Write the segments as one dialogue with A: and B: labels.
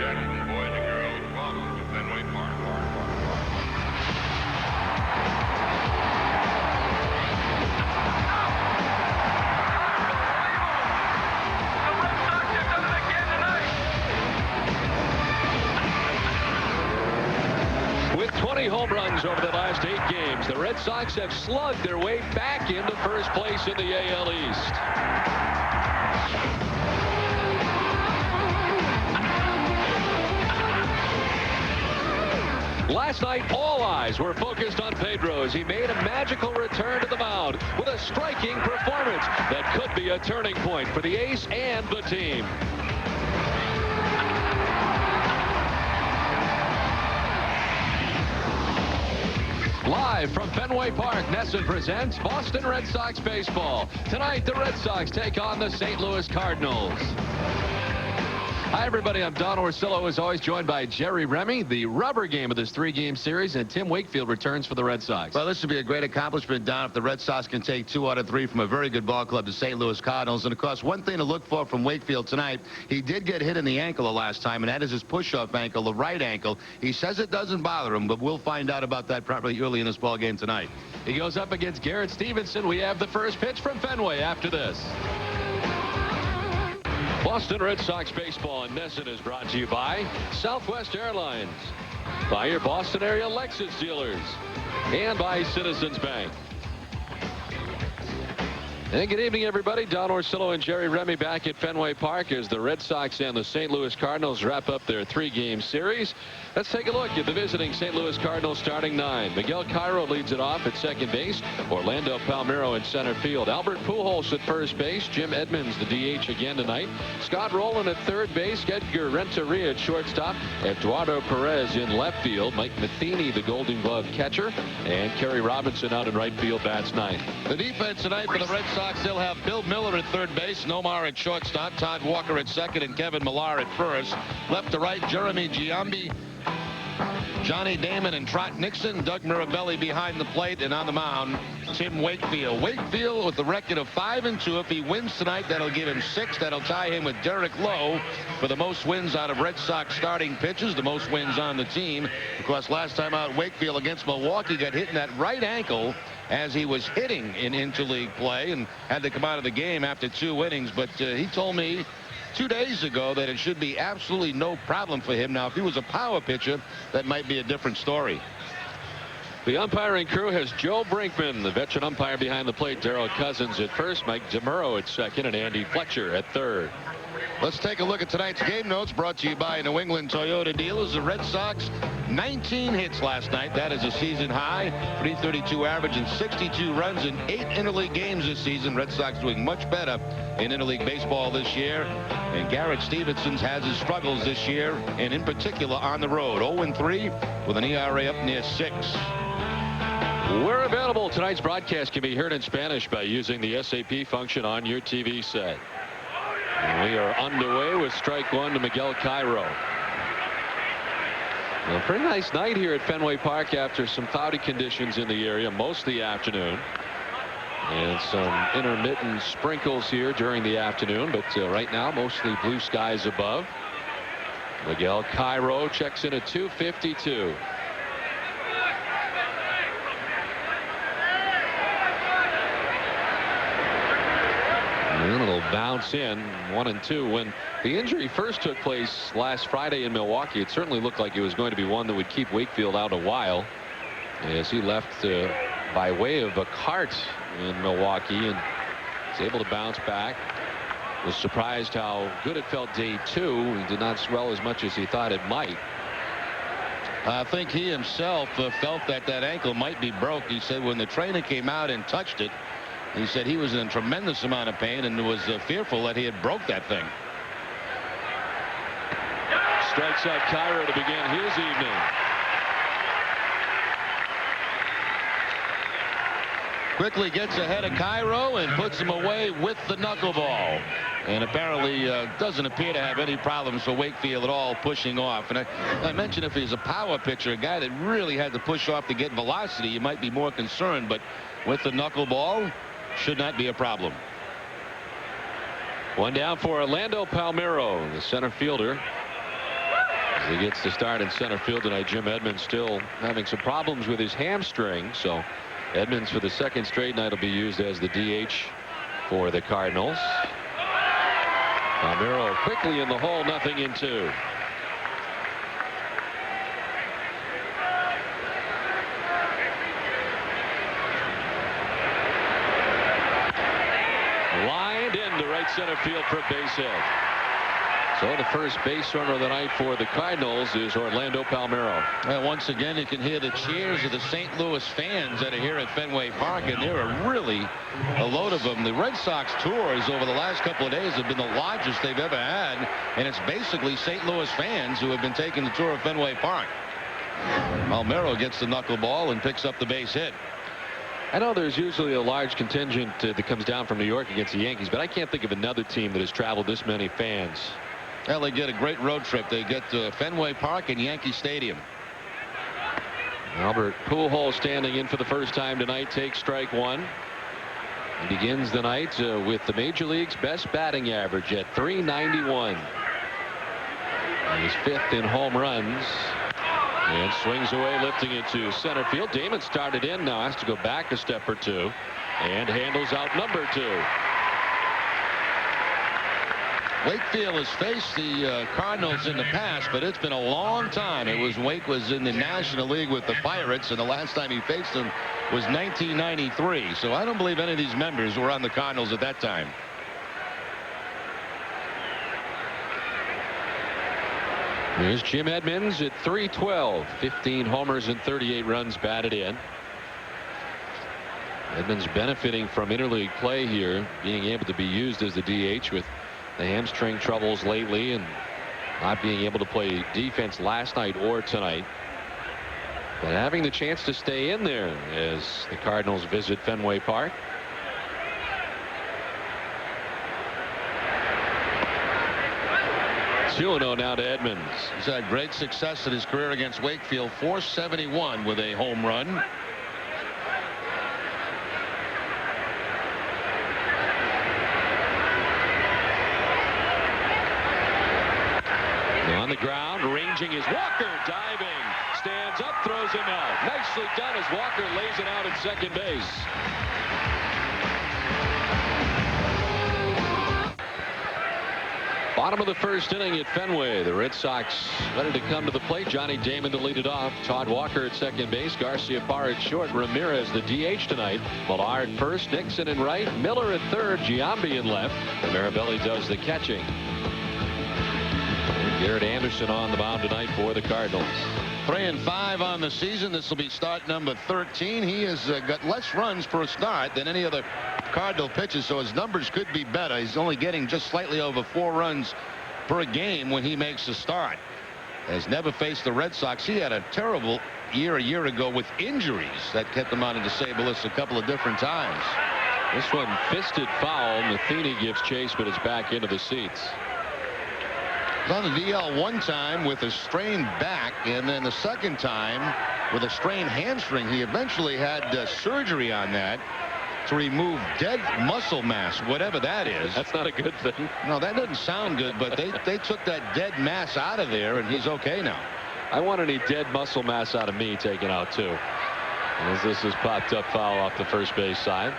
A: gentlemen, boys and girls, welcome to Fenway Park.
B: With 20 home runs over the last 8 games, the Red Sox have slugged their way back into first place in the AL East. Last night, all eyes were focused on Pedro as he made a magical return to the mound with a striking performance that could be a turning point for the ace and the team. Live from Fenway Park, NESN presents Boston Red Sox baseball. Tonight, the Red Sox take on the St. Louis Cardinals. Hi, everybody. I'm Don Orsillo, as always, joined by Jerry Remy. The rubber game of this 3-game series, and Tim Wakefield returns for the Red Sox.
C: Well, this would be a great accomplishment, Don, if the Red Sox can take 2 out of 3 from a very good ball club, the St. Louis Cardinals. And, of course, one thing to look for from Wakefield tonight, he did get hit in the ankle the last time, and that is his push-off ankle, the right ankle. He says it doesn't bother him, but we'll find out about that probably early in this ball game tonight.
B: He goes up against Garrett Stevenson. We have the first pitch from Fenway after this. Boston Red Sox baseball and NESN is brought to you by Southwest Airlines, by your Boston area Lexus dealers, and by Citizens Bank. And good evening, everybody. Don Orsillo and Jerry Remy back at Fenway Park as the Red Sox and the St. Louis Cardinals wrap up their 3-game series. Let's take a look at the visiting St. Louis Cardinals starting 9. Miguel Cairo leads it off at second base. Orlando Palmeiro in center field. Albert Pujols at first base. Jim Edmonds, the DH again tonight. Scott Rowland at third base. Edgar Renteria at shortstop. Eduardo Perez in left field. Mike Matheny, the Golden Glove catcher. And Kerry Robinson out in right field, bats 9th.
C: The defense tonight for the Red Sox, they'll have Bill Miller at third base, Nomar at shortstop, Todd Walker at second, and Kevin Millar at first. Left to right, Jeremy Giambi, Johnny Damon, and Trot Nixon. Doug Mirabelli behind the plate, and on the mound, Tim Wakefield. Wakefield with the record of 5-2. If he wins tonight, that'll give him 6. That'll tie him with Derek Lowe for the most wins out of Red Sox starting pitchers, the most wins on the team. Of course, last time out, Wakefield against Milwaukee got hit in that right ankle as he was hitting in interleague play and had to come out of the game after 2 innings. But he told me 2 days ago that it should be absolutely no problem for him. Now, if he was a power pitcher, that might be a different story.
B: The umpiring crew has Joe Brinkman, the veteran umpire behind the plate, Darrell Cousins at first, Mike DeMuro at second, and Andy Fletcher at third.
C: Let's take a look at tonight's game notes brought to you by New England Toyota dealers. The Red Sox, 19 hits last night. That is a season high. 332 average and 62 runs in 8 interleague games this season. Red Sox doing much better in interleague baseball this year. And Garrett Stevenson has his struggles this year, and in particular on the road. 0-3 with an ERA up near 6.
B: We're available. Tonight's broadcast can be heard in Spanish by using the SAP function on your TV set. We are underway with strike 1 to Miguel Cairo. A pretty nice night here at Fenway Park after some cloudy conditions in the area most of the afternoon. And some intermittent sprinkles here during the afternoon, but right now mostly blue skies above. Miguel Cairo checks in at 252. And it'll bounce in 1-2. When the injury first took place last Friday in Milwaukee, it certainly looked like it was going to be one that would keep Wakefield out a while, as he left by way of a cart in Milwaukee and was able to bounce back. Was surprised how good it felt day 2. He did not swell as much as he thought it might.
C: I think he himself felt that ankle might be broke. He said when the trainer came out and touched it, he said he was in a tremendous amount of pain and was fearful that he had broke that thing.
B: Strikes out Cairo to begin his evening.
C: Quickly gets ahead of Cairo and puts him away with the knuckleball. And apparently doesn't appear to have any problems for Wakefield at all pushing off. And I mentioned if he's a power pitcher, a guy that really had to push off to get velocity, you might be more concerned. But with the knuckleball, should not be a problem.
B: One down for Orlando Palmeiro, the center fielder. As he gets to start in center field tonight, Jim Edmonds still having some problems with his hamstring. So Edmonds for the second straight night will be used as the DH for the Cardinals. Palmeiro quickly in the hole, 0-2. Lined into right center field for a base hit. So the first base runner of the night for the Cardinals is Orlando Palmeiro.
C: And once again, you can hear the cheers of the St. Louis fans that are here at Fenway Park, and there are really a load of them. The Red Sox tours over the last couple of days have been the largest they've ever had, and it's basically St. Louis fans who have been taking the tour of Fenway Park. Palmeiro gets the knuckleball and picks up the base hit.
B: I know there's usually a large contingent that comes down from New York against the Yankees, but I can't think of another team that has traveled this many fans.
C: Well, they get a great road trip. They get to Fenway Park and Yankee Stadium.
B: Albert Pujols standing in for the first time tonight takes strike one. He begins the night with the Major League's best batting average at .391. He's fifth in home runs. And swings away, lifting it to center field. Damon started in, now has to go back a step or two and handles out number 2.
C: Wakefield has faced the Cardinals in the past, but it's been a long time. It was Wake was in the National League with the Pirates, and the last time he faced them was 1993. So I don't believe any of these members were on the Cardinals at that time.
B: Here's Jim Edmonds at .312, 15 homers and 38 runs batted in. Edmonds benefiting from interleague play here, being able to be used as the DH with the hamstring troubles lately and not being able to play defense last night or tonight. But having the chance to stay in there as the Cardinals visit Fenway Park. .2-0 now to Edmonds.
C: He's had great success in his career against Wakefield. .471 with a home run.
B: On the ground, ranging is Walker, diving, stands up, throws him out. Nicely done as Walker lays it out at second base. Bottom of the first inning at Fenway. The Red Sox ready to come to the plate. Johnny Damon to lead it off. Todd Walker at second base. Garciaparra at short. Ramirez the DH tonight. Millar at first. Nixon in right. Miller at third. Giambi in left. And Mirabelli does the catching. Garrett Anderson on the mound tonight for the Cardinals.
C: 3-5 on the season. This will be start number 13. He has got less runs per start than any other Cardinal pitcher, so his numbers could be better. He's only getting just slightly over 4 runs per game when he makes a start. Has never faced the Red Sox. He had a terrible year a year ago with injuries that kept him on the disabled list a couple of different times.
B: This one fisted foul. Matheny gives chase, but is back into the seats.
C: On the DL one time with a strained back, and then the second time with a strained hamstring. He eventually had surgery on that to remove dead muscle mass, whatever that is.
B: That's not a good thing.
C: No, that doesn't sound good, but they took that dead mass out of there, and he's okay now.
B: I want any dead muscle mass out of me taken out too. As this is popped up foul off the first base side.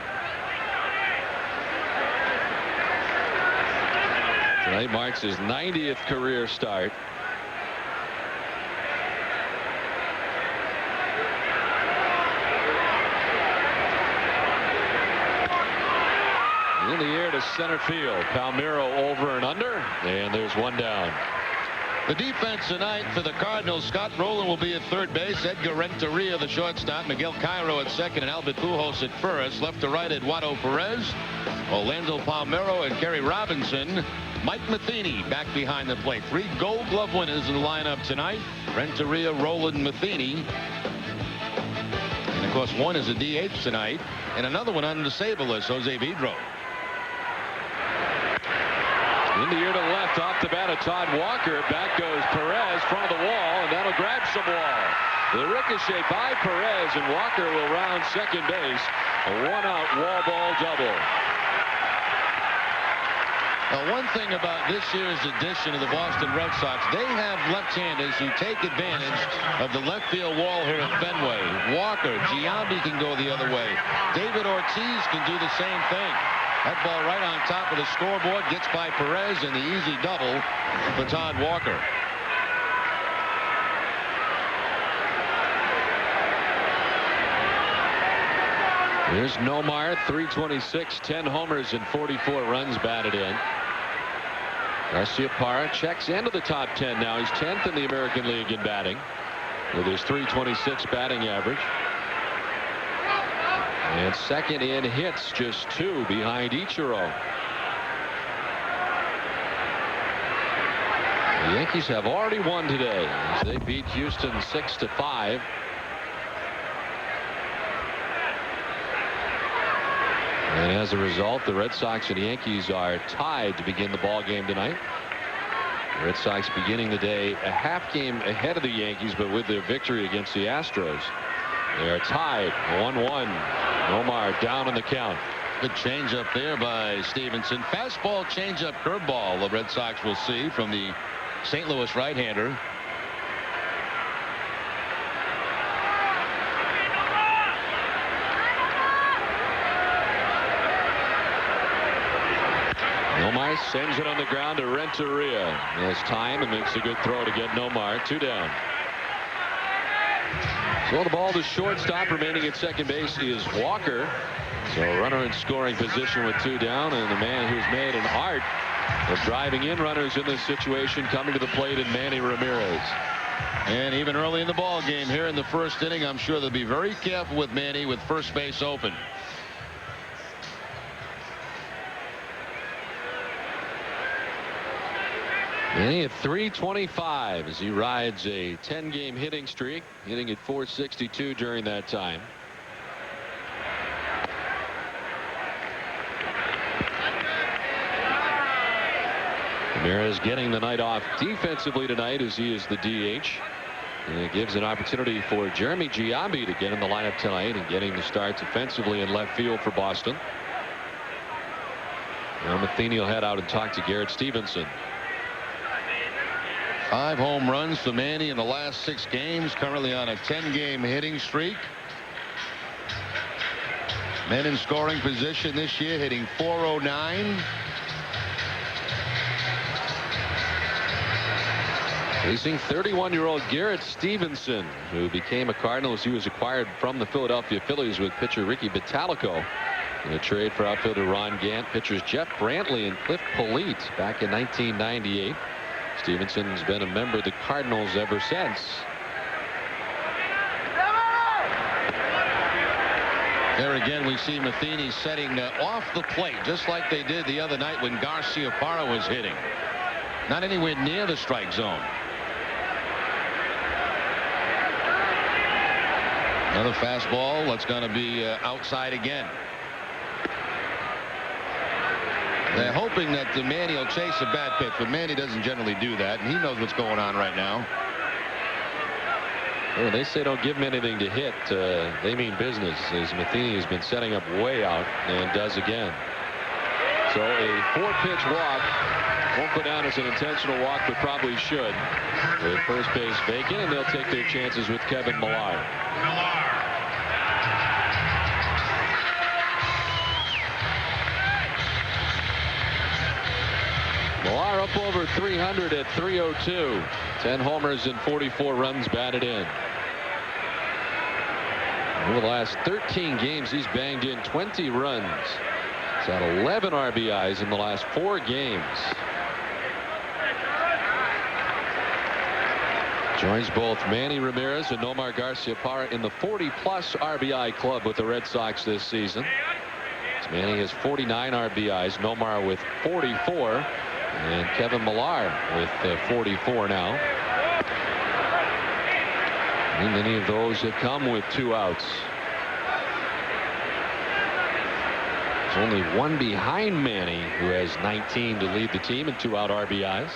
B: Tonight marks his 90th career start. In the air to center field. Palmeiro over and under, and there's one down.
C: The defense tonight for the Cardinals. Scott Rowland will be at third base. Edgar Renteria, the shortstop. Miguel Cairo at second, and Albert Pujols at first. Left to right, Eduardo Perez, Orlando Palmeiro, and Kerry Robinson. Mike Matheny back behind the plate. 3 Gold Glove winners in the lineup tonight. Renteria, Rowland, Matheny. And of course, one is a DH tonight, and another one on the disabled list, Jose Vidro.
B: In the air to left, off the bat of Todd Walker. Back goes Perez, front of the wall, and that'll grab some wall. The ricochet by Perez, and Walker will round second base. A 1-out wall ball double.
C: One thing about this year's edition of the Boston Red Sox, they have left-handers who take advantage of the left field wall here at Fenway. Walker, Giambi can go the other way. David Ortiz can do the same thing. That ball right on top of the scoreboard gets by Perez, and the easy double for Todd Walker.
B: Here's Nomar, 326, 10 homers and 44 runs batted in. Garciaparra checks into the top 10 now. He's 10th in the American League in batting with his 326 batting average. And second in hits, just 2 behind Ichiro. The Yankees have already won today as they beat Houston 6-5. And as a result, the Red Sox and Yankees are tied to begin the ball game tonight. The Red Sox beginning the day a half game ahead of the Yankees, but with their victory against the Astros, they are tied 1-1. Nomar down in the count.
C: Good changeup there by Stevenson. Fastball, changeup, curveball. The Red Sox will see from the St. Louis right-hander.
B: Nomar sends it on the ground to Renteria. Has time and makes a good throw to get Nomar. 2 down. So the ball to shortstop. Remaining at second base is Walker. So runner in scoring position with 2 down, and the man who's made an art of driving in runners in this situation coming to the plate in Manny Ramirez.
C: And even early in the ball game here in the first inning, I'm sure they'll be very careful with Manny with first base open.
B: Manny at 325 as he rides a 10-game hitting streak, hitting at 462 during that time. Ramirez getting the night off defensively tonight as he is the DH. And it gives an opportunity for Jeremy Giambi to get in the lineup tonight and getting the starts offensively in left field for Boston. Now Matheny will head out and talk to Garrett Stevenson.
C: 5 home runs for Manny in the last 6 games, currently on a 10-game hitting streak. Men in scoring position this year, hitting .409.
B: Facing 31-year-old Garrett Stevenson, who became a Cardinal as he was acquired from the Philadelphia Phillies with pitcher Ricky Bottalico in a trade for outfielder Ron Gant. Pitchers Jeff Brantley and Cliff Polite back in 1998. Stevenson's been a member of the Cardinals ever since.
C: There again we see Matheny setting off the plate just like they did the other night when Garciaparra was hitting. Not anywhere near the strike zone. Another fastball that's going to be outside again. They're hoping that Manny will chase a bad pitch, but Manny doesn't generally do that, and he knows what's going on right now.
B: Well, they say don't give him anything to hit. They mean business, as Matheny has been setting up way out and does again. So a 4-pitch walk won't go down as an intentional walk, but probably should. With first base vacant, and they'll take their chances with Kevin Millar. Millar up over 300 at 302. 10 homers and 44 runs batted in. Over the last 13 games, he's banged in 20 runs. He's had 11 RBIs in the last 4 games. Joins both Manny Ramirez and Nomar Garciaparra in the 40-plus RBI club with the Red Sox this season. Manny has 49 RBIs, Nomar with 44, and Kevin Millar with 44 now. And many of those have come with 2 outs. There's only one behind Manny, who has 19 to lead the team in 2-out RBIs.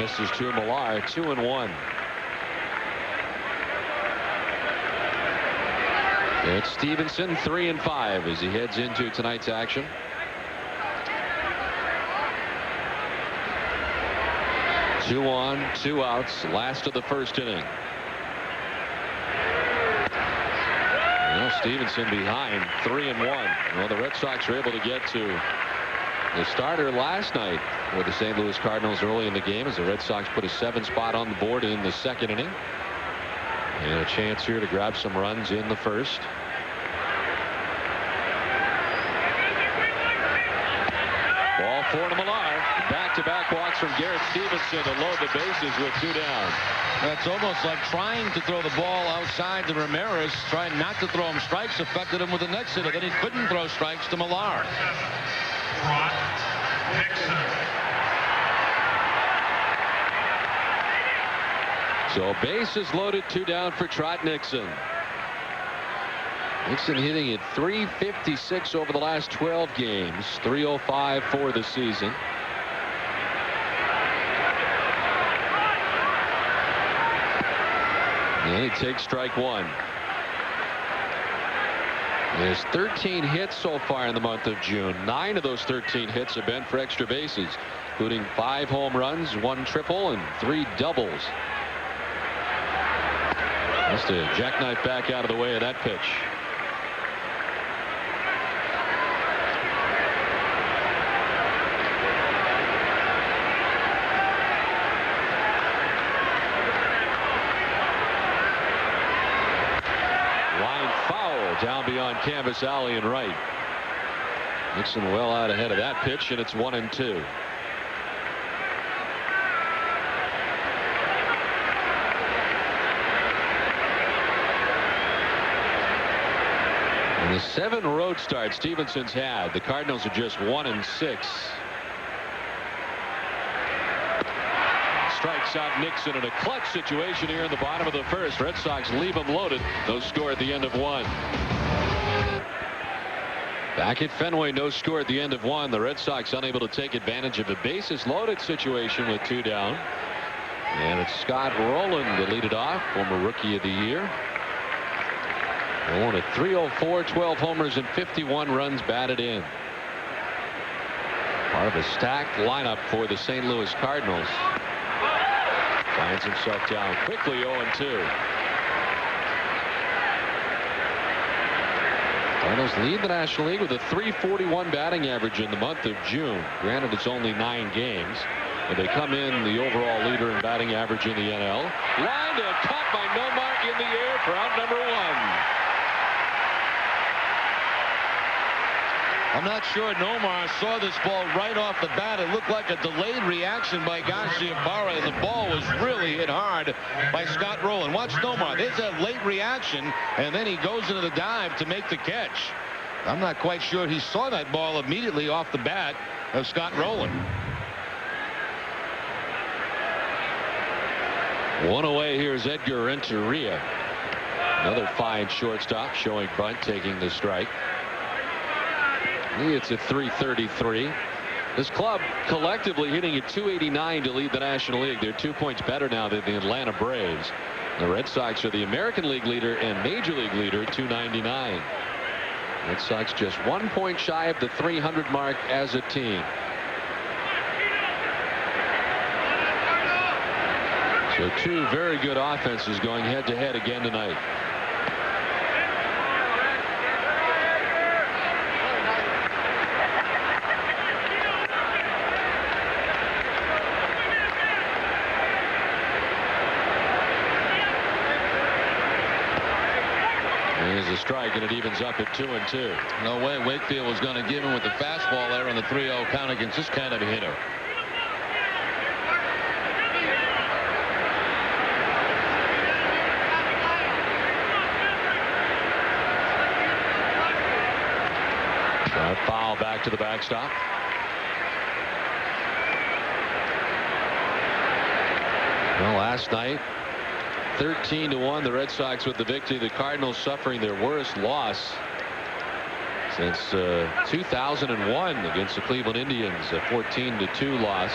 B: Misses to Millar. 2-1. It's Stevenson 3-5 as he heads into tonight's action. Two on, 2 outs, last of the first inning. Well, Stevenson behind 3-1. Well, the Red Sox were able to get to the starter last night for the St. Louis Cardinals early in the game as the Red Sox put a 7 spot on the board in the second inning. And a chance here to grab some runs in the first. Ball 4 to Millar. Back-to-back walks from Garrett Stevenson to load the bases with 2 down.
C: That's almost like trying to throw the ball outside to Ramirez. Trying not to throw him strikes affected him with the next hitter. Then he couldn't throw strikes to Millar.
B: So bases loaded, 2 down for Trot Nixon. Nixon hitting at .356 over the last 12 games, .305 for the season. And he takes strike 1. There's 13 hits so far in the month of June. 9 of those 13 hits have been for extra bases, including 5 home runs, 1 triple, and 3 doubles. Just a jackknife back out of the way of that pitch. Line foul down beyond canvas alley and right. Nixon well out ahead of that pitch, and it's 1-2. In the 7 road starts Stevenson's had, the Cardinals are just 1-6. Strikes out Nixon in a clutch situation here in the bottom of the first. Red Sox leave him loaded. They'll score at the end of 1. Back at Fenway, no score at the end of 1. The Red Sox unable to take advantage of a bases loaded situation with 2 down. And it's Scott Rowland to lead it off, former Rookie of the Year. Rowland at .304, 12 homers and 51 runs batted in. Part of a stacked lineup for the St. Louis Cardinals. Finds himself down quickly, 0-2. Cardinals lead the National League with a .341 batting average in the month of June. Granted, it's only 9 games, but they come in the overall leader in batting average in the NL. Lined and caught by Nomar in the air for out number 1.
C: I'm not sure Nomar saw this ball right off the bat. It looked like a delayed reaction by Garciaparra, and the ball was really hit hard by Scott Rowland. Watch Nomar. There's a late reaction, and then he goes into the dive to make the catch. I'm not quite sure he saw that ball immediately off the bat of Scott Rowland.
B: 1 away. Here's Edgar Renteria. Another fine shortstop, showing bunt, taking the strike. It's at .333. This club collectively hitting at .289 to lead the National League. They're 2 points better now than the Atlanta Braves. The Red Sox are the American League leader and Major League leader at .299. Red Sox just 1 point shy of the 300 mark as a team. So 2 very good offenses going head to head again tonight. There's a strike, and it evens up at 2-2.
C: No way Wakefield was going to give him with the fastball there on the 3-0 count against this kind of a hitter.
B: Shot foul back to the backstop. Well, last night, 13-1, the Red Sox with the victory. The Cardinals suffering their worst loss since 2001 against the Cleveland Indians, a 14-2 loss.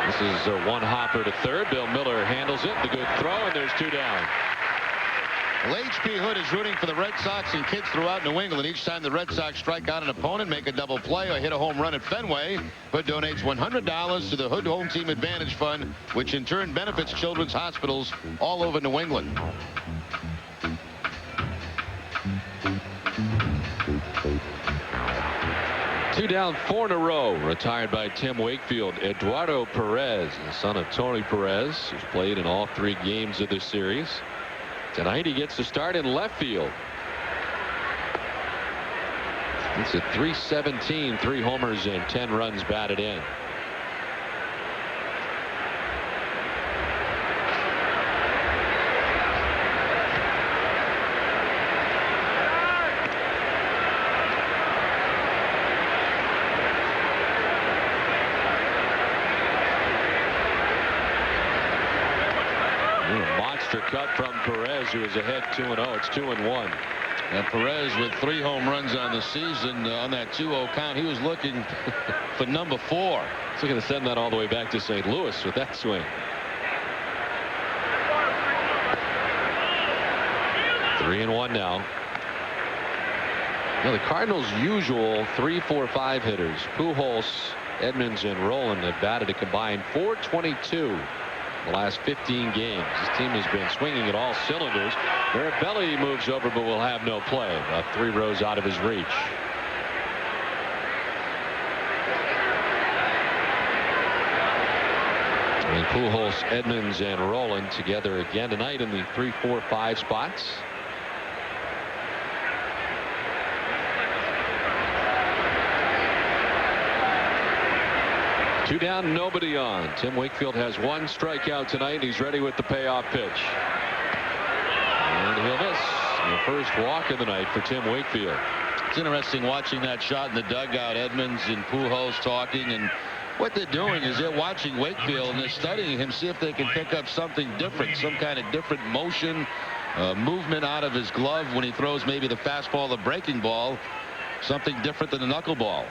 B: This is a one hopper to third. Bill Miller handles it. The good throw, and there's 2 down.
C: Well, H.P. Hood is rooting for the Red Sox and kids throughout New England. Each time the Red Sox strike out an opponent, make a double play, or hit a home run at Fenway, Hood donates $100 to the Hood Home Team Advantage Fund, which in turn benefits children's hospitals all over New England.
B: Two down, 4 in a row. Retired by Tim Wakefield. Eduardo Perez, the son of Tony Perez, who's played in all 3 games of this series. Tonight he gets to start in left field. It's at .317, 3 homers and 10 runs batted in. Cut from Perez, who is ahead 2-0. It's 2-1.
C: And Perez with 3 home runs on the season on that 2-0 count. He was looking for number 4.
B: He's looking to send that all the way back to St. Louis with that swing. 3-1 now. Now the Cardinals' usual 3-4-5 hitters, Pujols, Edmonds, and Rowland, have batted a combined .422. The last 15 games. This team has been swinging at all cylinders. Mirabelli moves over, but will have no play. About 3 rows out of his reach. And Pujols, Edmonds, and Rowland together again tonight in the 3-4-5 spots. Two down, nobody on. Tim Wakefield has 1 strikeout tonight. He's ready with the payoff pitch. And he'll miss the first walk of the night for Tim Wakefield.
C: It's interesting watching that shot in the dugout. Edmonds and Pujols talking, and what they're doing is they're watching Wakefield and they're studying him, see if they can pick up something different, some kind of different motion, movement out of his glove when he throws maybe the fastball, the breaking ball, something different than the knuckleball.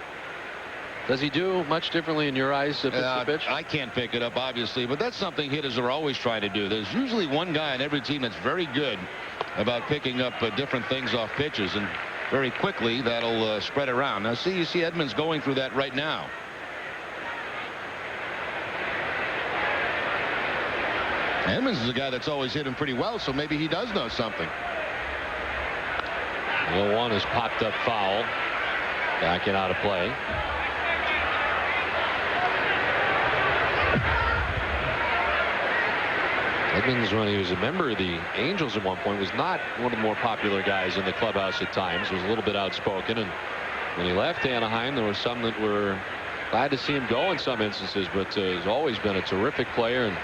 B: Does he do much differently in your eyes if it's the pitch?
C: I can't pick it up, obviously, but that's something hitters are always trying to do. There's usually one guy on every team that's very good about picking up different things off pitches, and very quickly that'll spread around. Now, you see Edmonds going through that right now. Edmonds is a guy that's always hit him pretty well, so maybe he does know something.
B: 0-1 is popped up foul. Back and out of play. Edmonds, when he was a member of the Angels at one point, was not one of the more popular guys in the clubhouse at times. Was a little bit outspoken, and when he left Anaheim, there were some that were glad to see him go in some instances, but he's always been a terrific player and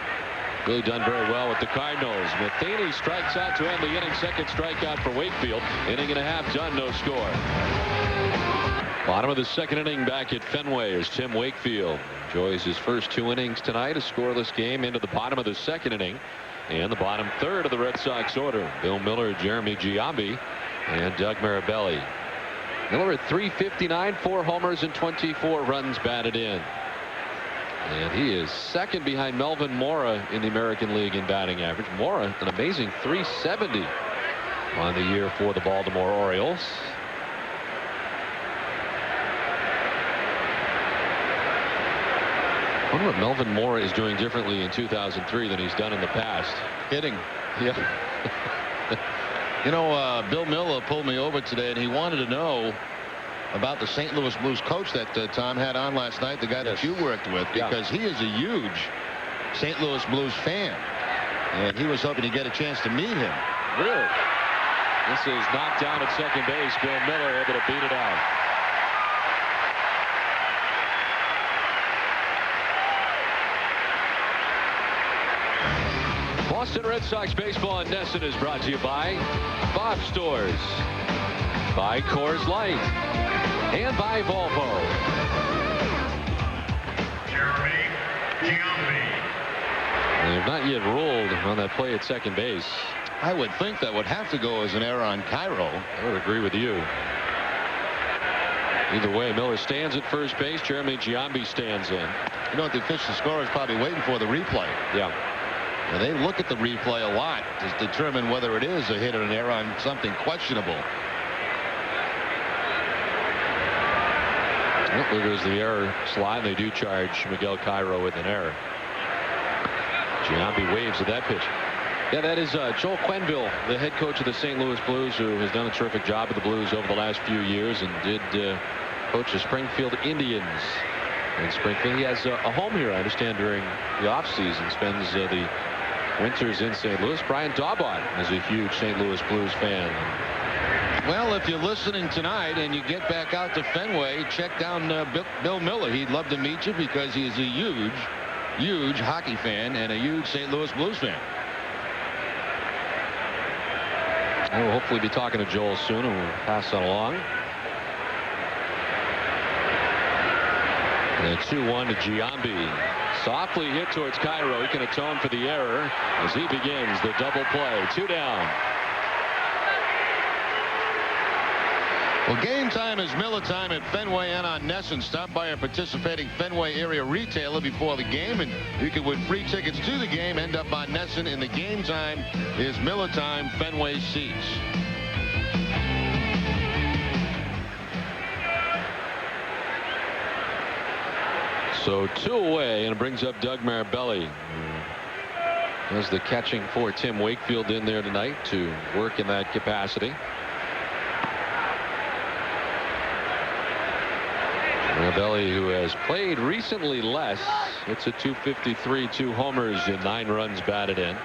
B: really done very well with the Cardinals. Matheny strikes out to end the inning. Second strikeout for Wakefield. Inning and a half done, no score. Bottom of the second inning back at Fenway as Tim Wakefield enjoys his first 2 innings tonight. A scoreless game into the bottom of the second inning and the bottom third of the Red Sox order. Bill Miller, Jeremy Giambi, and Doug Mirabelli. Miller at .359, 4 homers and 24 runs batted in. And he is second behind Melvin Mora in the American League in batting average. Mora an amazing .370 on the year for the Baltimore Orioles. I wonder what Melvin Mora is doing differently in 2003 than he's done in the past.
C: Hitting.
B: Yeah.
C: You know, Bill Miller pulled me over today, and he wanted to know about the St. Louis Blues coach that Tom had on last night, the guy that you worked with, because he is a huge St. Louis Blues fan, and he was hoping to get a chance to meet him.
B: Really? This is knocked down at second base. Bill Miller able to beat it out. Boston Red Sox baseball on NESN is brought to you by Bob Stores, by Coors Light, and by Volvo.
A: Jeremy Giambi.
B: They have not yet ruled on that play at second base.
C: I would think that would have to go as an error on Cairo.
B: I would agree with you. Either way, Miller stands at first base. Jeremy Giambi stands in.
C: You know what the official scorer is probably waiting for? The replay.
B: Yeah.
C: And they look at the replay a lot to determine whether it is a hit or an error on something questionable.
B: Well, there goes the error slide. They do charge Miguel Cairo with an error. Giambi waves at that pitch. Yeah, that is Joel Quenneville, the head coach of the St. Louis Blues, who has done a terrific job with the Blues over the last few years and did coach the Springfield Indians in Springfield. He has a home here, I understand, during the offseason. Spends the winters in St. Louis. Brian Daubon is a huge St. Louis Blues fan.
C: Well, if you're listening tonight and you get back out to Fenway, check down Bill Miller. He'd love to meet you because he is a huge hockey fan and a huge St. Louis Blues fan.
B: We'll hopefully be talking to Joel soon, and we'll pass that along. And 2-1 to Giambi. Softly hit towards Cairo. He can atone for the error as he begins the double play. 2 down.
C: Well, game time is Miller time at Fenway and on NESN. Stop by a participating Fenway area retailer before the game, and you can win free tickets to the game. End up on NESN, and the game time is Miller time, Fenway seats.
B: So 2 away, and it brings up Doug Marabelli. As the catching for Tim Wakefield in there tonight to work in that capacity. Marabelli, who has played recently less. It's a .253, 2 homers and 9 runs batted in.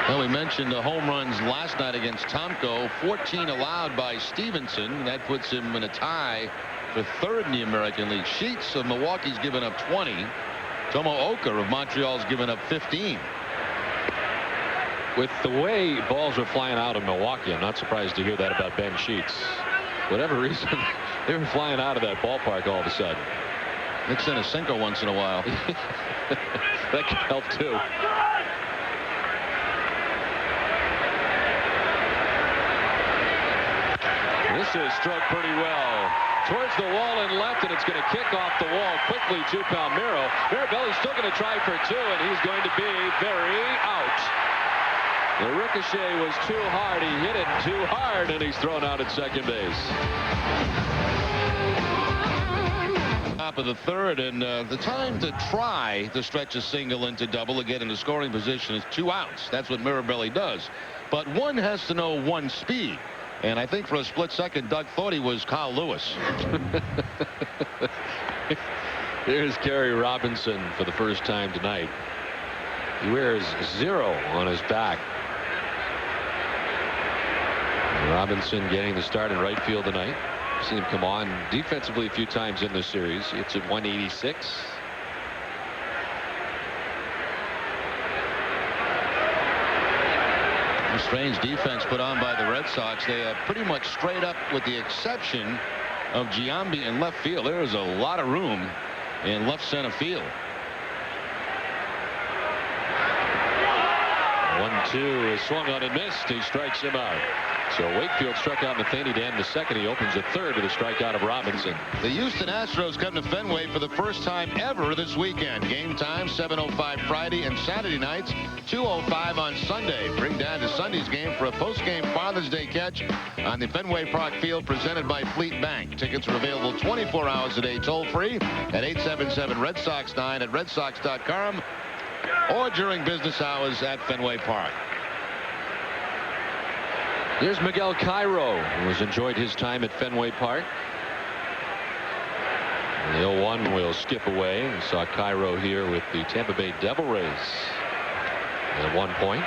C: Well, we mentioned the home runs last night against Tomko. 14 allowed by Stevenson. That puts him in a tie for 3rd in the American League. Sheets of Milwaukee's given up 20. Tomo Oka of Montreal's given up 15.
B: With the way balls were flying out of Milwaukee, I'm not surprised to hear that about Ben Sheets. Whatever reason, they were flying out of that ballpark all of a sudden.
C: Mix in a sinker once in a while.
B: That could help too. This is struck pretty well towards the wall and left, and it's going to kick off the wall quickly to Palmeiro. Marabelli's still going to try for 2, and he's going to be very out. The ricochet was too hard. He hit it too hard, and he's thrown out at second base.
C: Top of the 3rd, and the time to try to stretch a single into double to get into scoring position is 2 outs. That's what Marabelli does. But one has to know one's speed. And I think for a split second, Doug thought he was Kyle Lewis.
B: Here's Gary Robinson for the first time tonight. He wears 0 on his back. Robinson getting the start in right field tonight. Seen him come on defensively a few times in this series. It's at 186.
C: A strange defense put on by the Red Sox. They are pretty much straight up with the exception of Giambi in left field. There is a lot of room in left center field.
B: 1-2 is swung on and missed. He strikes him out. So Wakefield struck out Matheny to end the 2nd. He opens the 3rd with a strikeout of Robinson.
C: The Houston Astros come to Fenway for the first time ever this weekend. Game time 7:05 Friday and Saturday nights 2:05 on Sunday. Bring down to Sunday's game for a post-game Father's Day catch on the Fenway Park field presented by Fleet Bank. Tickets are available 24 hours a day toll-free at 877-RED SOX 9 at redsox.com or during business hours at Fenway Park.
B: Here's Miguel Cairo, who has enjoyed his time at Fenway Park. The 0-1 will skip away. We saw Cairo here with the Tampa Bay Devil Rays at one point.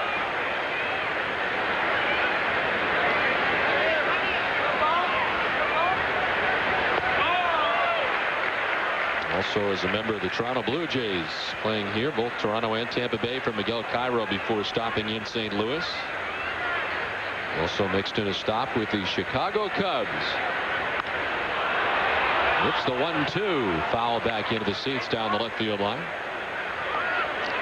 B: Also as a member of the Toronto Blue Jays playing here, both Toronto and Tampa Bay, for Miguel Cairo before stopping in St. Louis. Also mixed in a stop with the Chicago Cubs. It's the 1-2 foul back into the seats down the left field line.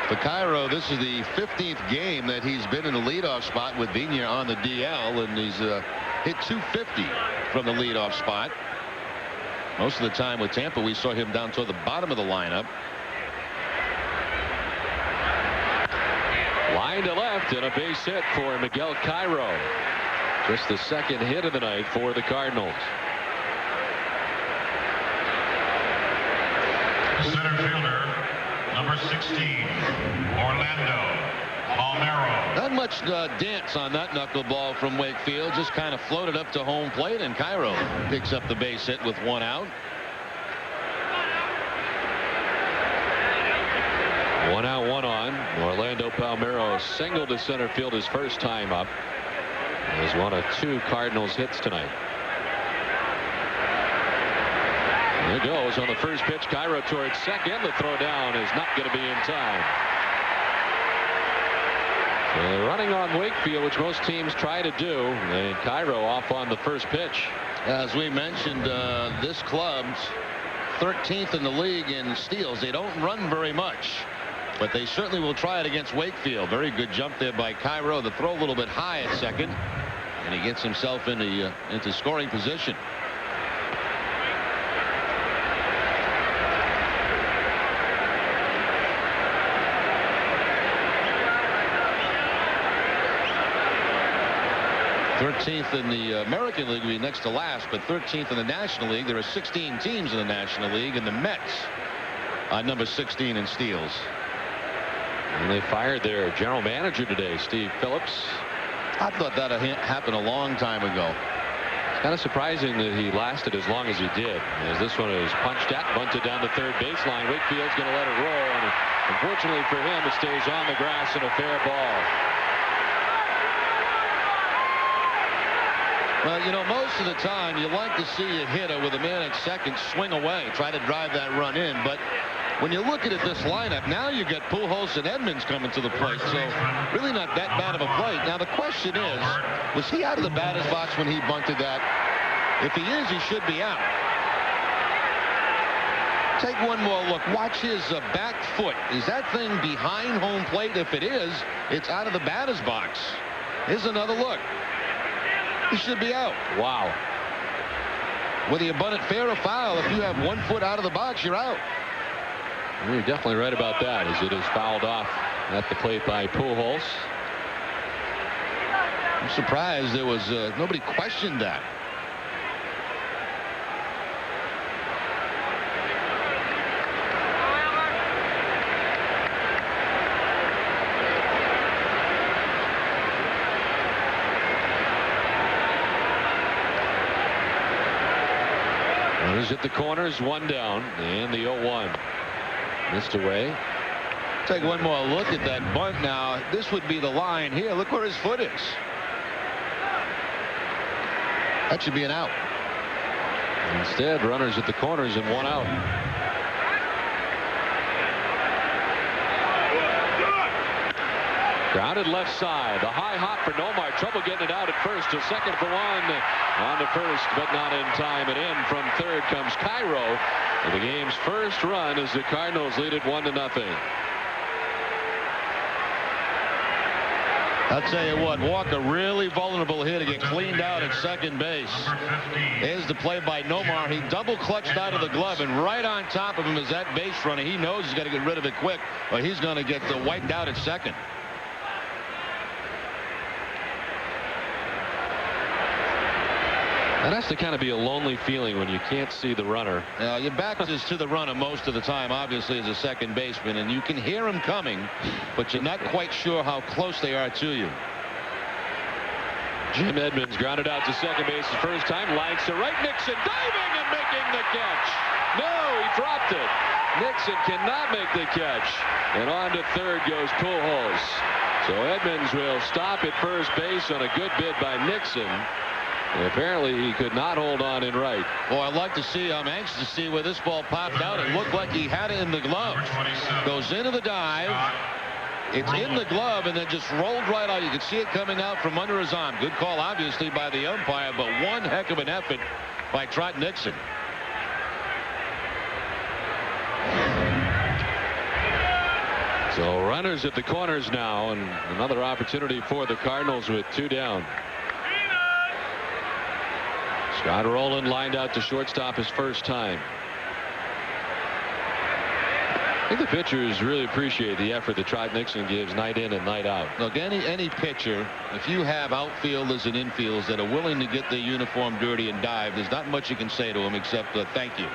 C: For Cairo, this is the 15th game that he's been in the leadoff spot with Vigna on the DL, and he's hit .250 from the leadoff spot. Most of the time with Tampa, we saw him down toward the bottom of the lineup.
B: Line to left and a base hit for Miguel Cairo. Just the second hit of the night for the Cardinals.
A: Center fielder, number 16, Orlando Palmeiro.
C: Not much dance on that knuckleball from Wakefield. Just kind of floated up to home plate, and Cairo picks up the base hit with 1 out.
B: 1 out, 1 on. Orlando Palmeiro singled to center field his first time up. He was one of 2 Cardinals hits tonight. There it goes on the first pitch. Cairo towards second. The throw down is not going to be in time. So they're running on Wakefield, which most teams try to do, and Cairo off on the first pitch.
C: As we mentioned, this club's 13th in the league in steals. They don't run very much, but they certainly will try it against Wakefield. Very good jump there by Cairo. The throw a little bit high at second, and he gets himself into scoring position. .13th in the American League, will be next to last, but 13th in the National League. There are 16 teams in the National League, and the Mets are number 16 in steals.
B: And they fired their general manager today, Steve Phillips.
C: I thought that happened a long time ago.
B: It's kind of surprising that he lasted as long as he did, as this one is punched at, bunted down the third baseline. Wakefield's going to let it roll, and unfortunately for him, it stays on the grass and a fair ball.
C: Well, you know, most of the time you like to see a hitter with a man at second swing away, try to drive that run in. But when you look at this lineup, now you get Pujols and Edmonds coming to the plate. So really not that bad of a play. Now the question is, was he out of the batter's box when he bunted that? If he is, he should be out. Take one more look. Watch his back foot. Is that thing behind home plate? If it is, it's out of the batter's box. Here's another look. He should be out.
B: Wow.
C: Whether you bunt it fair or foul, if you have 1 foot out of the box, you're out.
B: You're definitely right about that, as it is fouled off at the plate by Pujols.
C: I'm surprised there was nobody questioned that.
B: Runners at the corners, 1 down, and the 0-1. Missed away.
C: Take one more look at that bunt now. This would be the line here. Look where his foot is. That should be an out.
B: Instead, runners at the corners and 1 out. Grounded left side. The high hop for Nomar. Trouble getting it out at first. To second for 1. On to first, but not in time. And in from third comes Cairo. The game's first run as the Cardinals lead it 1-0.
C: I'll tell you what, Walker really vulnerable here to get cleaned out at second base. There's the play by Nomar. He double clutched out of the glove, and right on top of him is that base runner. He knows he's got to get rid of it quick, or he's going to get wiped out at second.
B: That has to kind of be a lonely feeling when you can't see the runner.
C: Your back is to the runner most of the time, obviously, as a second baseman, and you can hear him coming, but you're not quite sure how close they are to you.
B: Jim Edmonds grounded out to second base the first time. Lines to right. Nixon diving and making the catch. No, he dropped it. Nixon cannot make the catch. And on to third goes Pujols. So Edmonds will stop at first base on a good bid by Nixon. And apparently he could not hold on in right.
C: Well, I'd like to see, I'm anxious to see where this ball popped out. It looked like he had it in the glove. Goes into the dive. It's in the glove and then just rolled right out. You could see it coming out from under his arm. Good call, obviously, by the umpire, but one heck of an effort by Trot Nixon.
B: So runners at the corners now, and another opportunity for the Cardinals with 2 down. Scott Rowland lined out to shortstop his first time. I think the pitchers really appreciate the effort that Trot Nixon gives night in and night out.
C: Look, any pitcher, if you have outfielders and infielders that are willing to get their uniform dirty and dive, there's not much you can say to them except thank you.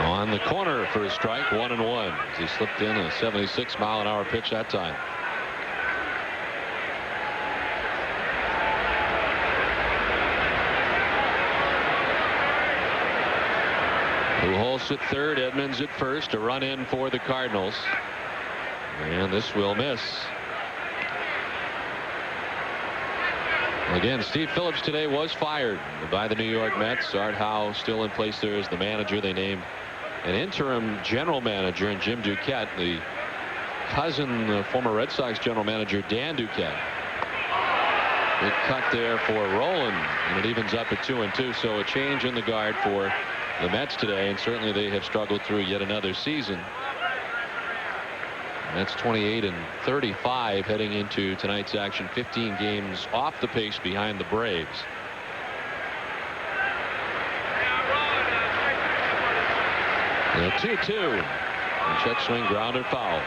B: On the corner for a strike, 1-1. As he slipped in a 76-mile-an-hour pitch that time. Pujols at third, Edmonds at first. A run in for the Cardinals. And this will miss. Again, Steve Phillips today was fired by the New York Mets. Art Howe still in place there as the manager. They named an interim general manager in Jim Duquette, the cousin of former Red Sox general manager Dan Duquette. Big cut there for Rowland, and it evens up at 2-2. So a change in the guard for the Mets today, and certainly they have struggled through yet another season. Mets 28-35 heading into tonight's action. 15 games off the pace behind the Braves. The 2-2. Check swing, grounded, foul.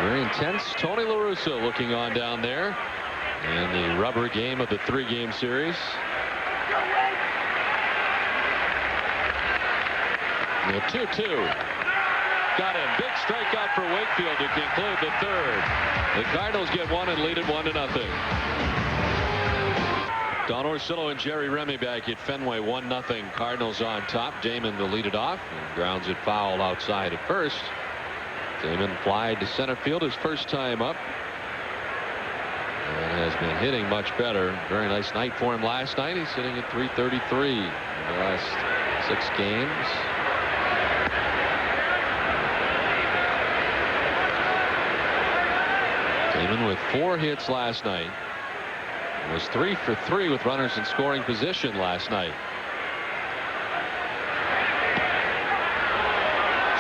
B: Very intense. Tony La Russa looking on down there. And the rubber game of the 3-game series. The 2-2. Got him. Big strikeout for Wakefield to conclude the third. The Cardinals get one and lead it 1-0. Don Orsillo and Jerry Remy back at Fenway. 1-0. Cardinals on top. Damon to lead it off. And grounds it foul outside at first. Damon flied to center field his first time up. And has been hitting much better. Very nice night for him last night. He's sitting at .333 in the last 6 games. Damon with 4 hits last night. Was 3 for 3 with runners in scoring position last night.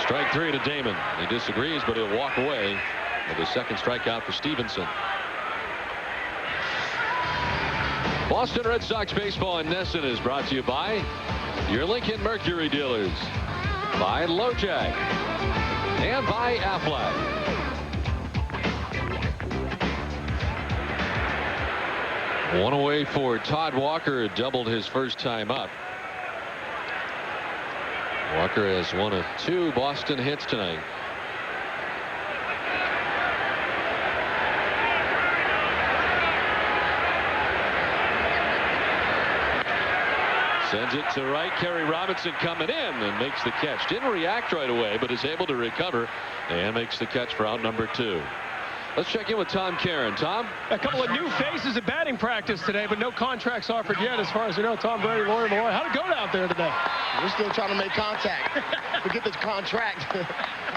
B: Strike 3 to Damon. He disagrees, but he'll walk away with his second strikeout for Stevenson. Boston Red Sox baseball in NESN is brought to you by your Lincoln Mercury dealers, by LoJack, and by Aflac. One away for Todd Walker, doubled his first time up. Walker has 1 of 2 Boston hits tonight. Sends it to right. Kerry Robinson coming in and makes the catch. Didn't react right away, but is able to recover and makes the catch for out number 2. Let's check in with Tom Caron. Tom?
D: A couple of new faces at batting practice today, but no contracts offered yet as far as we know. Tom Brady, Laurie Malloy. How'd it go out there today?
E: We're still trying to make contact. Forget this contract.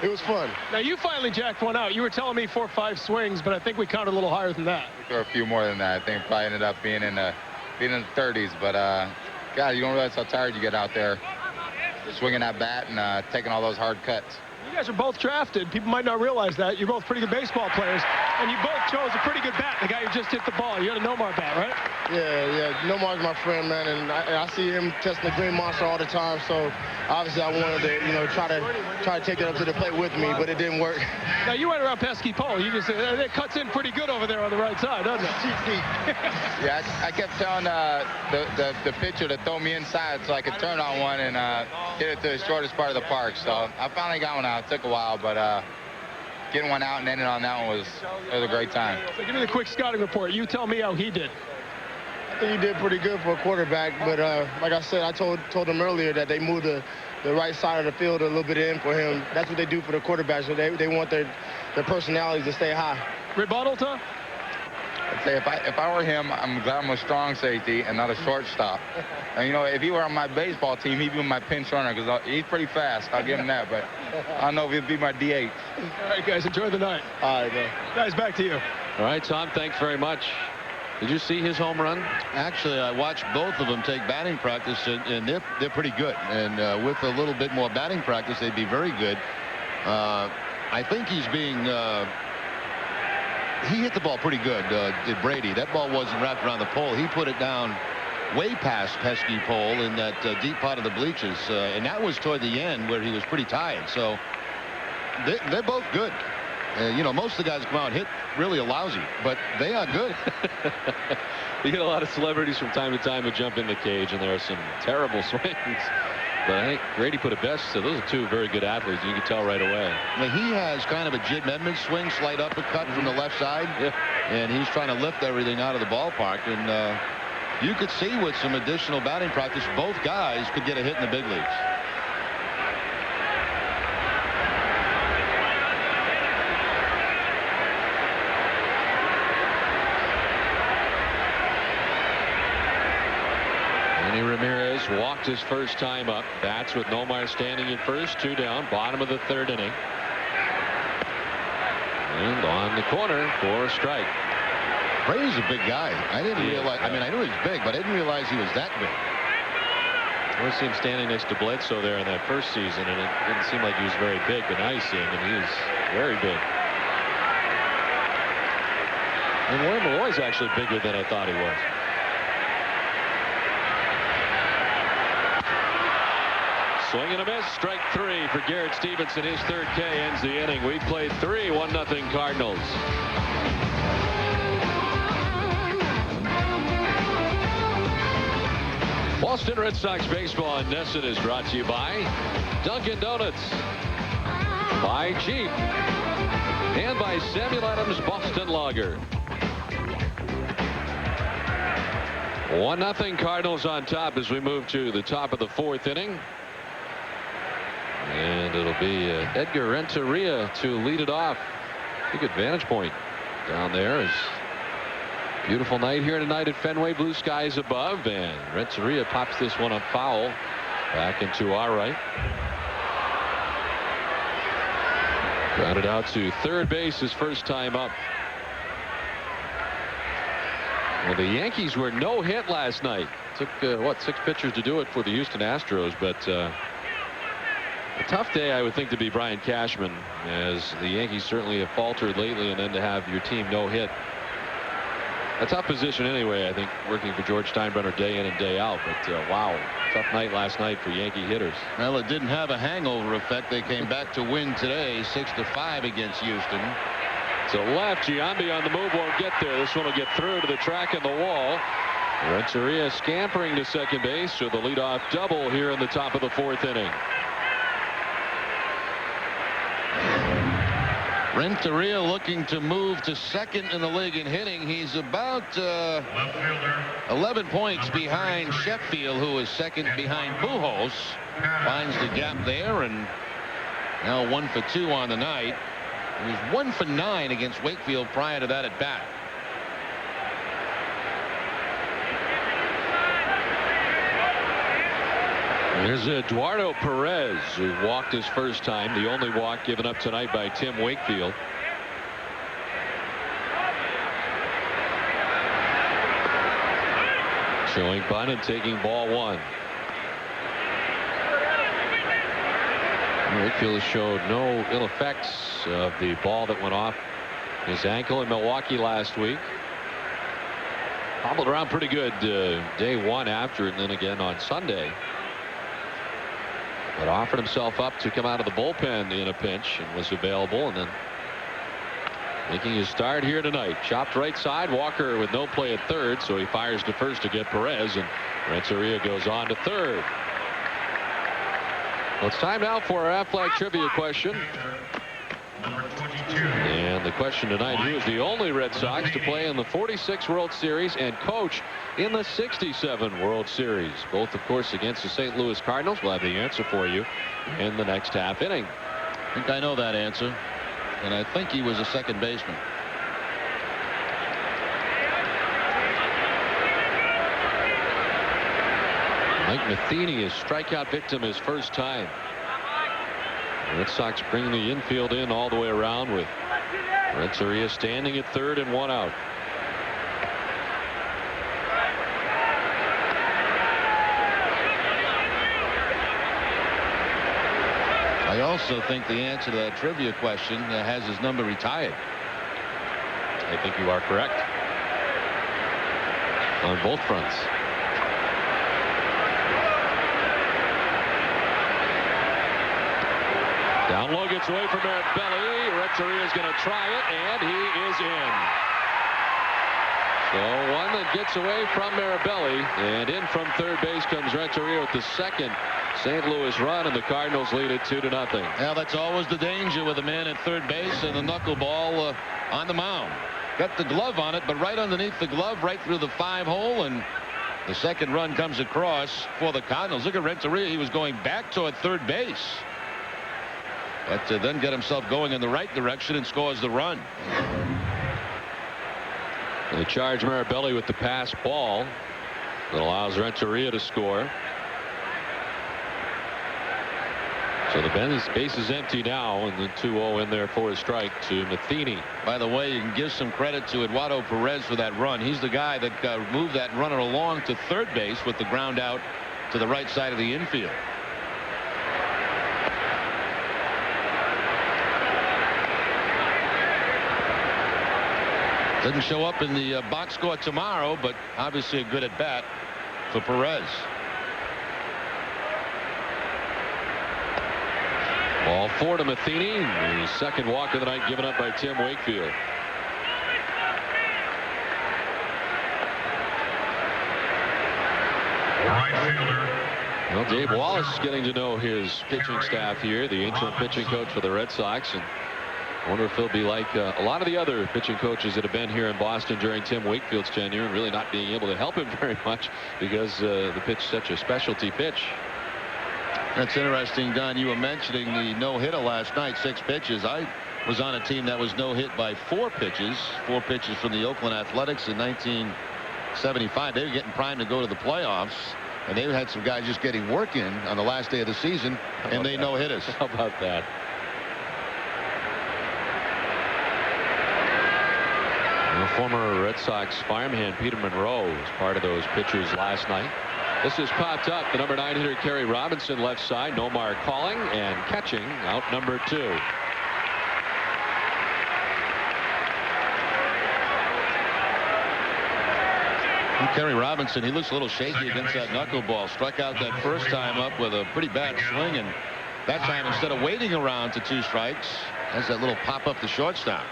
E: It was fun.
D: Now, you finally jacked one out. You were telling me 4 or 5 swings, but I think we counted a little higher than that.
F: We threw a few more than that. I think probably ended up being in the 30s. But, God, you don't realize how tired you get out there swinging that bat and taking all those hard cuts.
D: You guys are both drafted. People might not realize that. You're both pretty good baseball players, and you both chose a pretty good bat. The guy who just hit the ball. You had a Nomar bat, right?
E: Yeah. Nomar's my friend, man, and I see him testing the Green Monster all the time. So obviously I wanted to, try to take it up to the plate with me, but it didn't work.
D: Now you went around pesky pole. You just it cuts in pretty good over there on the right side, doesn't it?
F: Yeah, I kept telling the pitcher to throw me inside so I could turn on one and hit it to the shortest part of the park. So I finally got one out. It took a while, but getting one out and ending on that one was a great time.
D: So give me the quick scouting report. You tell me how he did.
E: I think he did pretty good for a quarterback, but like I said, I told him earlier that they moved the right side of the field a little bit in for him. That's what they do for the quarterbacks. So they want their personalities to stay high.
D: Rebuttal, Tom?
F: I'd say if I were him, I'm glad I'm a strong safety and not a shortstop. And, you know, if he were on my baseball team, he'd be my pinch runner because he's pretty fast. I'll give him that. But I don't know if he'd be my DH.
D: All right, guys, enjoy the night.
E: All right, man.
D: Guys, back to you.
B: All right, Tom, thanks very much. Did you see his home run?
C: Actually, I watched both of them take batting practice, and they're pretty good. And with a little bit more batting practice, they'd be very good. I think he's being he hit the ball pretty good, did Brady. That ball wasn't wrapped around the pole. He put it down way past pesky pole in that deep part of the bleachers, and that was toward the end where he was pretty tired. So they're both good. You know, most of the guys come out and hit really lousy, but they are good.
B: You get a lot of celebrities from time to time who jump in the cage, and there are some terrible swings. But I think Brady put it best. So those are two very good athletes. You can tell right away.
C: Now, he has kind of a Jim Edmonds swing, slight uppercut from the left side.
B: Yeah.
C: And he's trying to lift everything out of the ballpark. And you could see with some additional batting practice, both guys could get a hit in the big leagues.
B: Ramirez walked his first time up. Bats with Nomar standing in first, 2 down, bottom of the 3rd inning. And on the corner for a strike.
C: Brady's a big guy. I didn't realize. I mean, I knew he was big, but I didn't realize he was that big.
B: I see him standing next to Bledsoe there in that first season, and it didn't seem like he was very big, but now you see him, and he is very big. And William Malloy's actually bigger than I thought he was. Swing and a miss. Strike 3 for Garrett Stevenson. His 3rd K ends the inning. We've played 3, 1-0 Cardinals. Boston Red Sox baseball on NESN is brought to you by Dunkin' Donuts, by Jeep, and by Samuel Adams Boston Lager. 1-0 Cardinals on top as we move to the top of the 4th inning. And it'll be Edgar Renteria to lead it off. A good vantage point down there. Is beautiful night here tonight at Fenway. Blue skies above, and Renteria pops this one up foul back into our right. Grounded out to 3rd base his first time up. Well, the Yankees were no hit last night. Took 6 pitchers to do it for the Houston Astros, but a tough day, I would think, to be Brian Cashman, as the Yankees certainly have faltered lately, and then to have your team no hit. A tough position anyway, I think, working for George Steinbrenner day in and day out. But wow, tough night last night for Yankee hitters.
C: Well, it didn't have a hangover effect. They came back to win today 6-5 against Houston.
B: To left, Giambi on the move, won't get there. This one will get through to the track and the wall. Renteria scampering to second base with a leadoff double here in the top of the 4th inning.
C: Renteria looking to move to 2nd in the league in hitting. He's about 11 points behind Sheffield, who is 2nd behind Pujols. Finds the gap there, and now 1 for 2 on the night. He was 1 for 9 against Wakefield prior to that at bat.
B: There's Eduardo Perez, who walked his first time, the only walk given up tonight by Tim Wakefield. Showing bunt and taking ball 1. Wakefield showed no ill effects of the ball that went off his ankle in Milwaukee last week. Hobbled around pretty good day 1 after, and then again on Sunday. But offered himself up to come out of the bullpen in a pinch and was available, and then making his start here tonight. Chopped right side. Walker with no play at 3rd, so he fires to first to get Perez, and Renteria goes on to 3rd. Well, it's time now for our Aflac trivia question. And the question tonight, who is the only Red Sox to play in the 46 World Series and coach in the 67 World Series? Both, of course, against the St. Louis Cardinals. We'll have the answer for you in the next half inning.
C: I think I know that answer, and I think he was a second baseman.
B: Mike Matheny is strikeout victim his first time. The Red Sox bring the infield in all the way around with Renteria standing at third and one out.
C: I also think the answer to that trivia question has his number retired.
B: I think you are correct on both fronts. Down low, gets away from Marabelli. Renteria is going to try it, and he is in. So one that gets away from Marabelli, and in from third base comes Renteria with the second St. Louis run, and the Cardinals lead it 2-0.
C: Now that's always the danger with a man at third base and the knuckleball on the mound. Got the glove on it, but right underneath the glove, right through the 5-hole, and the second run comes across for the Cardinals. Look at Renteria. He was going back toward third base, but then get himself going in the right direction and scores the run.
B: They charge Marabelli with the pass ball that allows Renteria to score. So the base is empty now, and the 2-0 in there for a strike to Matheny.
C: By the way, you can give some credit to Eduardo Perez for that run. He's the guy that moved that runner along to third base with the ground out to the right side of the infield. Doesn't show up in the box score tomorrow, but obviously a good at bat for Perez.
B: Ball 4 to Matheny. The second walk of the night given up by Tim Wakefield.
A: Right fielder.
B: Well, Dave Wallace is getting to know his pitching staff here, the interim pitching coach for the Red Sox, and I wonder if he'll be like a lot of the other pitching coaches that have been here in Boston during Tim Wakefield's tenure and really not being able to help him very much because the pitch is such a specialty pitch.
C: That's interesting, Don. You were mentioning the no-hitter last night, 6 pitches. I was on a team that was no-hit by 4 pitches. 4 pitches from the Oakland Athletics in 1975. They were getting primed to go to the playoffs, and they had some guys just getting work in on the last day of the season, and they no-hit us.
B: How about that? The former Red Sox fireman Peter Monroe was part of those pitchers last night. This has popped up. The number 9 hitter Kerry Robinson left side. Nomar calling and catching out number 2.
C: And Kerry Robinson, he looks a little shaky against that knuckleball. Struck out that first time up with a pretty bad swing, and that time instead of waiting around to 2 strikes, has that little pop up the shortstop.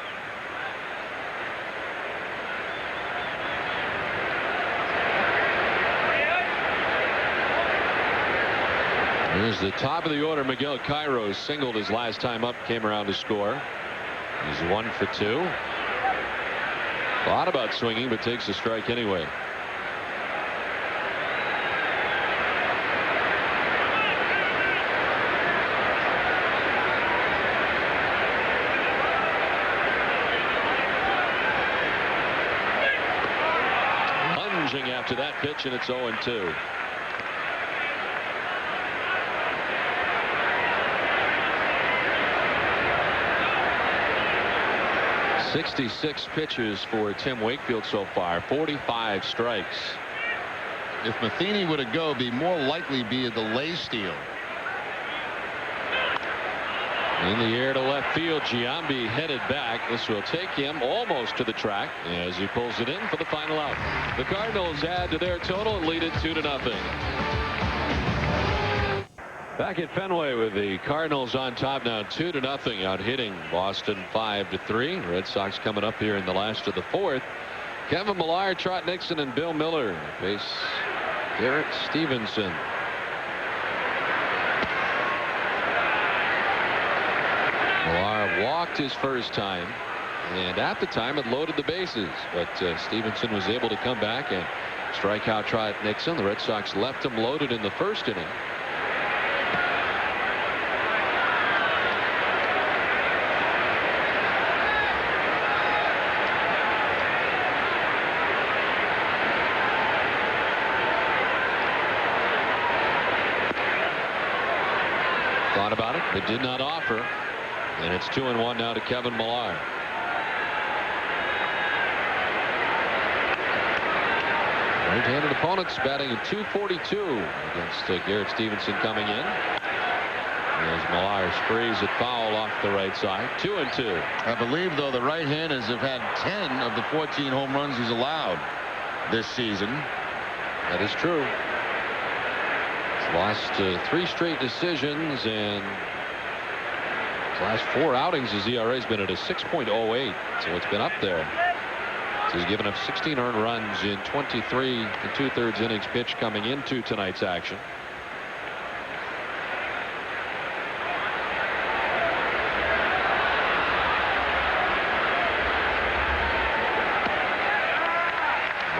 B: Here's the top of the order. Miguel Cairo singled his last time up, came around to score. He's 1 for 2. Thought about swinging, but takes a strike anyway. Lunging after that pitch, and it's 0-2. 66 pitches for Tim Wakefield so far, 45 strikes.
C: If Matheny were to go, be more likely be a delay steal.
B: In the air to left field, Giambi headed back. This will take him almost to the track as he pulls it in for the final out. The Cardinals add to their total and lead it 2-0. Back at Fenway with the Cardinals on top now, 2-0, out hitting Boston 5-3. Red Sox coming up here in the last of the 4th. Kevin Millar, Trot Nixon, and Bill Miller face Garrett Stevenson. Millar walked his first time, and at the time it loaded the bases, but Stevenson was able to come back and strike out Trot Nixon. The Red Sox left him loaded in the first inning. thought about it. They did not offer. And it's 2-1 now to Kevin Millar. Right-handed opponents batting at .242 against Garrett Stevenson coming in. As Millar sprays it foul off the right side. 2-2.
C: I believe, though, the right-handers have had 10 of the 14 home runs he's allowed this season.
B: That is true. He's lost 3 straight decisions, and his last 4 outings, his ERA has been at a 6.08, so it's been up there. So he's given up 16 earned runs in 23 2/3 innings pitched coming into tonight's action.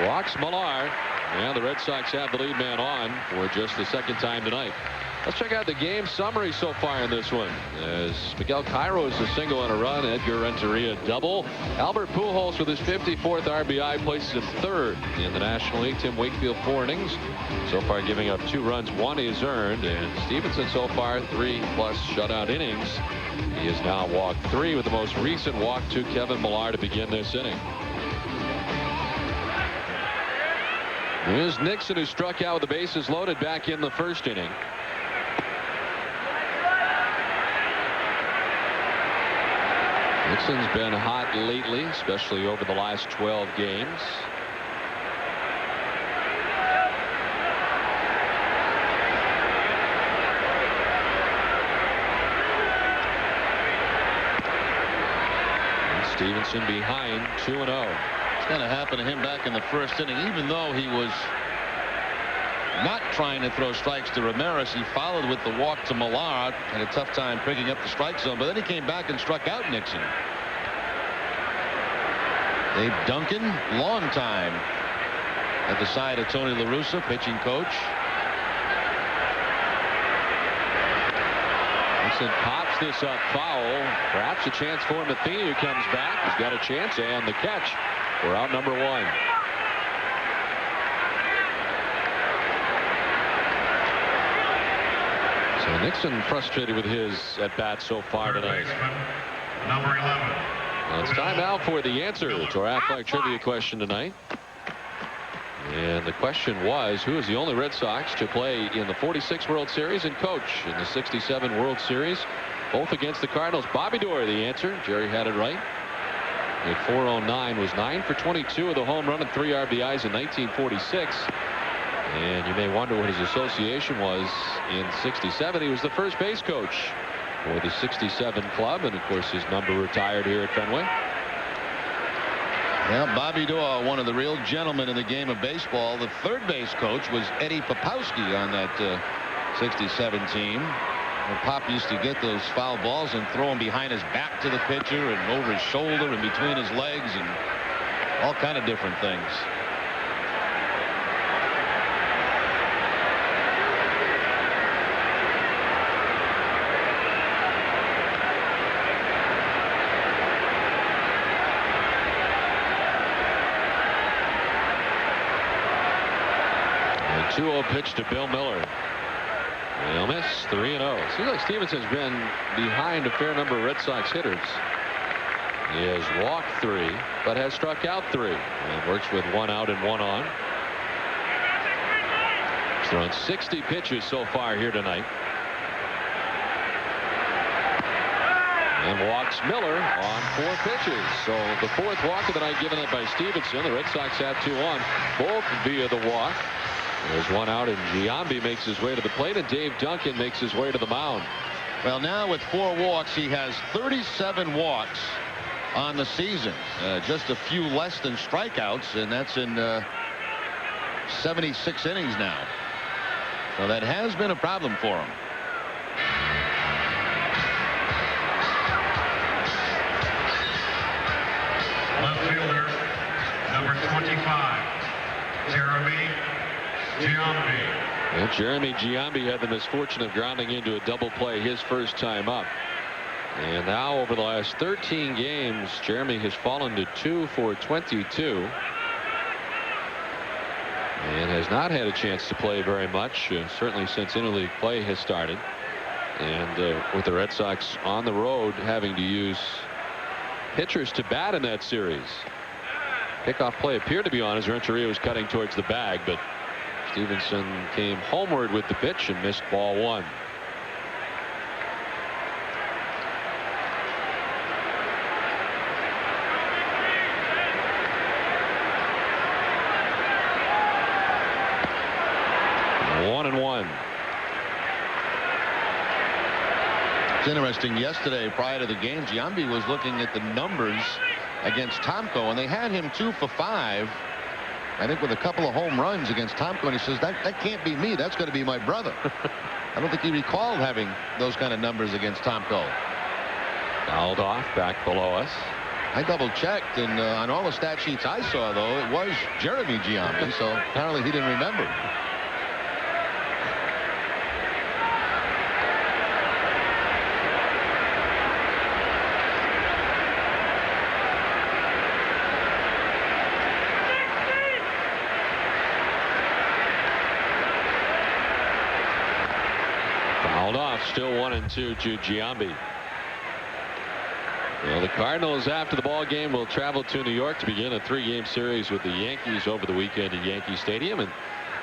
B: Walks Millar, and the Red Sox have the lead man on for just the 2nd time tonight. Let's check out the game summary so far in this one. As Miguel Cairo is a single and a run, Edgar Renteria double. Albert Pujols with his 54th RBI places him 3rd in the National League. Tim Wakefield 4 innings, so far giving up 2 runs, 1 is earned, and Stevenson so far 3+ shutout innings. He has now walked 3 with the most recent walk to Kevin Millar to begin this inning. Here's Nixon, who struck out with the bases loaded back in the 1st inning. Nixon's been hot lately, especially over the last 12 games. And Stevenson behind 2-0.
C: It's going to happen to him back in the 1st inning. Even though he was not trying to throw strikes to Ramirez, he followed with the walk to Millar. Had a tough time picking up the strike zone, but then he came back and struck out Nixon. Dave Duncan, long time at the side of Tony La Russa, pitching coach.
B: Nixon pops this up foul. Perhaps a chance for Matheny, who comes back. He's got a chance, and the catch. We're out number 1. So Nixon frustrated with his at bat so far tonight.
A: Number 11.
B: Well, it's time now for the answer to our athletic trivia question tonight. And the question was, who is the only Red Sox to play in the 46 World Series and coach in the 67 World Series, both against the Cardinals? Bobby Doerr, the answer. Jerry had it right. At 409, was 9 for 22 with a home run and 3 RBIs in 1946. And you may wonder what his association was in 67. He was the first base coach for the 67 club, and of course his number retired here at Fenway.
C: Yeah, Bobby Doerr, one of the real gentlemen in the game of baseball. The third base coach was Eddie Popowski on that 67 team. Well, Pop used to get those foul balls and throw them behind his back to the pitcher and over his shoulder and between his legs and all kind of different things.
B: A 2-0 pitch to Bill Miller. He'll miss. 3-0. Seems like Stevenson's been behind a fair number of Red Sox hitters. He has walked 3, but has struck out 3, and works with 1 out and 1 on. He's thrown 60 pitches so far here tonight. And walks Miller on 4 pitches. So the 4th walk of the night given up by Stevenson. The Red Sox have 2 on, both via the walk. There's 1 out, and Giambi makes his way to the plate, and Dave Duncan makes his way to the mound.
C: Well, now with 4 walks, he has 37 walks on the season. Just a few less than strikeouts, and that's in 76 innings now. So that has been a problem for him.
A: Left fielder, number 25, Jeremy Giambi.
B: Well, Jeremy Giambi had the misfortune of grounding into a double play his first time up. And now over the last 13 games, Jeremy has fallen to 2 for 22. And has not had a chance to play very much, certainly since interleague play has started. And with the Red Sox on the road having to use pitchers to bat in that series. Kickoff play appeared to be on as Renteria was cutting towards the bag, but Stevenson came homeward with the pitch and missed ball one. One and one.
C: It's interesting. Yesterday, prior to the game, Giambi was looking at the numbers against Tomko, and they had him 2 for 5, I think, with a couple of home runs against Tomko, and he says that can't be me. That's going to be my brother. I don't think he recalled having those kind of numbers against Tomko.
B: Fouled off back below us.
C: I double checked, and on all the stat sheets I saw, though, it was Jeremy Giambi, so apparently he didn't remember.
B: Still 1-2 to Giambi. Well, the Cardinals after the ball game will travel to New York to begin a 3-game series with the Yankees over the weekend at Yankee Stadium, and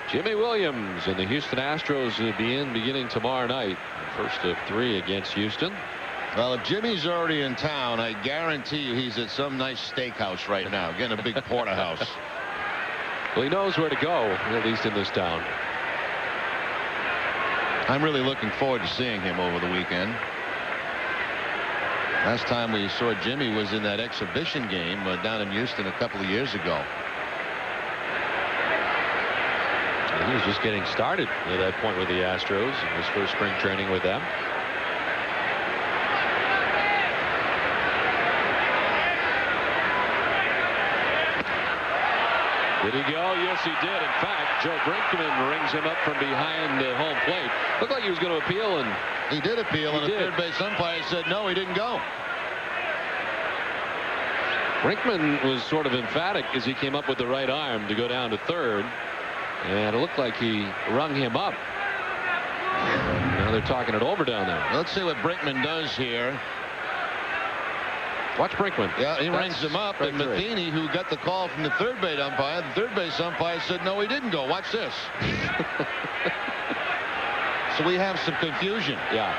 B: Jimmy Williams and the Houston Astros will be beginning tomorrow night. First of 3 against Houston.
C: Well, if Jimmy's already in town, I guarantee you he's at some nice steakhouse right now, getting a big porterhouse.
B: Well, he knows where to go, at least in this town.
C: I'm really looking forward to seeing him over the weekend. Last time we saw Jimmy was in that exhibition game down in Houston a couple of years ago.
B: And he was just getting started at that point with the Astros in his first spring training with them. Did he go? Yes, he did. In fact, Joe Brinkman rings him up from behind the home plate. Looked like he was going to appeal, and
C: he did appeal, and the third base umpire said no, he didn't go.
B: Brinkman was sort of emphatic as he came up with the right arm to go down to third, and it looked like he rung him up. Now they're talking it over down there.
C: Let's see what Brinkman does here.
B: Watch Brinkman.
C: Yeah, he rings him up, and Matheny, who got the call from the third base umpire said no, he didn't go. Watch this. So we have some confusion.
B: Yeah.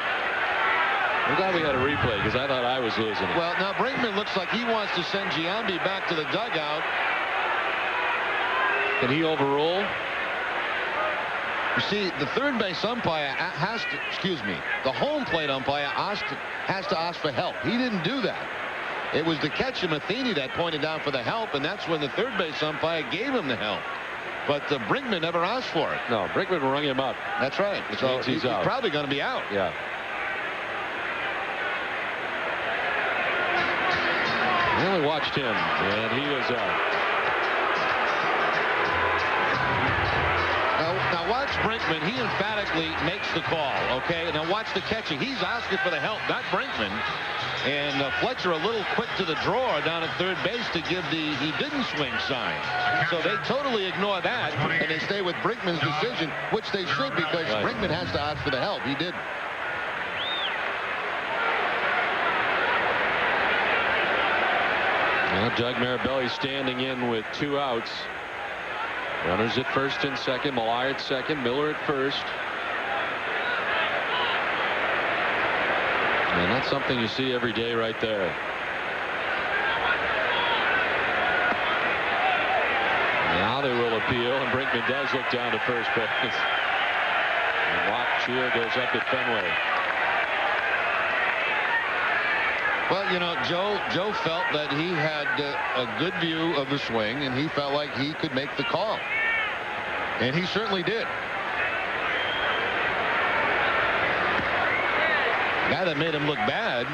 B: I'm glad we had a replay, because I thought I was losing it.
C: Well, now Brinkman looks like he wants to send Giambi back to the dugout.
B: Can he overrule?
C: You see, the third base umpire the home plate umpire has to ask for help. He didn't do that. It was the catcher, Matheny, that pointed down for the help, and that's when the third base umpire gave him the help. But Brinkman never asked for it.
B: No, Brinkman rung him up.
C: That's right. So he's probably going to be out.
B: Yeah. I only watched him, and he was out.
C: Now watch Brinkman. He emphatically makes the call. Okay. Now watch the catcher. He's asking for the help, not Brinkman. And Fletcher a little quick to the drawer down at third base to give the he didn't swing sign. So they totally ignore that, and they stay with Brinkman's decision, which they should, because Brinkman has to ask for the help. He didn't.
B: Well, Doug Mirabelli standing in with 2 outs. Runners at first and second. Millar at second. Miller at first. And that's something you see every day right there. Now they will appeal, and Brinkman does look down to first base. And Watt cheer goes up at Fenway.
C: Well, you know, Joe felt that he had a good view of the swing, and he felt like he could make the call. And he certainly did. The guy that made him look bad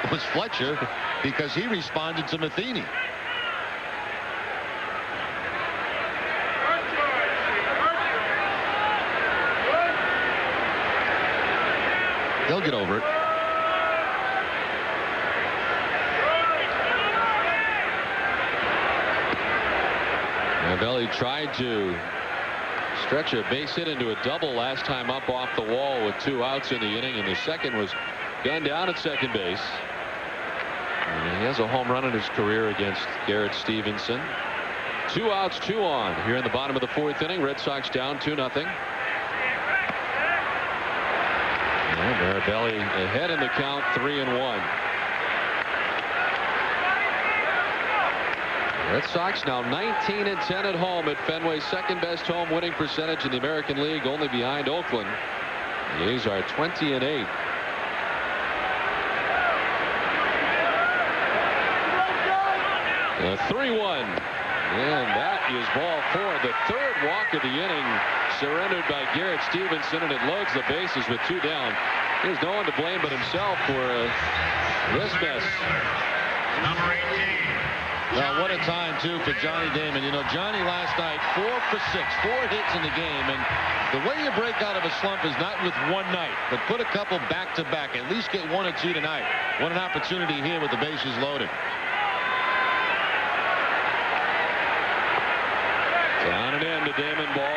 C: was Fletcher, because he responded to Matheny. They'll get over it.
B: Mirabelli tried to Stretch a base hit into a double last time up off the wall with 2 outs in the inning, and the second was gunned down at second base. And he has a home run in his career against Garrett Stevenson. 2 outs, 2 on here in the bottom of the 4th inning. Red Sox down 2-0. Marabelli ahead in the count, 3-1. Red Sox now 19-10 at home at Fenway, second best home winning percentage in the American League, only behind Oakland. The A's are 20-8. The 3-1, and that is ball 4. The 3rd walk of the inning, surrendered by Garrett Stevenson, and it loads the bases with 2 down. There's no one to blame but himself for this mess.
A: Number 18.
C: Well, what a time, too, for Johnny Damon. You know, Johnny last night, 4 for 6, 4 hits in the game. And the way you break out of a slump is not with one night, but put a couple back-to-back. At least get 1 or 2 tonight. What an opportunity here with the bases loaded.
B: Down and in to Damon, ball 1.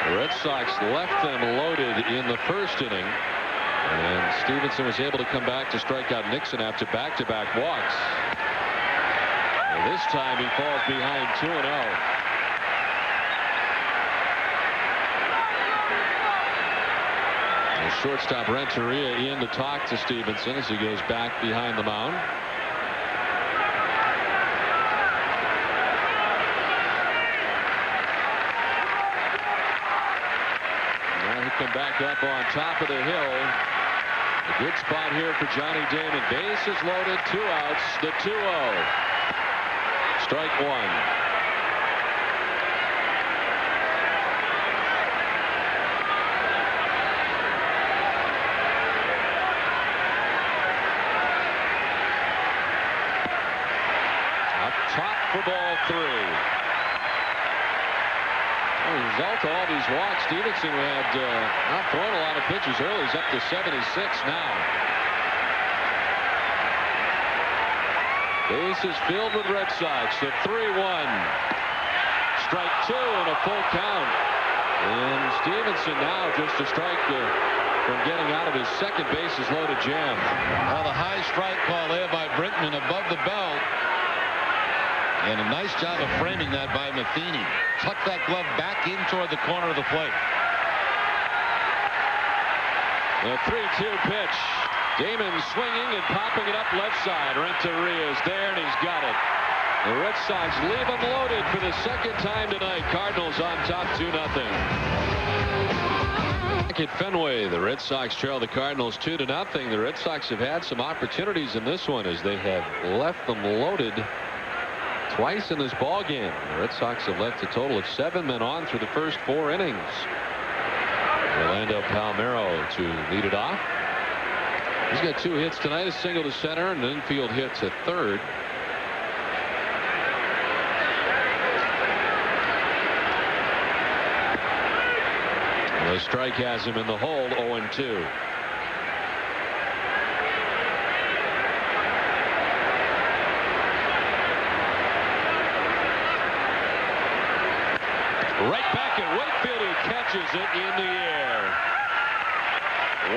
B: The Red Sox left them loaded in the 1st inning. And Stevenson was able to come back to strike out Nixon after back-to-back walks. And this time he falls behind 2-0. The shortstop Renteria in to talk to Stevenson as he goes back behind the mound. Now he come back up on top of the hill. A good spot here for Johnny Damon. Bases loaded, 2 outs, the 2-0. Strike 1. Up top for ball 3. As a result of all these walks, Stevenson had not thrown a lot of pitches early. He's up to 76 now. Bases filled with Red Sox. The 3-1. Strike 2 and a full count. And Stevenson now just a strike from getting out of his second bases loaded jam.
C: Well, the high strike call there by Brinkman above the belt. And a nice job of framing that by Matheny. Tuck that glove back in toward the corner of the plate.
B: The 3-2 pitch. Damon swinging and popping it up left side. Renteria is there, and he's got it. The Red Sox leave them loaded for the second time tonight. Cardinals on top 2-0. Back at Fenway, the Red Sox trail the Cardinals 2-0. The Red Sox have had some opportunities in this one as they have left them loaded twice in this ball game. The Red Sox have left a total of 7 men on through the first 4 innings. Orlando Palmeiro to lead it off. He's got 2 hits tonight, a single to center and an infield hit to third. The strike has him in the hole, 0-2. Right back at Wakefield, who catches it in the air.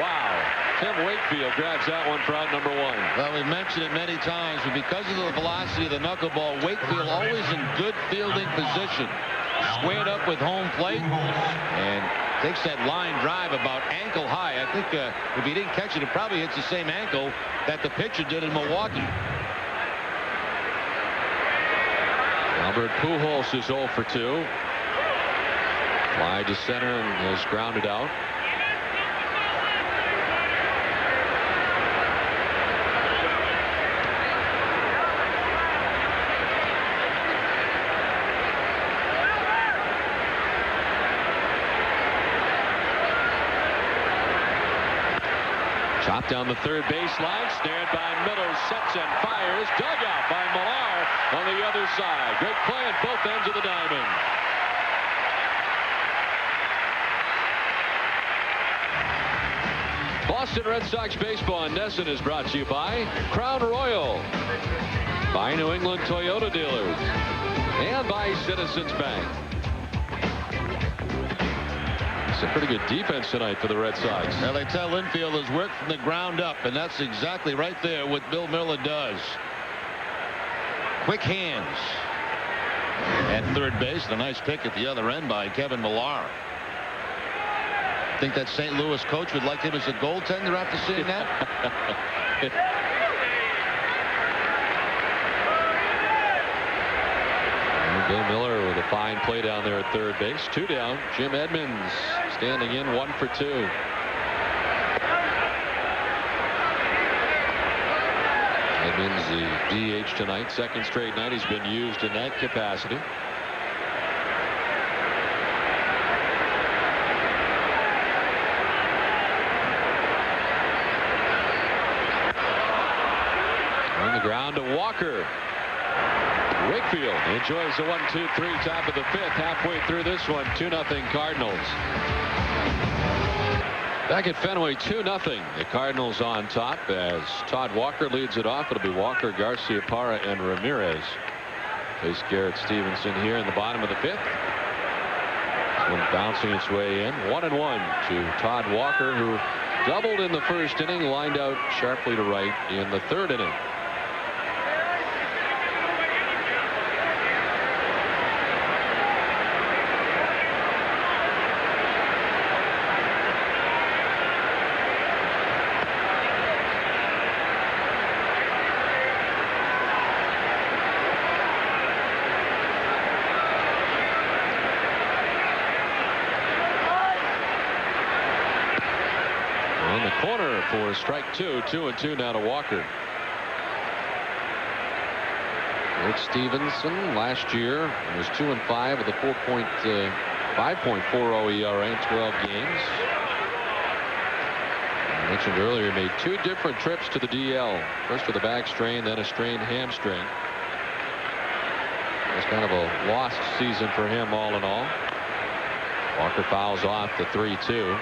B: Wow. Tim Wakefield grabs that one for out number 1.
C: Well, we've mentioned it many times, but because of the velocity of the knuckleball, Wakefield always in good fielding position. Squared up with home plate and takes that line drive about ankle high. I think if he didn't catch it, it probably hits the same ankle that the pitcher did in Milwaukee.
B: Albert Pujols is 0 for 2. Fly to center and has grounded out. Chopped down the third baseline, snared by Meadows, sets and fires, dug out by Millar on the other side. Great play at both ends of the diamond. Boston Red Sox baseball on NESN is brought to you by Crown Royal, by New England Toyota dealers, and by Citizens Bank. It's a pretty good defense tonight for the Red Sox.
C: Well, they tell infielders work from the ground up, and that's exactly right there what Bill Miller does. Quick hands. At third base, a nice pick at the other end by Kevin Millar. Think that St. Louis coach would like him as a goaltender after seeing that?
B: Bill Miller with a fine play down there at third base. 2 down. Jim Edmonds standing in 1 for 2. Edmonds the DH tonight. Second straight night he's been used in that capacity. On the ground to Walker. Wakefield enjoys the 1-2-3 top of the 5th. Halfway through this one, 2-0 Cardinals. Back at Fenway, 2-0. The Cardinals on top as Todd Walker leads it off. It'll be Walker, Garcia-Parra, and Ramirez. Face Garrett Stevenson here in the bottom of the 5th. This one bouncing its way in. 1-1 to Todd Walker, who doubled in the first inning, lined out sharply to right in the 3rd inning. Corner for strike 2. 2-2 now to Walker. Rick Stevenson last year was 2-5 with a 5.40 ERA in 12 games. I mentioned earlier, he made 2 different trips to the DL. First with a back strain, then a strained hamstring. It was kind of a lost season for him all in all. Walker fouls off the 3-2.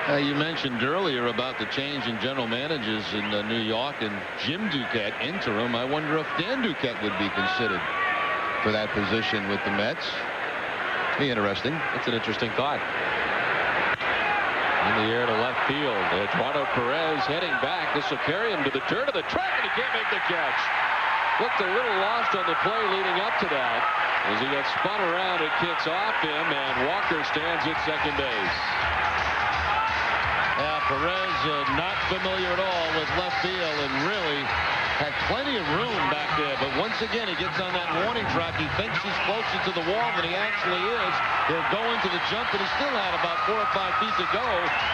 C: You mentioned earlier about the change in general managers in New York and Jim Duquette interim. I wonder if Dan Duquette would be considered for that position with the Mets. Be interesting.
B: It's an interesting thought. In the air to left field. Eduardo Perez heading back. This will carry him to the dirt of the track, and he can't make the catch. Looked a little lost on the play leading up to that. As he gets spun around, it kicks off him, and Walker stands at second base.
C: Yeah, Perez not familiar at all with left field and really had plenty of room back there. But once again, he gets on that warning track. He thinks he's closer to the wall than he actually is. He'll go into the jump, and he still had about 4 or 5 feet to go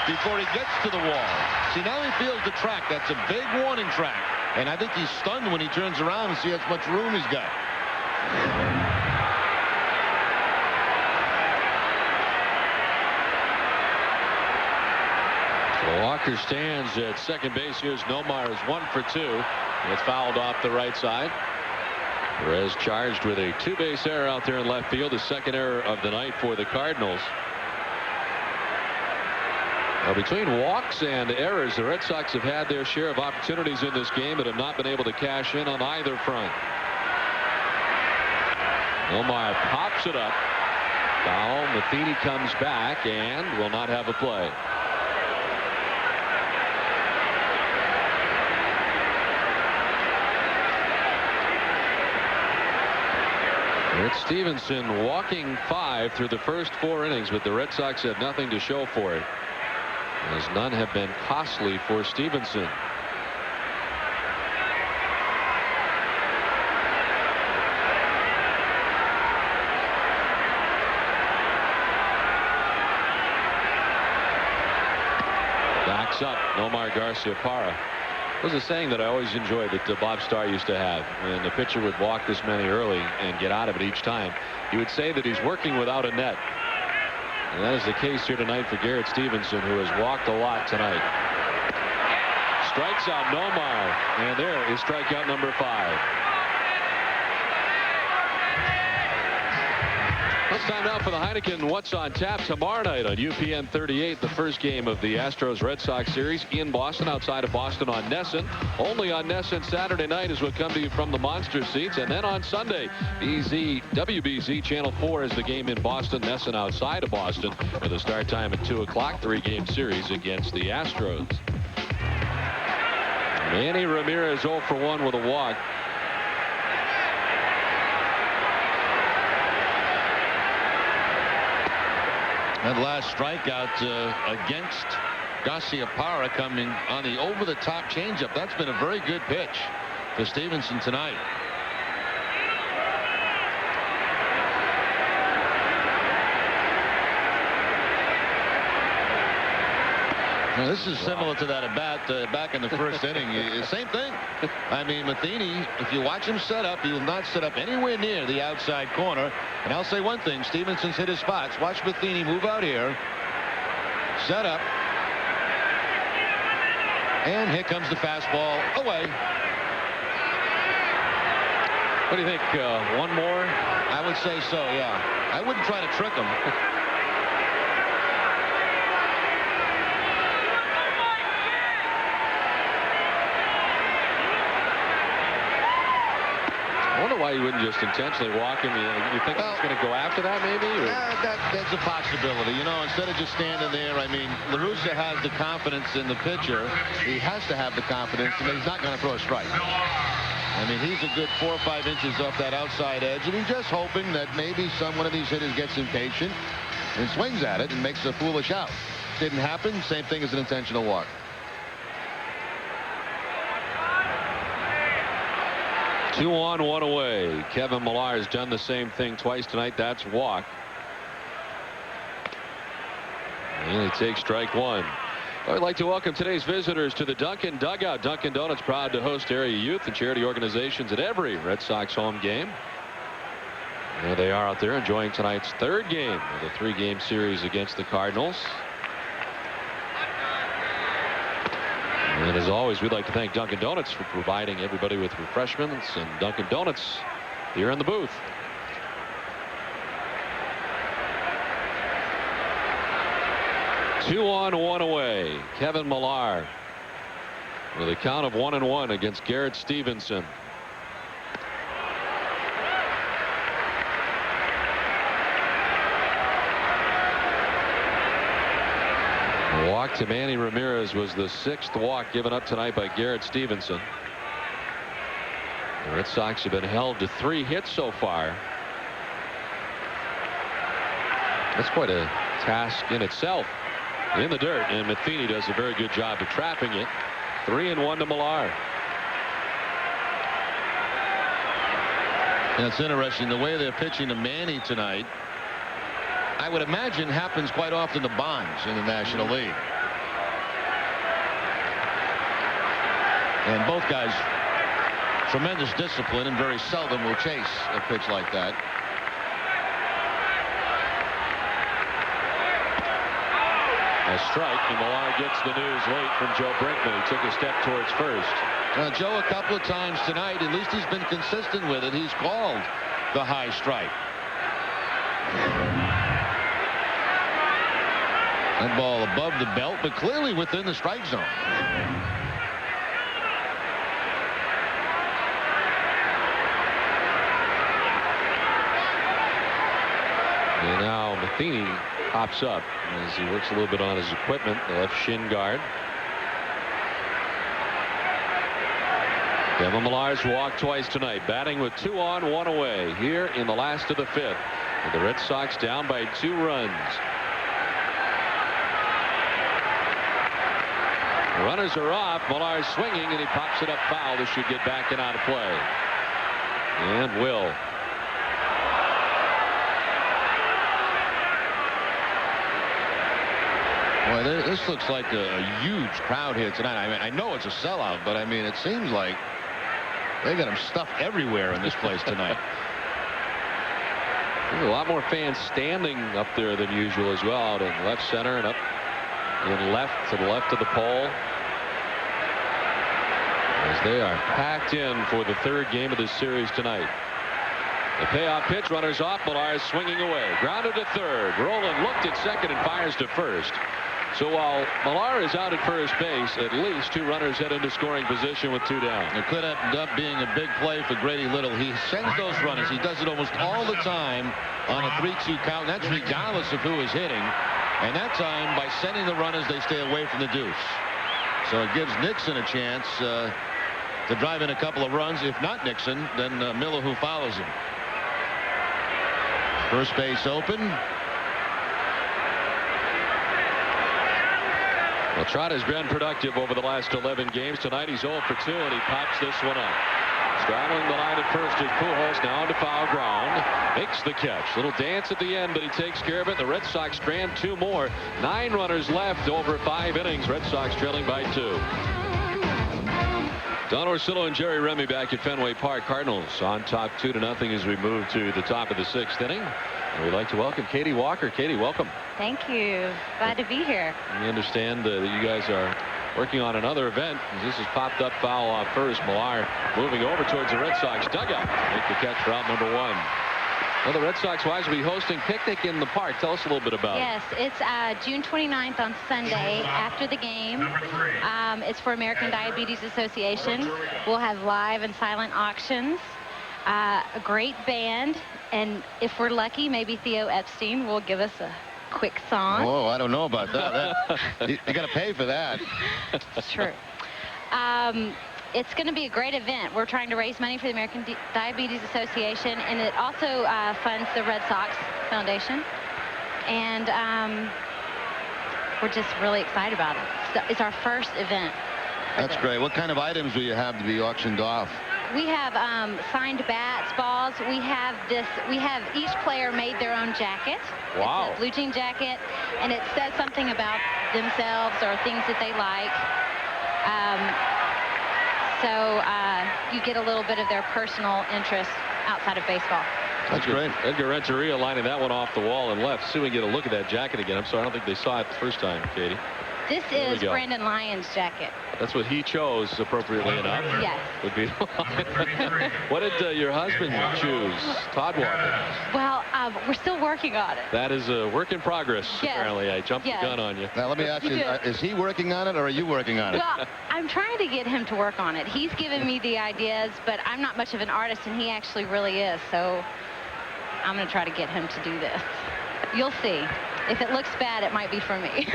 C: before he gets to the wall. See, now he feels the track. That's a big warning track. And I think he's stunned when he turns around and sees how much room he's got.
B: Walker stands at second base. Here's Nomar, is 1 for 2. It's fouled off the right side. Perez charged with a 2-base error out there in left field. The second error of the night for the Cardinals. Now, between walks and errors, the Red Sox have had their share of opportunities in this game but have not been able to cash in on either front. Nomar pops it up. Foul. Matheny comes back and will not have a play. Rick Stevenson walking 5 through the first 4 innings, but the Red Sox have nothing to show for it, as none have been costly for Stevenson. Backs up Nomar Garcia-Parra. There's a saying that I always enjoyed that Bob Starr used to have. When the pitcher would walk this many early and get out of it each time, he would say that he's working without a net. And that is the case here tonight for Garrett Stevenson, who has walked a lot tonight. Strikes out Nomar, and there is strikeout number 5. It's time now for the Heineken What's on Tap tomorrow night on UPN 38, the first game of the Astros-Red Sox series in Boston, outside of Boston on NESN. Only on NESN Saturday night is what come to you from the Monster Seats. And then on Sunday, WBZ Channel 4 is the game in Boston, NESN outside of Boston, with a start time at 2 o'clock, 3-game series against the Astros. Manny Ramirez 0 for 1 with a walk.
C: That last strikeout against Garciaparra coming on the over-the-top changeup. That's been a very good pitch for Stevenson tonight. Now, this is similar to that at bat back in the first inning. Same thing. I mean, Matheny, if you watch him set up, he will not set up anywhere near the outside corner. And I'll say one thing, Stevenson's hit his spots. Watch Matheny move out here. Set up. And here comes the fastball away.
B: What do you think? One more?
C: I would say so, yeah. I wouldn't try to trick him.
B: I wonder why you wouldn't just intentionally walk him. You think he's going to go after that, maybe?
C: That's a possibility. You know, instead of just standing there, I mean, La Russa has the confidence in the pitcher. He has to have the confidence, and he's not going to throw a strike. I mean, he's a good 4 or 5 inches off that outside edge, and he's just hoping that maybe one of these hitters gets impatient and swings at it and makes a foolish out. Didn't happen. Same thing as an intentional walk.
B: Two on, one away. Kevin Millar has done the same thing twice tonight. That's walk. And he takes strike one. I'd like to welcome today's visitors to the Dunkin' Dugout. Dunkin' Donuts proud to host area youth and charity organizations at every Red Sox home game. There they are out there enjoying tonight's third game of the 3-game series against the Cardinals. And as always, we'd like to thank Dunkin' Donuts for providing everybody with refreshments, and Dunkin' Donuts here in the booth. Two on, one away. Kevin Millar with a count of 1-1 against Garrett Stevenson. Walk to Manny Ramirez was the 6th walk given up tonight by Garrett Stevenson. The Red Sox have been held to 3 hits so far. That's quite a task in itself. In the dirt, and Matheny does a very good job of trapping it. 3-1 to Millar.
C: And it's interesting the way they're pitching to Manny tonight. I would imagine happens quite often to Bonds in the National League. And both guys, tremendous discipline, and very seldom will chase a pitch like that.
B: A strike, and Millar gets the news late from Joe Brinkman. He took a step towards first.
C: Joe, a couple of times tonight, at least he's been consistent with it. He's called the high strike. That ball above the belt, but clearly within the strike zone.
B: And now Matheny pops up as he works a little bit on his equipment, the left shin guard. Kevin Millar's walked twice tonight, batting with 2 on, 1 away here in the last of the 5th. And the Red Sox down by 2 runs. The runners are off. Millar's swinging, and he pops it up foul. This should get back and out of play. And will.
C: Boy, this looks like a huge crowd here tonight. I mean, I know it's a sellout, but I mean, it seems like they got them stuffed everywhere in this place tonight.
B: There's a lot more fans standing up there than usual as well, out in left center and up in left to the left of the pole, as they are packed in for the 3rd game of this series tonight. The payoff pitch, runners off. Millar is swinging away. Grounded to third. Rolen looked at second and fires to first. So while Millar is out at first base, at least 2 runners head into scoring position with 2 down.
C: It could end up being a big play for Grady Little. He sends those runners. He does it almost all the time on a 3-2 count. That's regardless of who is hitting. And that time, by sending the runners, they stay away from the deuce. So it gives Nixon a chance to drive in a couple of runs. If not Nixon, then Miller, who follows him. First base open.
B: Well, Trott has been productive over the last 11 games. Tonight he's 0 for 2, and he pops this one up. Straddling the line at first is Pujols, now into foul ground. Makes the catch. Little dance at the end, but he takes care of it. The Red Sox strand 2 more. 9 runners left over 5 innings. Red Sox trailing by 2. Don Orsillo and Jerry Remy back at Fenway Park. Cardinals on top 2-0 as we move to the top of the 6th inning. And we'd like to welcome Katie Walker. Katie, welcome.
G: Thank you. Glad to be here.
B: We understand that you guys are working on another event. This has popped up foul off first. Millar moving over towards the Red Sox dugout. Make the catch for out number 1. Well, the Red Sox wives will be hosting Picnic in the Park. Tell us a little bit about it.
G: Yes, it's June 29th on Sunday after the game. It's for American Diabetes Association. We'll have live and silent auctions, a great band, and if we're lucky, maybe Theo Epstein will give us a quick song.
C: Oh, I don't know about that. You got to pay for that.
G: True. It's going to be a great event. We're trying to raise money for the American Diabetes Association, and it also funds the Red Sox Foundation. And we're just really excited about it. So it's our first event.
C: That's great. What kind of items will you have to be auctioned off?
G: We have signed bats, balls. We have each player made their own jacket.
B: Wow.
G: It's a blue jean jacket, and it says something about themselves or things that they like. So you get a little bit of their personal interest outside of baseball.
C: That's great.
B: Edgar Renteria lining that one off the wall and left. See, we get a look at that jacket again. I'm sorry, I don't think they saw it the first time, Katie.
G: This is Brandon Lyons' jacket.
B: That's what he chose, appropriately enough.
G: Yes.
B: Would be. What did your husband choose? Todd Walker.
G: Well, we're still working on it.
B: That is a work in progress,
G: yes.
B: Apparently. I jumped the gun on you.
C: Now, let me ask you, is he working on it or are you working on it?
G: Well, I'm trying to get him to work on it. He's given me the ideas, but I'm not much of an artist, and he actually really is. So I'm going to try to get him to do this. You'll see. If it looks bad, it might be for me.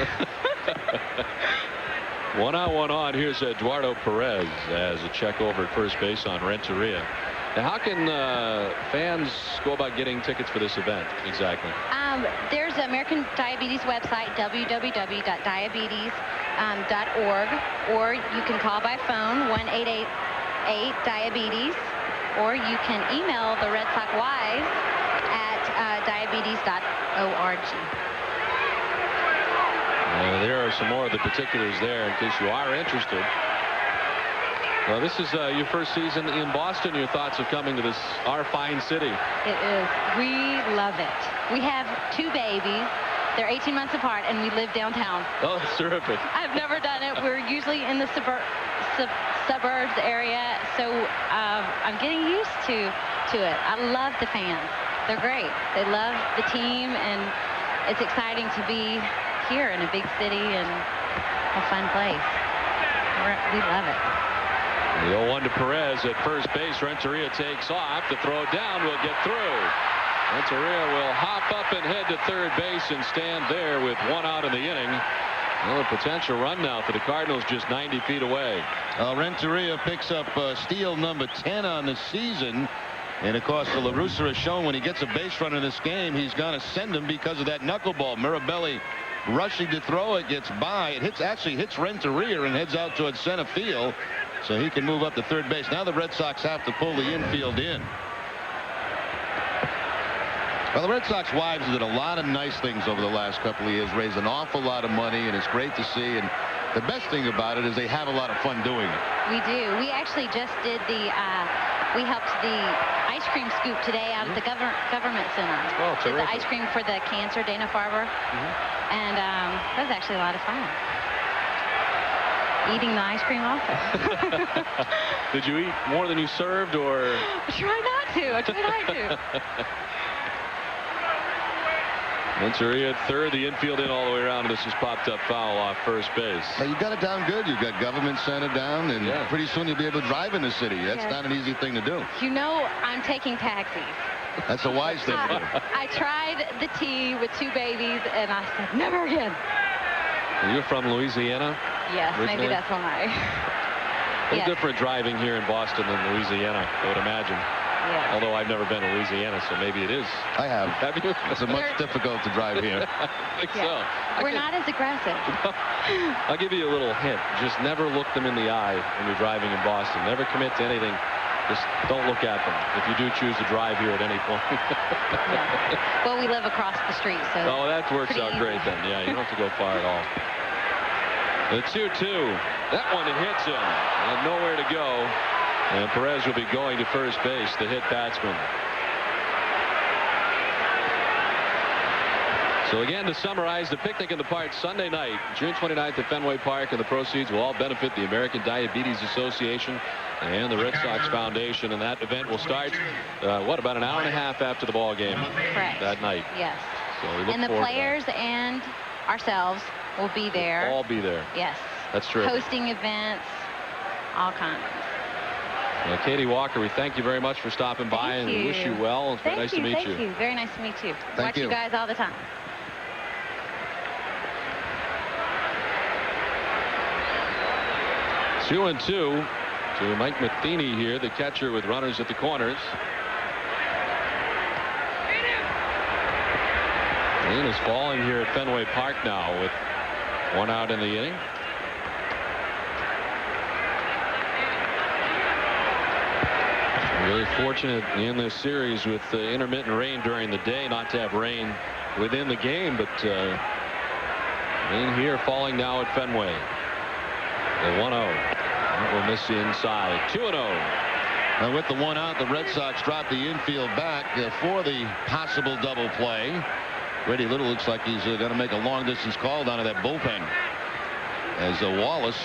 B: 1-on, 1-on. Here's Eduardo Perez as a check over at first base on Renteria. Now, how can fans go about getting tickets for this event exactly?
G: There's the American Diabetes website, www.diabetes.org, or you can call by phone, 1-888-DIABETES, or you can email the Red Sox wives at diabetes.org.
B: There are some more of the particulars there in case you are interested. Well, this is your first season in Boston. Your thoughts of coming to this, our fine city?
G: It is. We love it. We have 2 babies. They're 18 months apart, and we live downtown.
B: Oh, that's terrific.
G: I've never done it. We're usually in the suburbs area, so I'm getting used to it. I love the fans. They're great. They love the team, and it's exciting to be here in a big city and a fun place. We love it.
B: The 0-1 to Perez at first base. Renteria takes off. The throw down will get through. Renteria will hop up and head to third base and stand there with 1 out in the inning. Another potential run now for the Cardinals just 90 feet away.
C: Renteria picks up steal number 10 on the season. And, of course, the La Russa has shown when he gets a base run in this game, he's going to send him because of that knuckleball. Mirabelli rushing to throw it, gets by. It actually hits Renteria and heads out towards center field, so he can move up to third base. Now the Red Sox have to pull the infield in. Well, the Red Sox wives did a lot of nice things over the last couple of years, raised an awful lot of money, and it's great to see. And the best thing about it is they have a lot of fun doing it.
G: We do. We actually just did we helped the ice cream scoop today out at the government center.
B: Oh, terrific.
G: Did the ice cream for the cancer, Dana-Farber. And that was actually a lot of fun. Eating the ice cream also.
B: Did you eat more than you served, or?
G: I try not to. I try not to.
B: Renteria at third, the infield in all the way around, and this is popped up foul off first base.
C: Now, you got it down good. You've got Government Center down, and pretty soon you'll be able to drive in the city. That's not an easy thing to do.
G: You know, I'm taking taxis.
C: That's a wise thing to do.
G: I tried the T with 2 babies, and I said, never again.
B: You're from Louisiana?
G: Yes,
B: originally?
G: maybe that's why.
B: A little different driving here in Boston than Louisiana, I would imagine.
G: Yeah.
B: Although I've never been to Louisiana, so maybe it is.
C: I have.
B: Have you?
C: It's much difficult to drive here.
B: I think so.
G: We're not as aggressive.
B: I'll give you a little hint. Just never look them in the eye when you're driving in Boston. Never commit to anything. Just don't look at them if you do choose to drive here at any point.
G: Well, we live across the street, so.
B: Oh, that works out great then. Yeah, you don't have to go far at all. The 2-2. That one hits him. And nowhere to go. And Perez will be going to first base, the hit batsman. So again, to summarize, the picnic in the park Sunday night, June 29th at Fenway Park, and the proceeds will all benefit the American Diabetes Association and the Red Sox Foundation. And that event will start, about an hour and a half after the ball game that night.
G: Yes.
B: So we look
G: and the
B: forward to
G: players and ourselves will be there.
B: We'll all be there.
G: Yes.
B: That's true.
G: Hosting events, all kinds.
B: Well, Katie Walker, we thank you very much for stopping by, and we wish you well. It's very nice to meet you.
G: Thank you. Very nice to meet you.
C: Thank you.
G: Watch you guys all the time.
B: 2-2 to Mike Matheny here, the catcher, with runners at the corners. Rain is falling here at Fenway Park now with 1 out in the inning. Really fortunate in this series with intermittent rain during the day not to have rain within the game, but rain here falling now at Fenway. The 1-0. That will miss the inside. 2-0.
C: And with the 1 out, the Red Sox drop the infield back for the possible double play. Grady Little looks like he's going to make a long distance call down to that bullpen. As Wallace,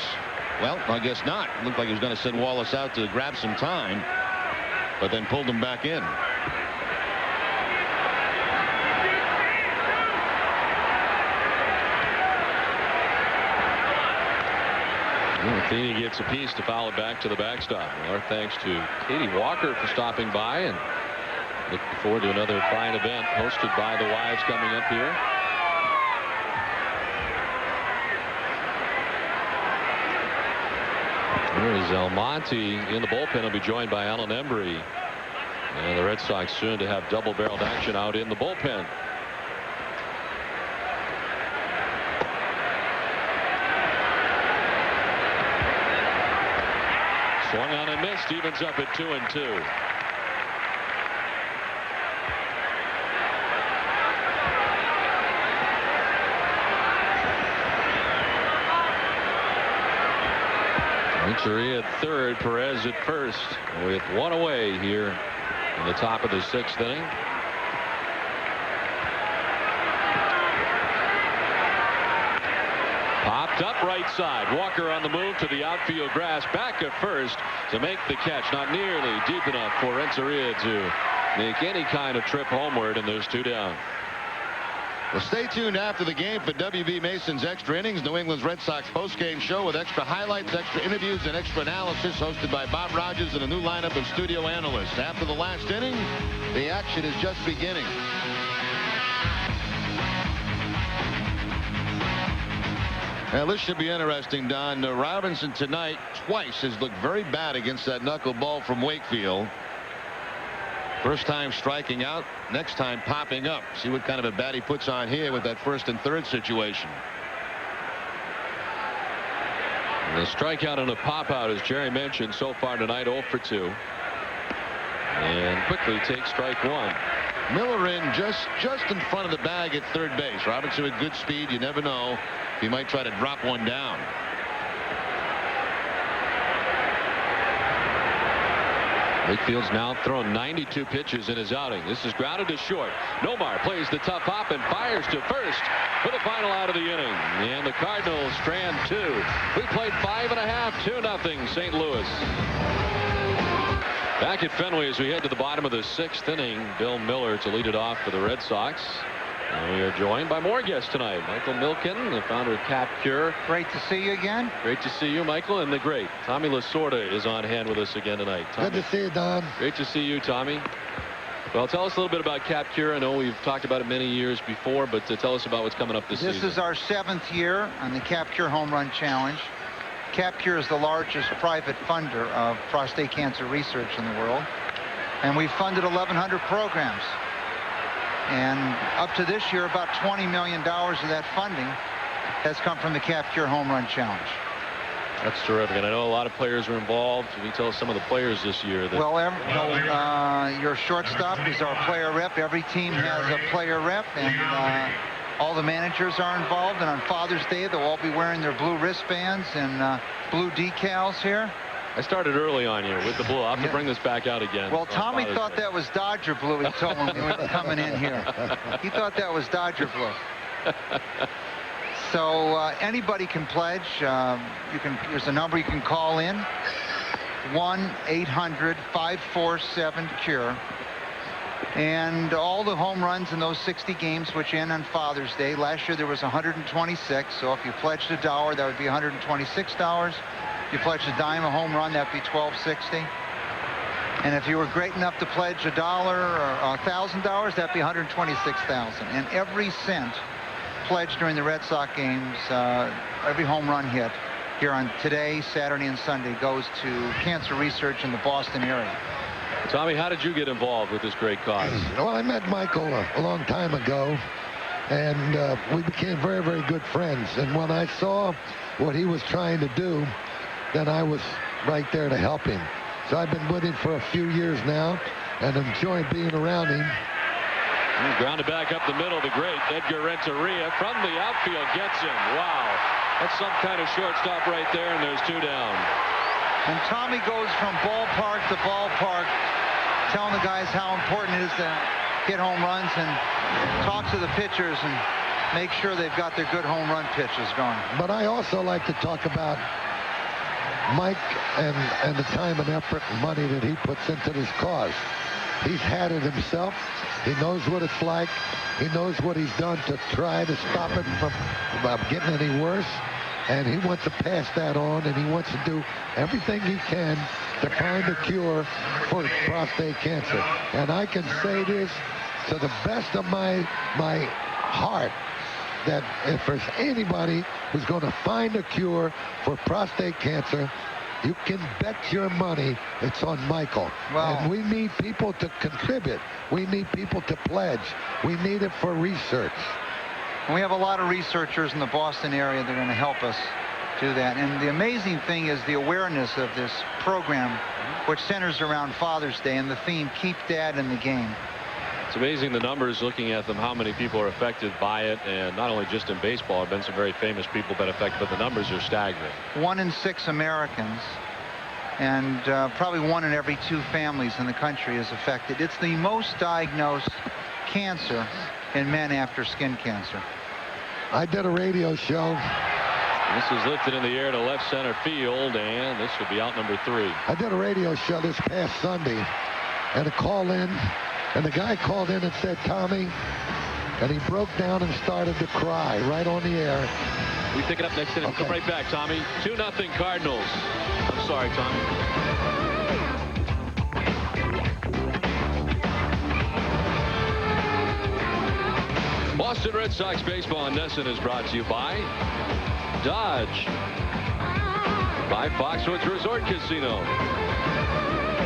C: well, I guess not. Looked like he was going to send Wallace out to grab some time, but then pulled him back in.
B: Matheny gets a piece to foul it back to the backstop. Our thanks to Katie Walker for stopping by, and looking forward to another fine event hosted by the Wives coming up here. There is Almonte in the bullpen. He'll be joined by Alan Embry. And the Red Sox soon to have double-barreled action out in the bullpen. Swung on and missed. Evens up at 2-2. Renteria at third, Perez at first, with 1 away here in the top of the 6th inning. Popped up right side. Walker on the move to the outfield grass, back at first to make the catch. Not nearly deep enough for Renteria to make any kind of trip homeward, and there's 2 down.
C: Well, stay tuned after the game for W.B. Mason's Extra Innings, New England's Red Sox postgame show with extra highlights, extra interviews, and extra analysis, hosted by Bob Rogers and a new lineup of studio analysts. After the last inning, the action is just beginning. Now, this should be interesting, Don. Robinson tonight twice has looked very bad against that knuckleball from Wakefield. First time striking out, next time popping up. See what kind of a bat he puts on here with that 1st and 3rd situation.
B: The strikeout and a pop out, as Jerry mentioned, so far tonight 0 for 2. And quickly takes strike 1.
C: Miller in just in front of the bag at third base. Robinson with good speed. You never know. He might try to drop one down.
B: Wakefield's now thrown 92 pitches in his outing. This is grounded to short. Nomar plays the tough hop and fires to first for the final out of the inning. And the Cardinals strand 2. We played 5 1/2, 2-0 St. Louis. Back at Fenway as we head to the bottom of the 6th inning, Bill Miller to lead it off for the Red Sox. And we are joined by more guests tonight. Michael Milken, the founder of Cap Cure.
H: Great to see you again.
B: Great to see you, Michael. And the great Tommy Lasorda is on hand with us again tonight. Tommy,
I: good to see you, Don.
B: Great to see you, Tommy. Well, tell us a little bit about Cap Cure. I know we've talked about it many years before, but tell us about what's coming up this season.
H: This is our 7th year on the Cap Cure Home Run Challenge. Cap Cure is the largest private funder of prostate cancer research in the world. And we've funded 1,100 programs. And up to this year, about $20 million of that funding has come from the Cap Cure Home Run Challenge.
B: That's terrific. And I know a lot of players are involved. Can you tell us some of the players this year?
H: Well, your shortstop is our player rep. Every team has a player rep, and all the managers are involved. And on Father's Day, they'll all be wearing their blue wristbands and blue decals here.
B: I started early on you with the blue. I'll have to bring this back out again.
H: Well, Tommy thought that was Dodger blue. He told me when he was coming in here. He thought that was Dodger blue. So anybody can pledge. There's a number you can call in. 1-800-547-CURE. And all the home runs in those 60 games, which end on Father's Day. Last year there was 126. So if you pledged $1, that would be $126. If you pledged a dime a home run, that'd be $12.60. And if you were great enough to pledge $1 or $1,000, that'd be $126,000. And every cent pledged during the Red Sox games, every home run hit here on today, Saturday, and Sunday goes to cancer research in the Boston area.
B: Tommy, how did you get involved with this great cause?
I: Well, I met Michael a long time ago, and we became very, very good friends. And when I saw what he was trying to do, then I was right there to help him. So I've been with him for a few years now and enjoying being around him.
B: Grounded back up the middle, the great Edgar Renteria from the outfield gets him. Wow. That's some kind of shortstop right there, and there's 2 down.
H: And Tommy goes from ballpark to ballpark, telling the guys how important it is to hit home runs and talk to the pitchers and make sure they've got their good home run pitches going.
I: But I also like to talk about Mike and the time and effort and money that he puts into this cause. He's had it himself. He knows what it's like. He knows what he's done to try to stop it from getting any worse. And he wants to pass that on, and he wants to do everything he can to find a cure for prostate cancer. And I can say this to the best of my heart, that if there's anybody who's going to find a cure for prostate cancer, you can bet your money it's on Michael.
H: Wow.
I: And we need people to contribute. We need people to pledge. We need it for research.
H: And we have a lot of researchers in the Boston area that are going to help us do that. And the amazing thing is the awareness of this program, which centers around Father's Day and the theme, Keep Dad in the Game.
B: It's amazing the numbers, looking at them, how many people are affected by it, and not only just in baseball. There have been some very famous people that affect, but the numbers are staggering.
H: 1 in 6 Americans, and probably 1 in every 2 families in the country is affected. It's the most diagnosed cancer in men after skin cancer.
I: I did a radio show.
B: This is lifted in the air to left center field, and this will be out number 3.
I: I did a radio show this past Sunday, and a call in. And the guy called in and said, Tommy, and he broke down and started to cry right on the air.
B: We pick it up next inning. Okay. Come right back, Tommy. 2-0 Cardinals. I'm sorry, Tommy. Boston Red Sox baseball on NESN is brought to you by Dodge, by Foxwoods Resort Casino,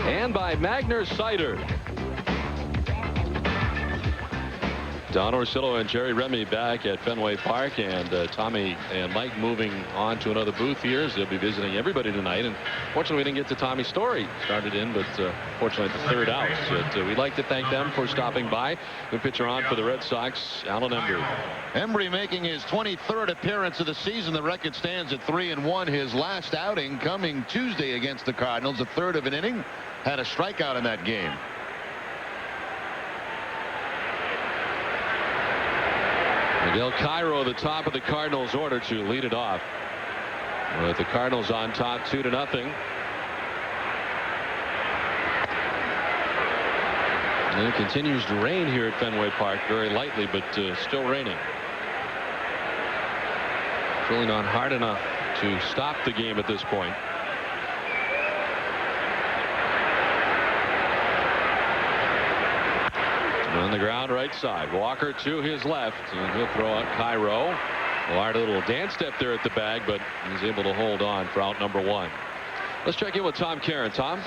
B: and by Magner Cider. Don Orsillo and Jerry Remy back at Fenway Park, and Tommy and Mike moving on to another booth here as they'll be visiting everybody tonight. And fortunately, we didn't get to Tommy's story. Started in, but fortunately, the 3rd out. But we'd like to thank them for stopping by. Good pitcher on for the Red Sox, Alan Embry.
C: Embry making his 23rd appearance of the season. The record stands at 3-1. His last outing coming Tuesday against the Cardinals, a 3rd of an inning. Had a strikeout in that game.
B: Miguel Cairo, the top of the Cardinals order, to lead it off. With the Cardinals on top 2-0. And it continues to rain here at Fenway Park, very lightly, but still raining. It's really not hard enough to stop the game at this point. On the ground right side. Walker to his left, and he'll throw out Cairo. Millard a little dance step there at the bag, but he's able to hold on for out number 1. Let's check in with Tom Karen. Tom?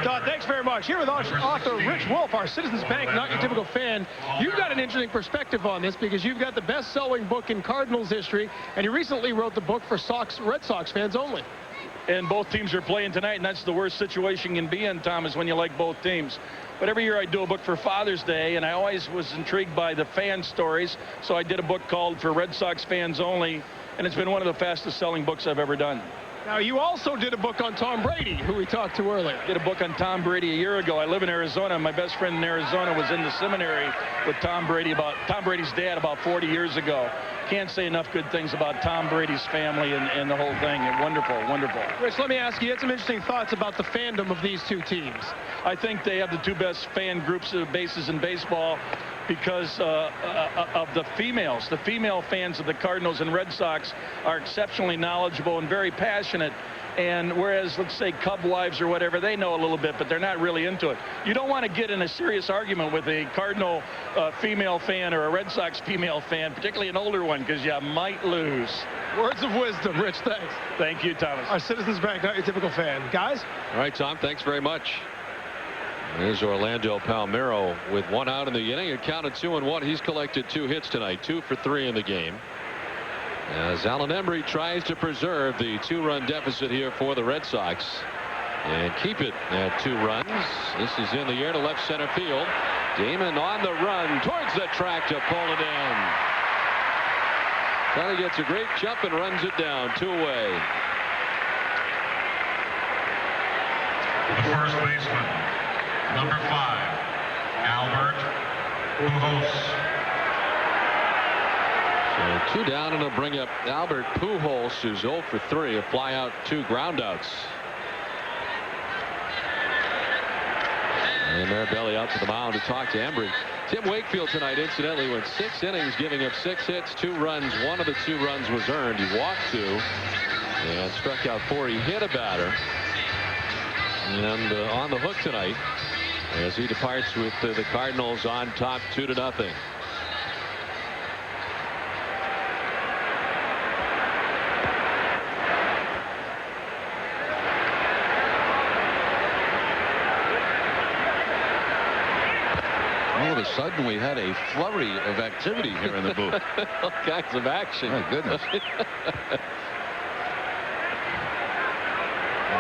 D: Todd, thanks very much. Here with author Rich Wolf, our Citizens Bank Not Your Typical Fan. You've got an interesting perspective on this because you've got the best-selling book in Cardinals history, and you recently wrote the book for Red Sox fans only.
J: And both teams are playing tonight, and that's the worst situation you can be in, Tom, is when you like both teams. But every year I do a book for Father's Day, and I always was intrigued by the fan stories. So I did a book called For Red Sox Fans Only, and it's been one of the fastest-selling books I've ever done.
D: Now, you also did a book on Tom Brady, who we talked to earlier.
J: Did a book on Tom Brady a year ago. I live in Arizona. My best friend in Arizona was in the seminary with Tom Brady's dad about 40 years ago. Can't say enough good things about Tom Brady's family and the whole thing. Wonderful, wonderful.
D: Rich, let me ask you had some interesting thoughts about the fandom of these two teams.
J: I think they have the two best fan groups of bases in baseball because of the females. The female fans of the Cardinals and Red Sox are exceptionally knowledgeable and very passionate. And whereas, let's say, Cub wives or whatever, they know a little bit, but they're not really into it. You don't want to get in a serious argument with a Cardinal female fan or a Red Sox female fan, particularly an older one, because you might lose.
D: Words of wisdom, Rich. Thanks.
J: Thank you, Thomas.
D: Our Citizens Bank Not Your Typical Fan. Guys?
B: All right, Tom, thanks very much. There's Orlando Palmeiro with 1 out in the inning. It counted 2-1. He's collected 2 hits tonight, 2 for 3 in the game. As Alan Embry tries to preserve the 2-run deficit here for the Red Sox and keep it at 2 runs. This is in the air to left center field. Damon on the run towards the track to pull it in. Kind of gets a great jump and runs it down 2 away.
A: The first baseman, number 5, Albert Pujols.
B: So 2 down, and it'll bring up Albert Pujols, who's 0 for 3, a fly out, 2 groundouts. And they're belly out to the mound to talk to Embry. Tim Wakefield tonight, incidentally, went 6 innings, giving up 6 hits, 2 runs. 1 of the 2 runs was earned. He walked 2 and struck out 4. He hit a batter. And on the hook tonight as he departs with the Cardinals on top 2-0.
C: All of a sudden, we had a flurry of activity here in the booth.
B: All kinds of action.
C: My goodness.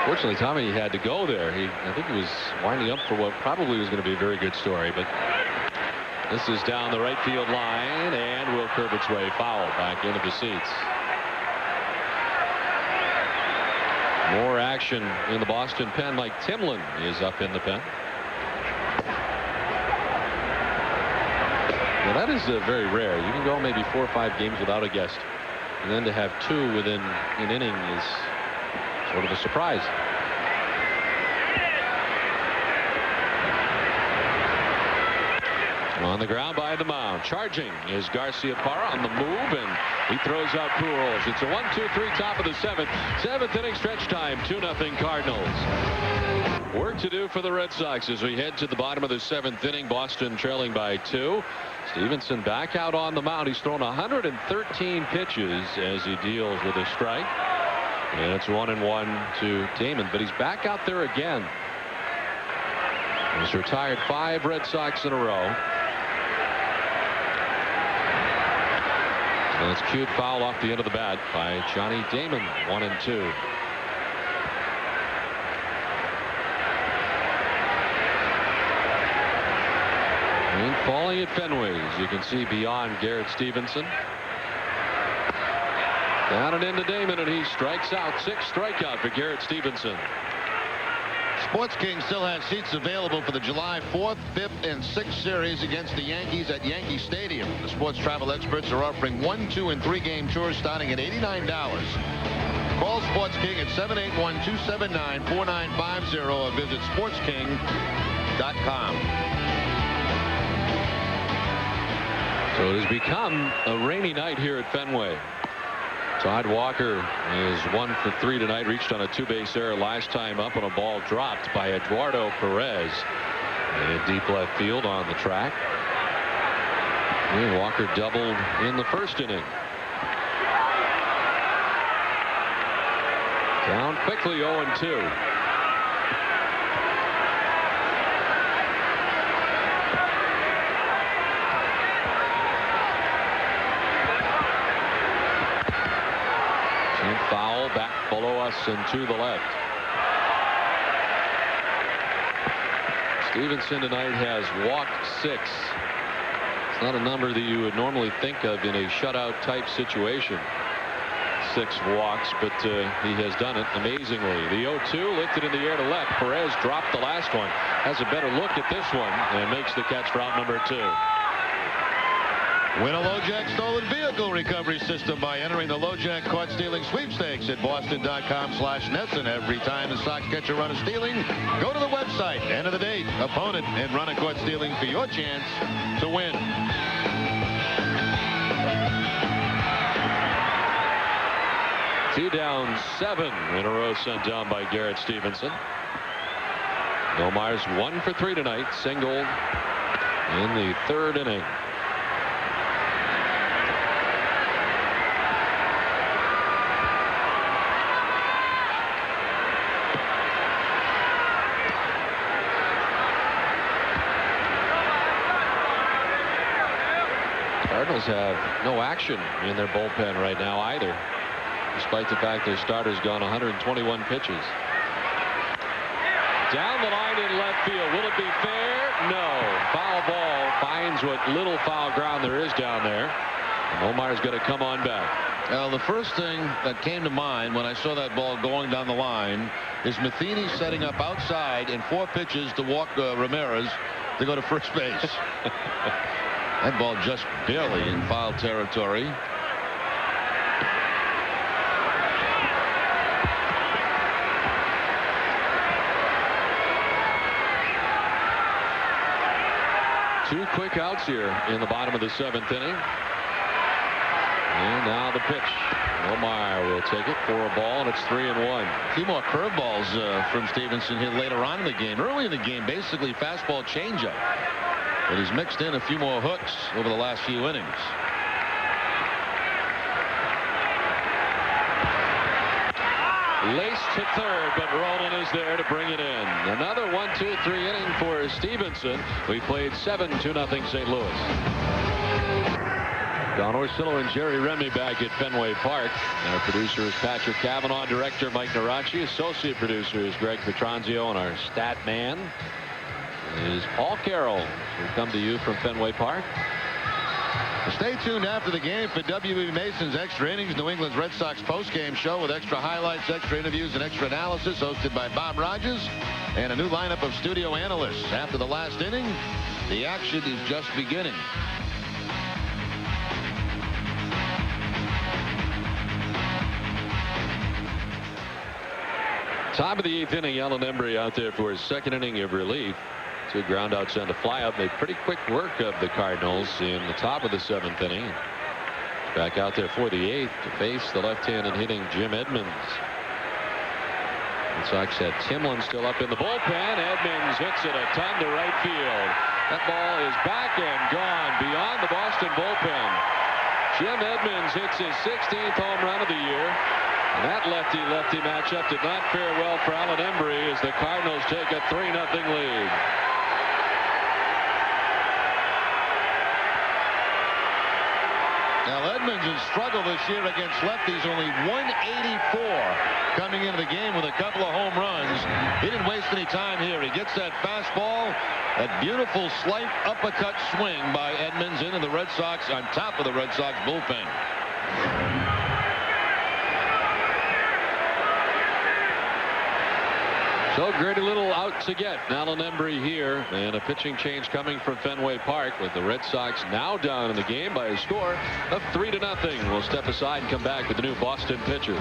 B: Unfortunately, Tommy had to go there. I think he was winding up for what probably was going to be a very good story, but this is down the right field line and will curve its way foul back into the seats. More action in the Boston pen. Mike Timlin is up in the pen. Now that is very rare. You can go maybe 4 or 5 games without a guest, and then to have 2 within an inning is sort of a surprise. On the ground by the mound. Charging is Garcia Parra on the move, and he throws out Pujols. It's a 1-2-3 top of the 7th. 7th inning stretch time. 2-0 Cardinals. Work to do for the Red Sox as we head to the bottom of the 7th inning. Boston trailing by 2. Stevenson back out on the mound. He's thrown 113 pitches as he deals with a strike. And it's 1-1 to Damon, but he's back out there again. He's retired 5 Red Sox in a row. And it's cued foul off the end of the bat by Johnny Damon. 1-2. And falling at Fenway, as you can see beyond Garrett Stevenson. Down and into Damon, and he strikes out. 6th strikeout for Garrett Stevenson.
C: Sports King still has seats available for the July 4th, 5th, and 6th series against the Yankees at Yankee Stadium. The sports travel experts are offering 1-, 2-, and 3-game tours starting at $89. Call Sports King at 781-279-4950 or visit sportsking.com.
B: So it has become a rainy night here at Fenway. Todd Walker is 1 for 3 tonight. Reached on a 2-base error last time up on a ball dropped by Eduardo Perez in deep left field on the track. And Walker doubled in the first inning. Down quickly 0-2. Foul back below us and to the left. Stevenson tonight has walked 6. It's not a number that you would normally think of in a shutout type situation. 6 walks, but he has done it amazingly. The 0-2 lifted in the air to left. Perez dropped the last one. Has a better look at this one and makes the catch for out number 2.
C: Win a LoJack stolen vehicle recovery system by entering the LoJack caught stealing sweepstakes at boston.com/NESN. Every time the Sox catch a run of stealing, go to the website, enter the date, opponent, and run a caught stealing for your chance to win.
B: Two down, 7 in a row sent down by Garrett Stevenson. Nomar's 1 for 3 tonight, singled in the 3rd inning. Cardinals have no action in their bullpen right now either, despite the fact their starter's gone 121 pitches. Down the line in left field. Will it be fair? No. Foul ball. Finds what little foul ground there is down there. And Omar's going to come on back.
C: Well, the first thing that came to mind when I saw that ball going down the line is Matheny setting up outside in 4 pitches to walk Ramirez to go to first base. That ball just barely in foul territory.
B: Two quick outs here in the bottom of the 7th inning. And now the pitch. Omar will take it for a ball, and it's 3-1.
C: A few more curveballs from Stevenson here later on in the game. Early in the game, basically fastball changeup. But he's mixed in a few more hooks over the last few innings.
B: Laced to third, but Roland is there to bring it in. Another 1-2-3 inning for Stevenson. We played 7-2-0 St. Louis. Don Orsillo and Jerry Remy back at Fenway Park. Our producer is Patrick Cavanaugh, director Mike Naracci, associate producer is Greg Petranzio, and our stat man is Paul Carroll. We come to you from Fenway Park.
C: Stay tuned after the game for W.B. Mason's Extra Innings, New England's Red Sox postgame show with extra highlights, extra interviews, and extra analysis, hosted by Bob Rogers, and a new lineup of studio analysts. After the last inning, the action is just beginning.
B: Top of the 8th inning, Alan Embry out there for his 2nd inning of relief. 2 groundouts and a flyout. Made pretty quick work of the Cardinals in the top of the 7th inning. Back out there for the 8th to face the left-handed hitting Jim Edmonds. The Sox had Timlin still up in the bullpen. Edmonds hits it a ton to right field. That ball is back and gone beyond the Boston bullpen. Jim Edmonds hits his 16th home run of the year. And that lefty-lefty matchup did not fare well for Alan Embry as the Cardinals take a 3-0 lead.
C: Now Edmonds has struggled this year against lefties. Only 184 coming into the game with a couple of home runs. He didn't waste any time here. He gets that fastball. That beautiful slight uppercut swing by Edmonds into the Red Sox on top of the Red Sox bullpen.
B: So great a little out to get. Alan Embry here, and a pitching change coming from Fenway Park with the Red Sox now down in the game by a score of 3-0. We'll step aside and come back with the new Boston pitcher.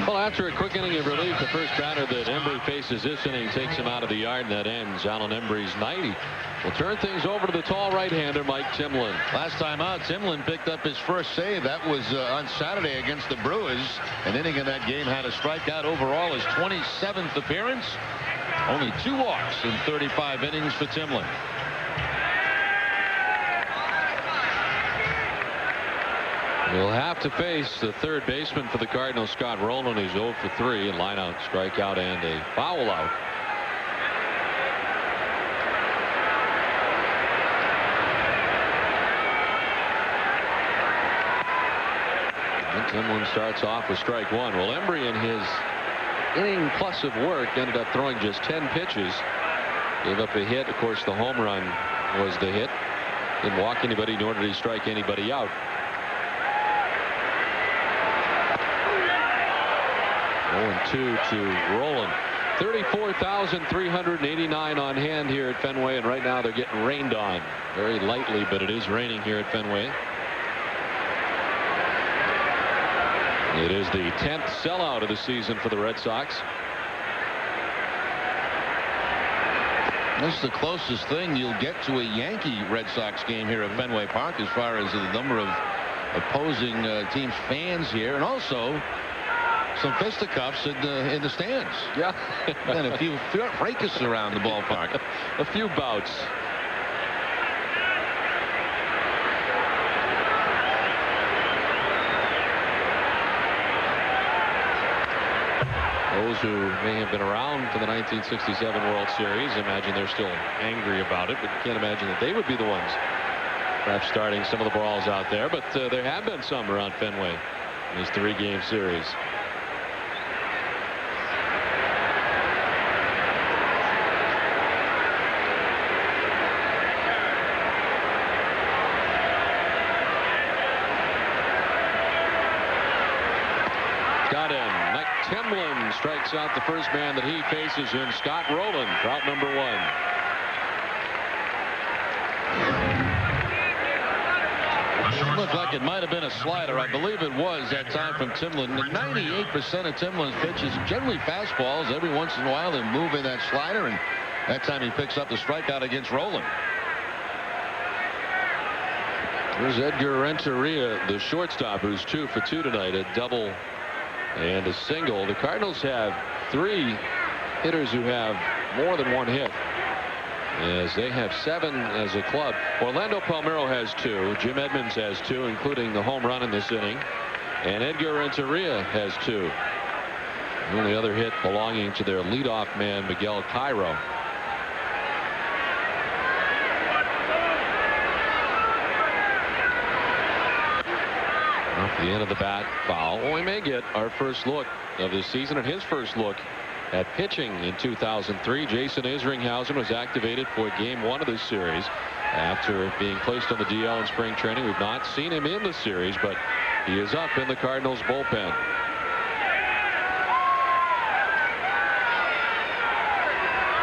B: Well, after a quick inning of relief, the first batter that Embry faces this inning takes him out of the yard, and that ends Alan Embry's 90. We'll turn things over to the tall right-hander, Mike Timlin.
C: Last time out, Timlin picked up his first save. That was on Saturday against the Brewers. An inning in that game, had a strikeout. Overall, his 27th appearance. Only 2 walks in 35 innings for Timlin.
B: We'll have to face the third baseman for the Cardinals, Scott Rowland. He's 0 for 3 in line-out, strikeout, and a foul out. And Timlin starts off with strike 1. Well, Embry in his inning plus of work ended up throwing just 10 pitches. Gave up a hit. Of course, the home run was the hit. Didn't walk anybody, nor did he strike anybody out. 0-2 to Rowland. 34,389 on hand here at Fenway, and right now they're getting rained on very lightly, but it is raining here at Fenway. It is the 10th sellout of the season for the Red Sox.
C: This is the closest thing you'll get to a Yankee Red Sox game here at Fenway Park as far as the number of opposing teams' fans here, and also some fisticuffs in the stands.
B: Yeah.
C: And a few fracas around the ballpark.
B: A few bouts. Those who may have been around for the 1967 World Series imagine they're still angry about it, but you can't imagine that they would be the ones perhaps starting some of the brawls out there. But there have been some around Fenway in this 3-game series. Got in. Mike Timlin strikes out the first man that he faces in Scott Rowland, out number 1.
C: It looked like it might have been a slider. I believe it was that time from Timlin. 98% of Timlin's pitches, generally fastballs. Every once in a while they move in that slider, and that time he picks up the strikeout against Rowland.
B: There's Edgar Renteria, the shortstop, who's 2 for 2 tonight, a double and a single. The Cardinals have 3 hitters who have more than 1 hit, as they have 7 as a club. Orlando Palmeiro has 2. Jim Edmonds has 2, including the home run in this inning. And Edgar Renteria has 2. The only other hit belonging to their leadoff man, Miguel Cairo. Off the end of the bat, foul. Well, we may get our first look of the season and his first look at pitching in 2003. Jason Isringhausen was activated for game 1 of this series after being placed on the DL in spring training. We've not seen him in the series, but he is up in the Cardinals bullpen.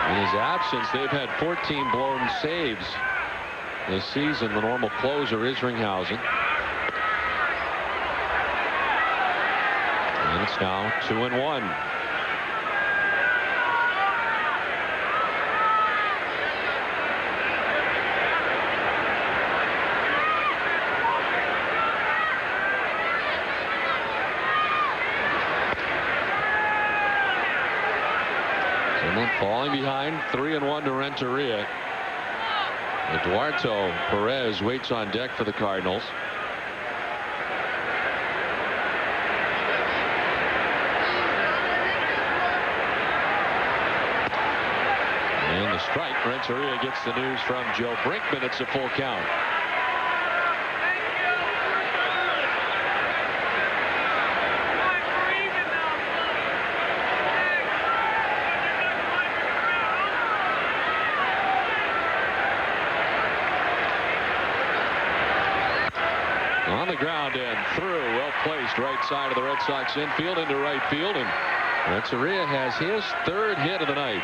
B: In his absence, they've had 14 blown saves this season. The normal closer, Isringhausen. And it's now 2-1. Falling behind, 3-1 to Renteria. Eduardo Perez waits on deck for the Cardinals. And the strike. Renteria gets the news from Joe Brinkman. It's a full count. On the ground and through, well placed, right side of the Red Sox infield into right field, and Renteria has his 3rd hit of the night.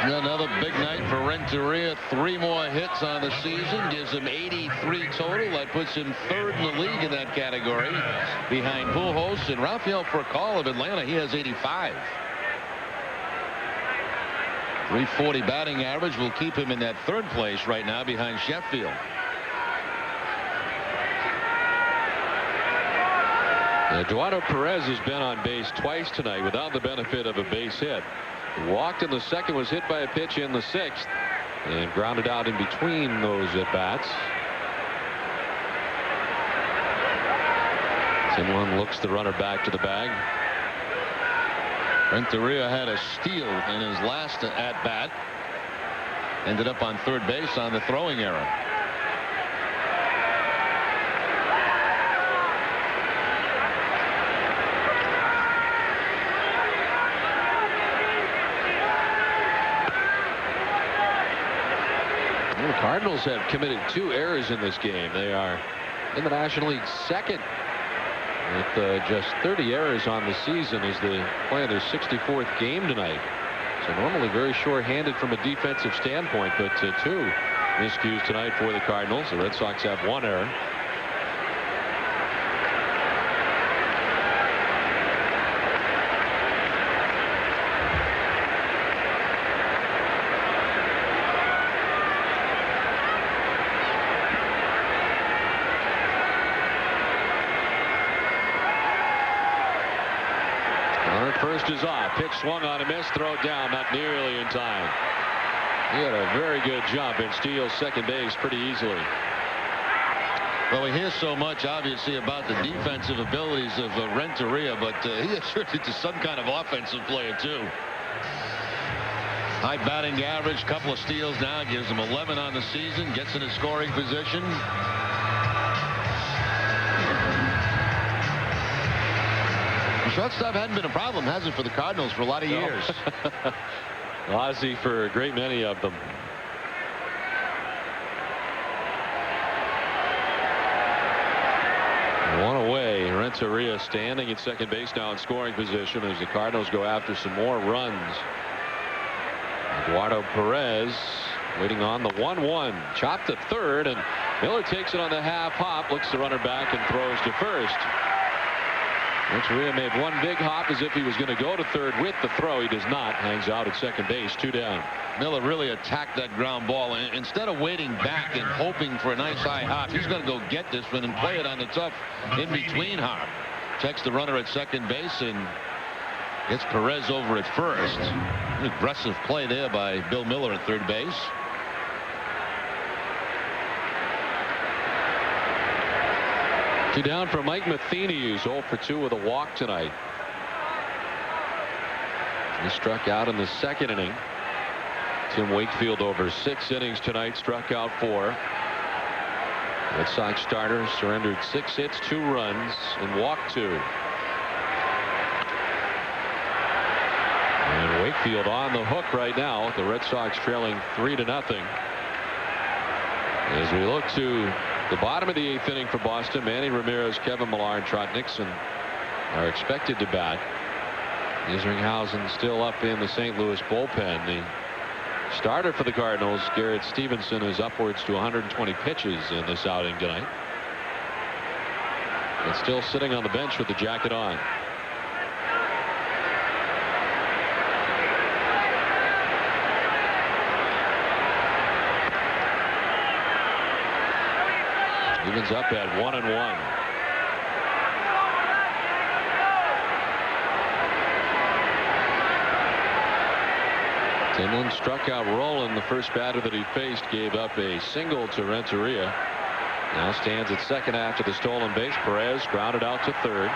C: Another big night for Renteria. 3 more hits on the season. Gives him 83 total. That puts him 3rd in the league in that category. Behind Pujols and Rafael Furcal of Atlanta. He has 85. .340 batting average will keep him in that 3rd place right now behind Sheffield.
B: Eduardo Perez has been on base twice tonight without the benefit of a base hit. Walked in the 2nd, was hit by a pitch in the 6th, and grounded out in between those at bats. Someone looks the runner back to the bag.
C: Renteria had a steal in his last at bat. Ended up on 3rd base on the throwing error.
B: The Cardinals have committed 2 errors in this game. They are in the National League 2nd with just 30 errors on the season as they play their 64th game tonight. So normally very short-handed from a defensive standpoint, but 2 miscues tonight for the Cardinals. The Red Sox have 1 error. First is off. Pitch swung on a miss. Throw down. Not nearly in time. He had a very good jump and steals 2nd base pretty easily.
C: Well, we hear so much, obviously, about the defensive abilities of Renteria, but he attributed to some kind of offensive player, too. High batting average, couple of steals now, gives him 11 on the season, gets in a scoring position. Shortstop hadn't been a problem, has it, for the Cardinals for a lot of years?
B: Ozzie for a great many of them. One away. Renteria standing at 2nd base now in scoring position as the Cardinals go after some more runs. Eduardo Perez waiting on the 1-1. Chopped to 3rd, and Miller takes it on the half hop, looks the runner back and throws to 1st. Renteria made 1 big hop as if he was going to go to 3rd with the throw. He does not. Hangs out at 2nd base. 2 down.
C: Miller really attacked that ground ball. And instead of waiting back and hoping for a nice high hop, he's going to go get this one and play it on the tough in-between hop. Checks the runner at 2nd base and gets Perez over at 1st. An aggressive play there by Bill Miller at 3rd base.
B: Two down for Mike Matheny, who's 0 for 2 with a walk tonight. He struck out in the 2nd inning. Tim Wakefield over 6 innings tonight, struck out 4. Red Sox starter surrendered 6 hits, 2 runs, and walked 2. And Wakefield on the hook right now. The Red Sox trailing 3-0. As we look to the bottom of the 8th inning for Boston, Manny Ramirez, Kevin Millar, and Trot Nixon are expected to bat. Isringhausen still up in the St. Louis bullpen. The starter for the Cardinals, Garrett Stevenson, is upwards to 120 pitches in this outing tonight. And still sitting on the bench with the jacket on. Evans up at 1-1. Timlin struck out Rolen. The first batter that he faced gave up a single to Renteria. Now stands at 2nd after the stolen base. Perez grounded out to 3rd.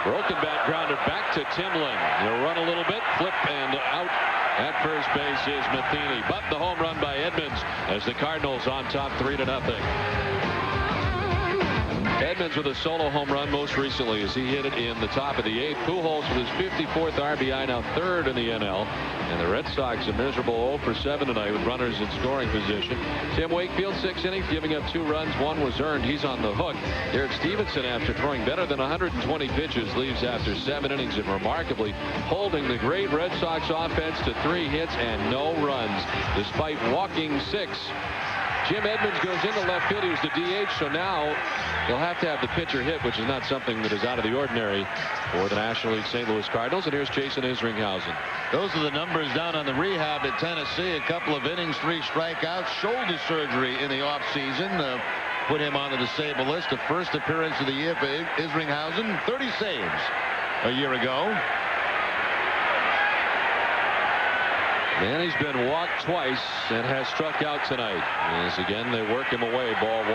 B: Broken bat grounded back to Timlin. He'll run a little bit, flip, and out at first base is Matheny. But the home run by Edmonds as the Cardinals on top 3-0. Edmonds with a solo home run most recently as he hit it in the top of the 8th. Pujols with his 54th RBI, now 3rd in the NL. And the Red Sox a miserable 0 for 7 tonight with runners in scoring position. Tim Wakefield, 6 innings, giving up 2 runs. 1 was earned. He's on the hook. Derek Stevenson, after throwing better than 120 pitches, leaves after 7 innings and remarkably holding the great Red Sox offense to 3 hits and no runs despite walking 6. Jim Edmonds goes into left field. He was the DH, so now he'll have to have the pitcher hit, which is not something that is out of the ordinary for the National League St. Louis Cardinals. And here's Jason Isringhausen.
C: Those are the numbers down on the rehab at Tennessee. A couple of innings, 3 strikeouts, shoulder surgery in the offseason. Put him on the disabled list. The first appearance of the year for Isringhausen. 30 saves a year ago. Manny's been walked twice and has struck out tonight. As again they work him away, ball 1.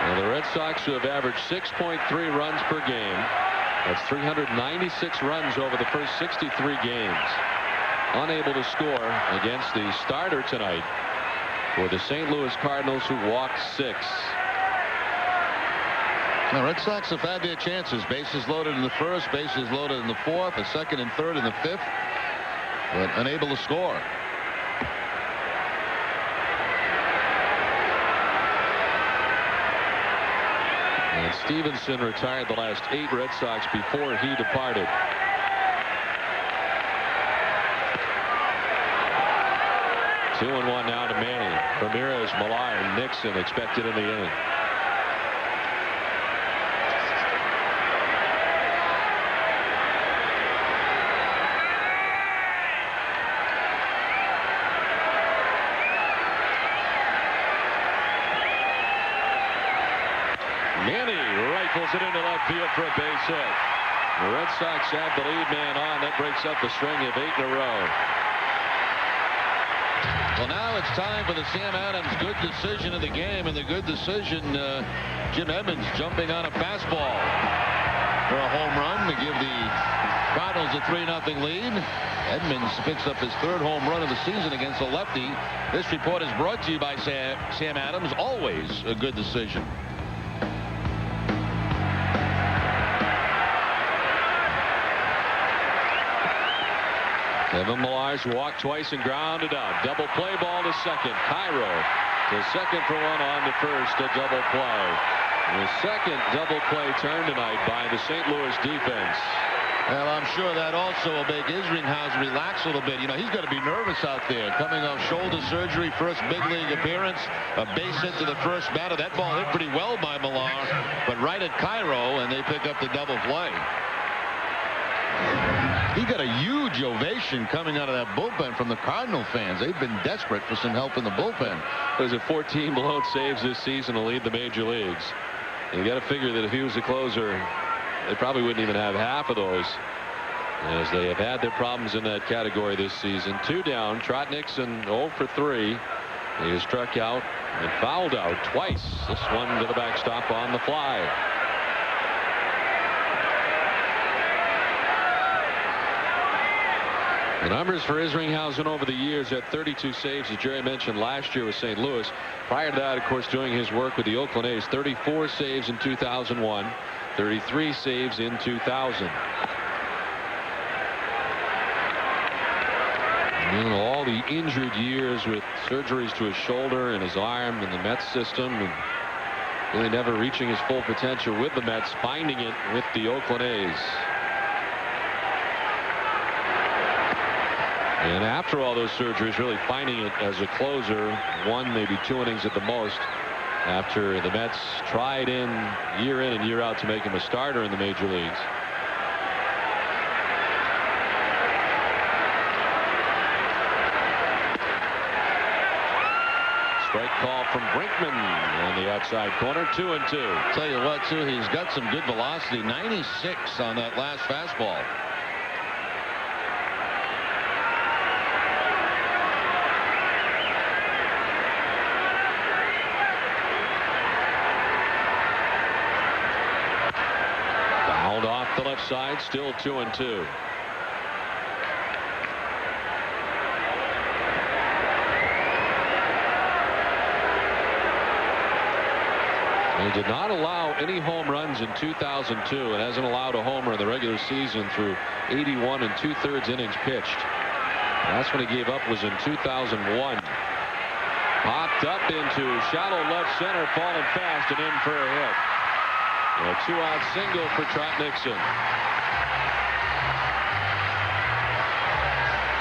C: Now the Red Sox, who have averaged 6.3 runs per game. That's 396 runs over the first 63 games. Unable to score against the starter tonight for the St. Louis Cardinals, who walked 6. The Red Sox have had their chances. Bases loaded in the first, bases loaded in the fourth, the second and third and the fifth, but unable to score. And Stevenson retired the last 8 Red Sox before he departed. Two and 1 now to Manny. Ramirez, Millar, and Nixon expected in the inning. Manny rifles it into left field for a base hit. The Red Sox have the lead man on. That breaks up the string of 8 in a row. Well, now it's time for the Sam Adams good decision of the game, and the good decision, Jim Edmonds jumping on a fastball for a home run to give the Cardinals a 3-0 lead. Edmonds picks up his 3rd home run of the season against a lefty. This report is brought to you by Sam Adams. Always a good decision. Kevin Millar's walked twice and grounded out. Double play ball to second. Cairo to second for 1 on to first. A double play. The second double play turn tonight by the St. Louis defense. Well, I'm sure that also will make Isringhausen relax a little bit. You know, he's got to be nervous out there. Coming off shoulder surgery, first big league appearance, a base hit to the first batter. That ball hit pretty well by Millar, but right at Cairo, and they pick up the double play. He got a huge ovation coming out of that bullpen from the Cardinal fans. They've been desperate for some help in the bullpen. There's a 14 blown saves this season to lead the major leagues. You got to figure that if he was a closer, they probably wouldn't even have half of those, as they have had their problems in that category this season. 2 down. Trot Nixon 0 for 3. He was struck out and fouled out twice. This one to the backstop on the fly. The numbers for Isringhausen over the years at 32 saves, as Jerry mentioned, last year with St. Louis. Prior to that, of course, doing his work with the Oakland A's, 34 saves in 2001, 33 saves in 2000. And all the injured years with surgeries to his shoulder and his arm and the Mets system, and really never reaching his full potential with the Mets, finding it with the Oakland A's. And after all those surgeries, really finding it as a closer, 1, maybe 2 innings at the most, after the Mets tried in and year out to make him a starter in the major leagues. Strike call from Brinkman on the outside corner. 2-2. Tell you what, too, he's got some good velocity. 96 on that last fastball. Off the left side, still 2-2.
B: He did not allow any home runs in 2002 and hasn't allowed a homer in the regular season through 81 2/3 innings pitched. The last one he gave up was in 2001. Popped up into shallow left center, falling fast and in for a hit. A 2-out single for Trot Nixon.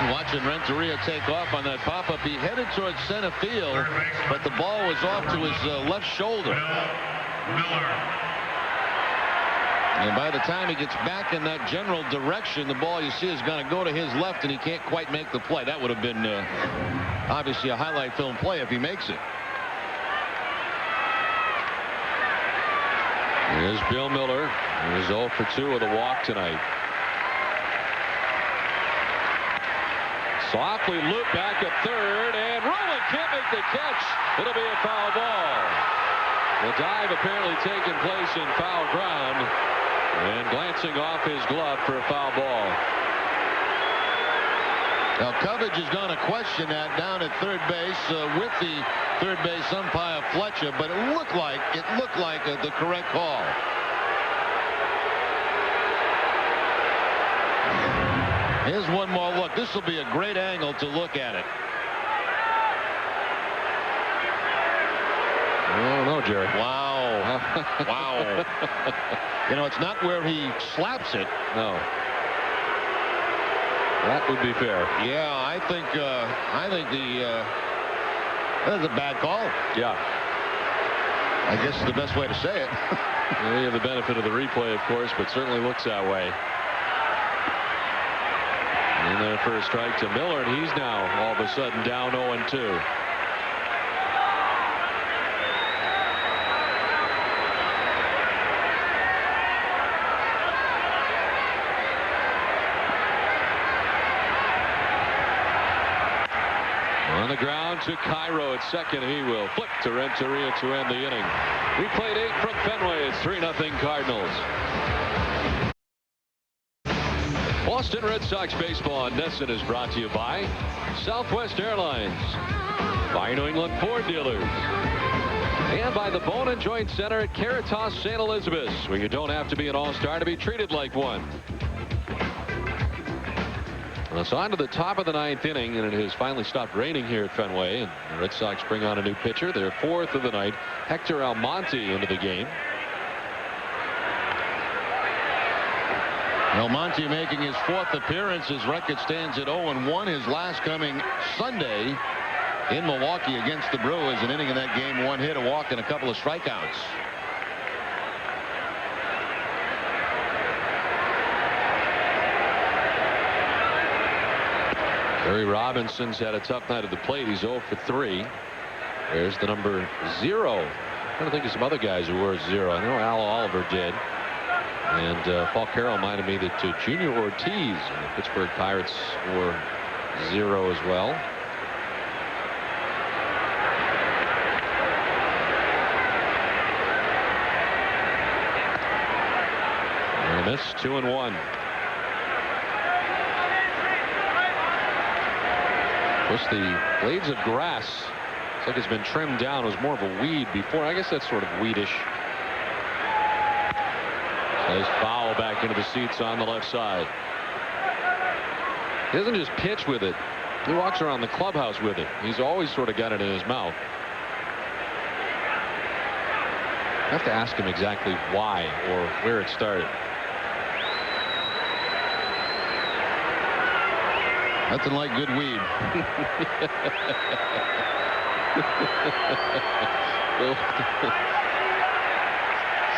C: Watching Renteria take off on that pop-up. He headed towards center field, but the ball was off to his left shoulder. And by the time he gets back in that general direction, the ball you see is going to go to his left, and he can't quite make the play. That would have been obviously a highlight film play if he makes it.
B: Here's Bill Miller. He's 0 for 2 with a walk tonight. Softly loop back at third, and Rowland can't make the catch. It'll be a foul ball. The dive apparently taking place in foul ground, and glancing off his glove for a foul ball.
C: Now coverage is going to question that down at third base with the third base umpire Fletcher, but it looked like the correct call. Here's one more look. This will be a great angle to look at it.
B: I don't know, Jerry.
C: Wow. Wow. You know, it's not where he slaps it.
B: No. That would be fair.
C: Yeah, I think that's a bad call.
B: Yeah.
C: I guess is the best way to say it.
B: Well, we have the benefit of the replay, of course, but certainly looks that way. And there for a strike to Miller, and he's now all of a sudden down 0-2. On the ground to Cairo at second. He will flip to Renteria to end the inning. We played 8 from Fenway. It's 3-0 Cardinals. Boston Red Sox baseball on NESN is brought to you by Southwest Airlines, by New England Ford dealers, and by the Bone and Joint Center at Caritas St. Elizabeth, where you don't have to be an all-star to be treated like one. Well, it's on to the top of the 9th inning, and it has finally stopped raining here at Fenway, and the Red Sox bring on a new pitcher, their 4th of the night, Hector Almonte, into the game.
C: Almonte making his 4th appearance. His record stands at 0-1. His last coming Sunday in Milwaukee against the Brewers. An inning in that game, 1 hit, a walk, and a couple of strikeouts.
B: Barry Robinson's had a tough night at the plate. He's 0 for 3. There's the number 0. I'm trying to think of some other guys who were 0. I know Al Oliver did. And Paul Carroll reminded me that Junior Ortiz and the Pittsburgh Pirates were 0 as well. And a miss, 2-1. Of course, the blades of grass, it's like it's been trimmed down. It was more of a weed before. I guess that's sort of weedish. Nice foul back into the seats on the left side. He doesn't just pitch with it. He walks around the clubhouse with it. He's always sort of got it in his mouth. I have to ask him exactly why or where it started.
C: Nothing like good weed.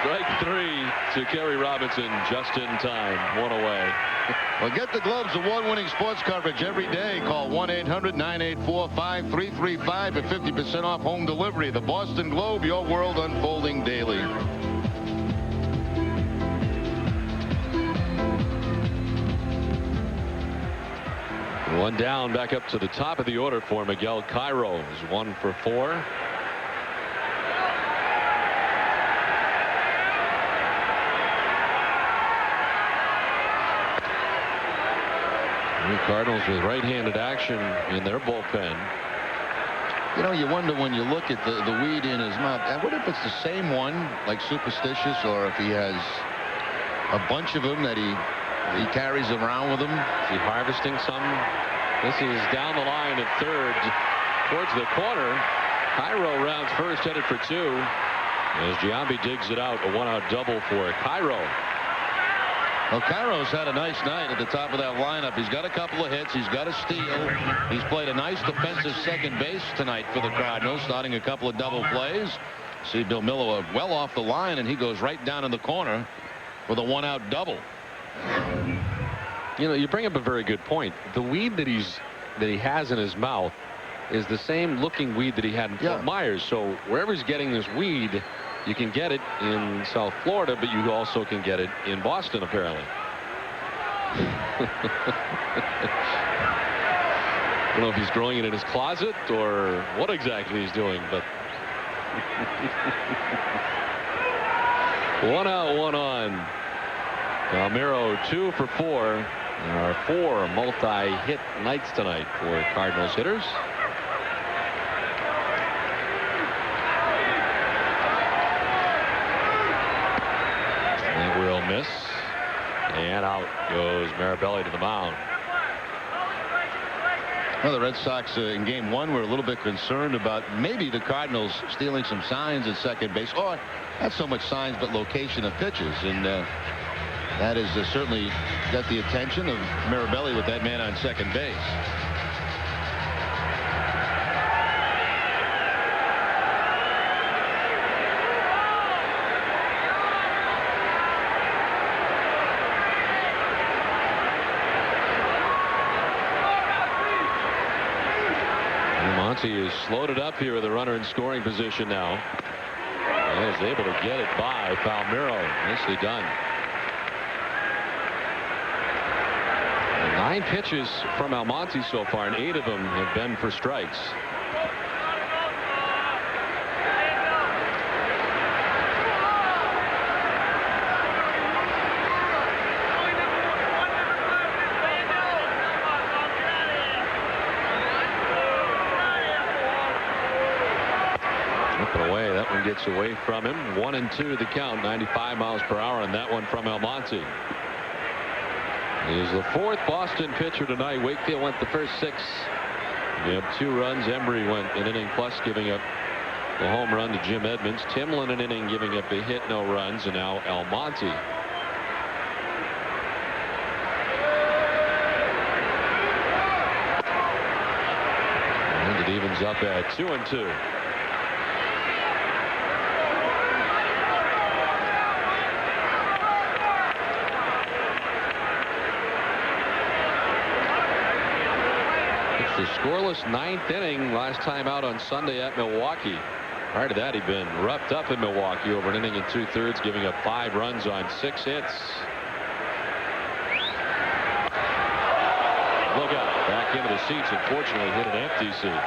B: Strike 3 to Kerry Robinson, just in time. 1 away.
C: Well, get the Globe's award-winning sports coverage every day. Call 1-800-984-5335 for 50% off home delivery. The Boston Globe, your world unfolding daily.
B: One down, back up to the top of the order for Miguel Cairo. Is 1 for 4. The Cardinals with right-handed action in their bullpen.
C: You know, you wonder when you look at the weed in his mouth. I wonder if it's the same one, like Superstitious, or if he has a bunch of them that he carries around with him.
B: Is he harvesting some? This is down the line at third, towards the corner. Cairo rounds first, headed for two. As Giambi digs it out, a one-out double for Cairo.
C: Well, Cairo's had a nice night at the top of that lineup. He's got a couple of hits. He's got a steal. He's played a nice defensive second base tonight for the Cardinals, starting a couple of double plays. See Bill Miller well off the line, and he goes right down in the corner for the one-out double.
B: You know, you bring up a very good point. The weed that he has in his mouth is the same looking weed that he had in Fort Myers. So wherever he's getting this weed, you can get it in South Florida, but you also can get it in Boston, apparently. I don't know if he's growing it in his closet or what exactly he's doing, but one out, one on. Palmeiro 2 for 4. There are 4 multi-hit nights tonight for Cardinals hitters. That will miss. And out goes Mirabelli to the mound.
C: Well, the Red Sox in game 1 were a little bit concerned about maybe the Cardinals stealing some signs at second base, or not so much signs but location of pitches, and that has certainly got the attention of Mirabelli with that man on second base.
B: Monty is slowed it up here with a runner in scoring position now. And is able to get it by Palmeiro. Nicely done. 9 pitches from Almonte so far, and 8 of them have been for strikes. Up and away. That one gets away from him. 1-2 the count. 95 miles per hour on that one from Almonte. He's the 4th Boston pitcher tonight. Wakefield went the first 6. You have 2 runs. Embry went an inning plus, giving up the home run to Jim Edmonds. Timlin an inning, giving up a hit, no runs, and now Almonte. And it evens up at 2-2. The scoreless 9th inning last time out on Sunday at Milwaukee. Prior to that, he'd been roughed up in Milwaukee over an inning and 2/3, giving up 5 runs on 6 hits. Look out, back into the seats. Unfortunately, hit an empty seat.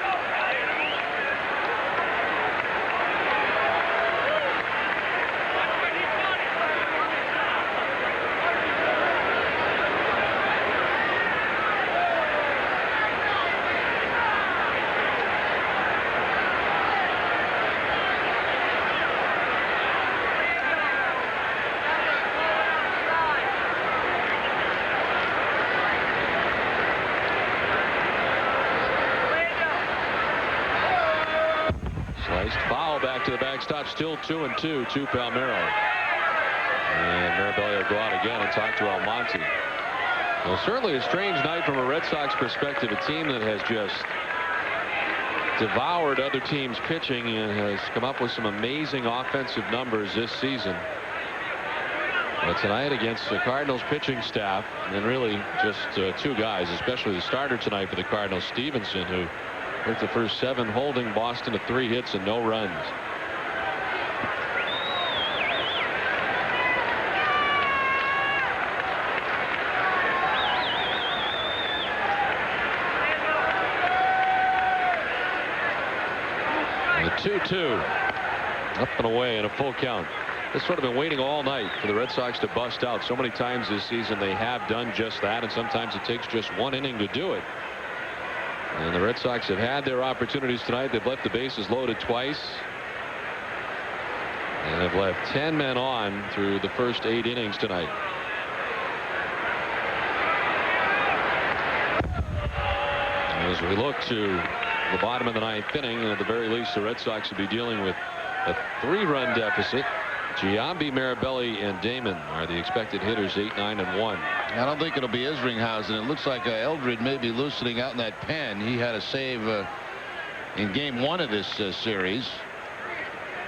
B: Foul back to the backstop, still 2-2 to Palmeiro. And Mirabelli will go out again and talk to Almonte. Well, certainly a strange night from a Red Sox perspective. A team that has just devoured other teams' pitching and has come up with some amazing offensive numbers this season. But tonight against the Cardinals pitching staff, and really just 2 guys, especially the starter tonight for the Cardinals, Stevenson, who worked the first 7, holding Boston to 3 hits and no runs. The 2-2 up and away in a full count. They've sort of been waiting all night for the Red Sox to bust out. So many times this season they have done just that, and sometimes it takes just 1 inning to do it. And the Red Sox have had their opportunities tonight. They've left the bases loaded twice. And have left 10 men on through the first 8 innings tonight. As we look to the bottom of the 9th inning, at the very least, the Red Sox will be dealing with a 3-run deficit. Giambi, Mirabelli, and Damon are the expected hitters, 8, 9, and 1.
C: I don't think it'll be Isringhausen. It looks like Eldred may be loosening out in that pen. He had a save in game 1 of this series.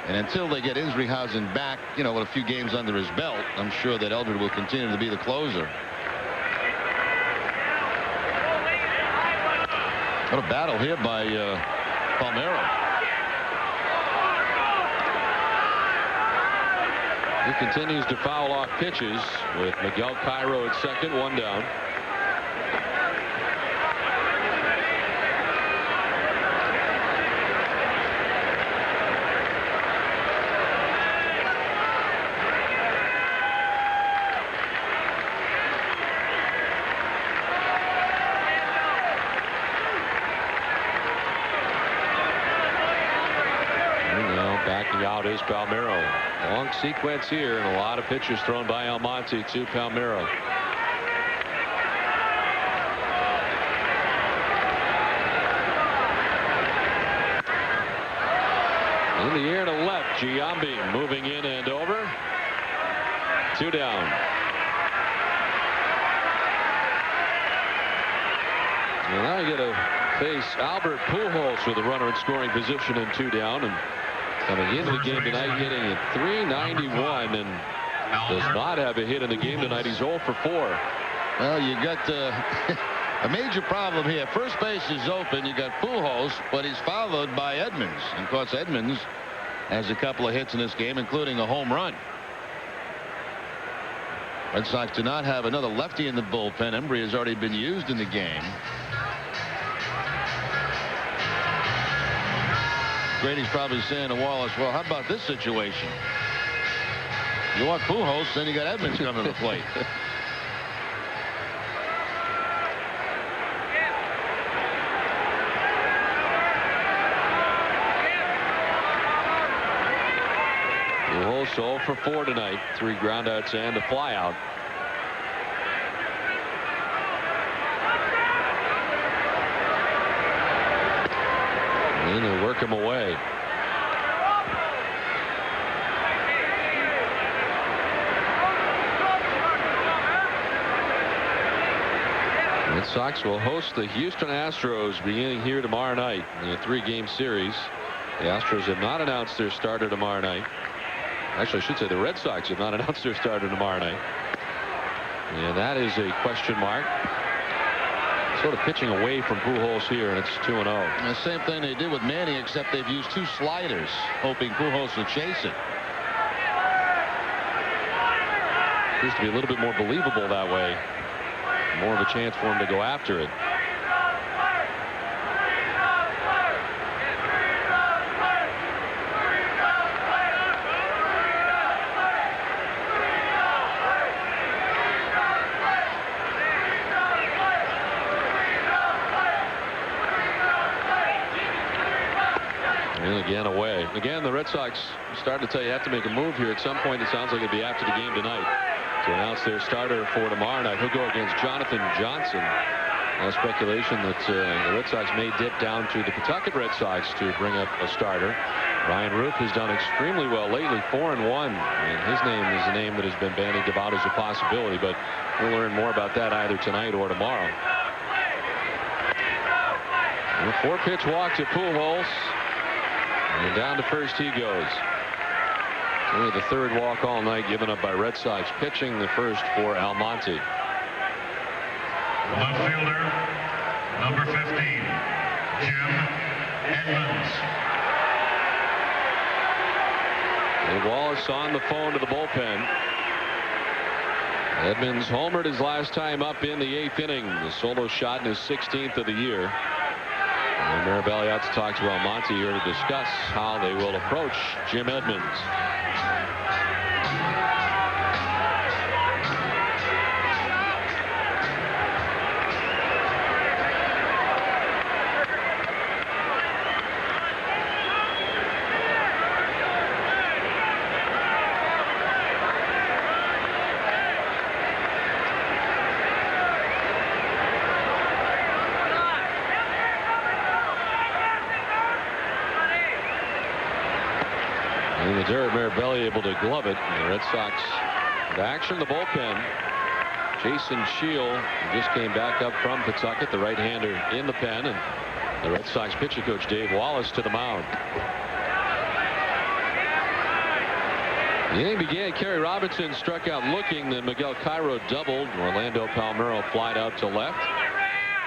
C: And until they get Isringhausen back, with a few games under his belt, I'm sure that Eldred will continue to be the closer. What a battle here by Palmeiro.
B: He continues to foul off pitches with Miguel Cairo at second, 1 down. Out is Palmeiro. Long sequence here, and a lot of pitches thrown by Almonte to Palmeiro. In the air to left, Giambi moving in and over. 2 down. And now you get to face Albert Pujols with a runner in scoring position and 2 down. And coming into the game tonight, hitting at .391 and does not have a hit in the game tonight. He's 0 for 4.
C: Well, you got a major problem here. First base is open. You got Pujols, but he's followed by Edmonds. And of course, Edmonds has a couple of hits in this game, including a home run. Red Sox do not have another lefty in the bullpen. Embry has already been used in the game. Grady's probably saying to Wallace, well, how about this situation? You want Pujols, then you got Edmonds coming to the plate.
B: Pujols 0 for 4 tonight. 3 groundouts and a flyout. And they work him away. Red Sox will host the Houston Astros beginning here tomorrow night in a 3-game series. The Astros have not announced their starter tomorrow night. Actually, I should say the Red Sox have not announced their starter tomorrow night. And that is a question mark. Sort of pitching away from Pujols here, and it's 2-0.
C: The same thing they did with Manny, except they've used 2 sliders, hoping Pujols will chase it.
B: Appears to be a little bit more believable that way. More of a chance for him to go after it. Again away. Again, the Red Sox started to tell you have to make a move here. At some point, it sounds like it'd be after the game tonight to announce their starter for tomorrow night. He'll go against Jonathan Johnson. Now speculation that the Red Sox may dip down to the Pawtucket Red Sox to bring up a starter. Ryan Roop has done extremely well lately, 4-1, and his name is a name that has been bandied about as a possibility, but we'll learn more about that either tonight or tomorrow. And a 4-pitch walk to Pujols. And down to first he goes. Only the 3rd walk all night given up by Red Sox pitching. The first for Almonte.
A: Left fielder, number 15, Jim Edmonds.
B: Dave Wallace on the phone to the bullpen. Edmonds homered his last time up in the 8th inning. The solo shot in his 16th of the year. And Mirabelli out to talk to Almonte here to discuss how they will approach Jim Edmonds. Derek Marabelli able to glove it. And the Red Sox with action. The bullpen. Jason Shield just came back up from Pawtucket, the right-hander in the pen, and the Red Sox pitching coach Dave Wallace to the mound. The inning began. Kerry Robinson struck out looking, then Miguel Cairo doubled. Orlando Palmeiro flied out to left.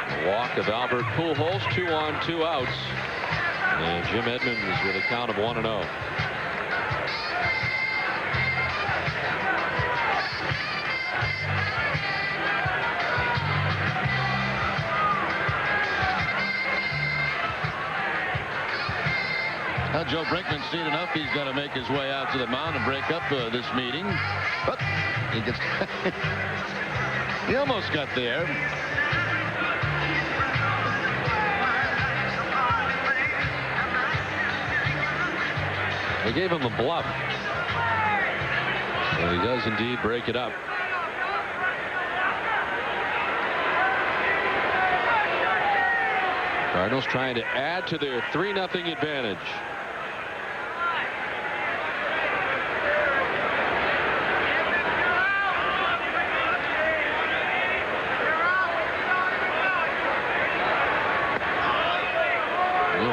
B: The walk of Albert Pujols, 2 on, 2 outs. And Jim Edmonds with a count of 1-0.
C: Now Joe Brinkman's seen enough. He's got to make his way out to the mound and break up this meeting. But he gets he almost got there.
B: They gave him a bluff. And he does indeed break it up. Cardinals trying to add to their 3-0 advantage.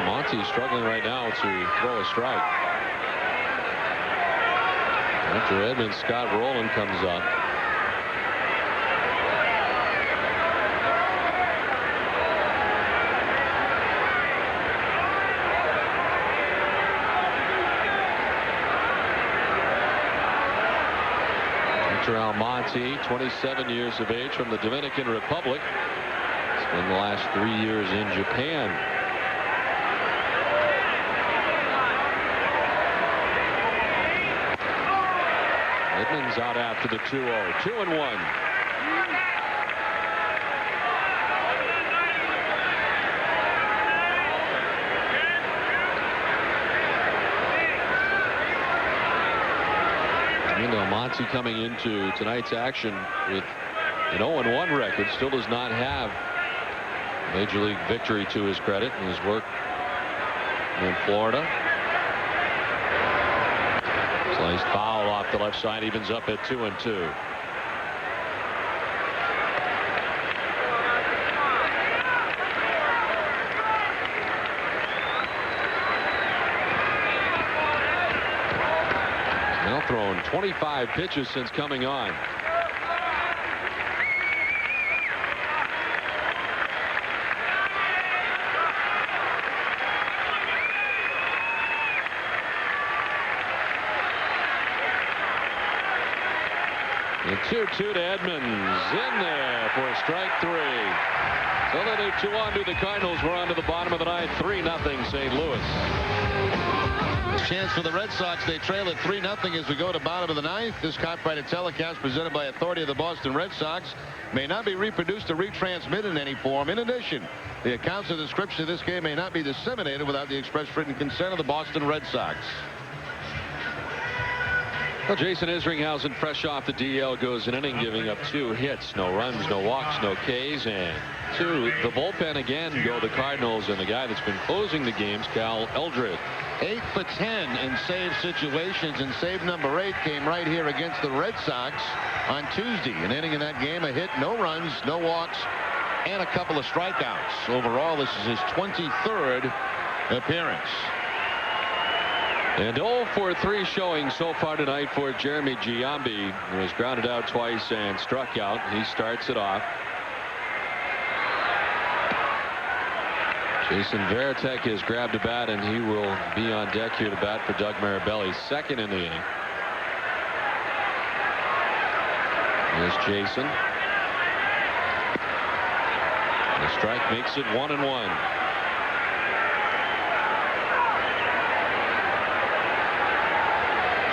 B: Monty's struggling right now to throw a strike. After Edmonds, Scott Rowland comes up. Victor Almonte, 27 years of age, from the Dominican Republic. Spent the last 3 years in Japan. Edmonds out after the 2-0. 2-1. Monty coming into tonight's action with an 0-1 record. Still does not have major league victory to his credit in his work in Florida. Sliced foul off the left side, evens up at 2-2. Now thrown 25 pitches since coming on. The 2-2 to Edmonds, in there for strike 3. So they do 2 on to the Cardinals. We're on to the bottom of the ninth. 3-0 St. Louis.
C: Chance for the Red Sox. They trail at 3-0 as we go to bottom of the ninth. This copyrighted telecast presented by authority of the Boston Red Sox may not be reproduced or retransmitted in any form. In addition, the accounts and description of this game may not be disseminated without the express written consent of the Boston Red Sox.
B: Well, Jason Isringhausen, fresh off the DL, goes an inning, giving up 2 hits, no runs, no walks, no Ks, and 2. The bullpen again go the Cardinals, and the guy that's been closing the games, Cal Eldred.
C: 8 for 10 in save situations, and save number 8 came right here against the Red Sox on Tuesday. An inning in that game, a hit, no runs, no walks, and a couple of strikeouts. Overall, this is his 23rd appearance.
B: And 0 for 3 showing so far tonight for Jeremy Giambi, who was grounded out twice and struck out. He starts it off. Jason Varitek has grabbed a bat, and he will be on deck here to bat for Doug Marabelli, second in the inning. Here's Jason. The strike makes it 1-1.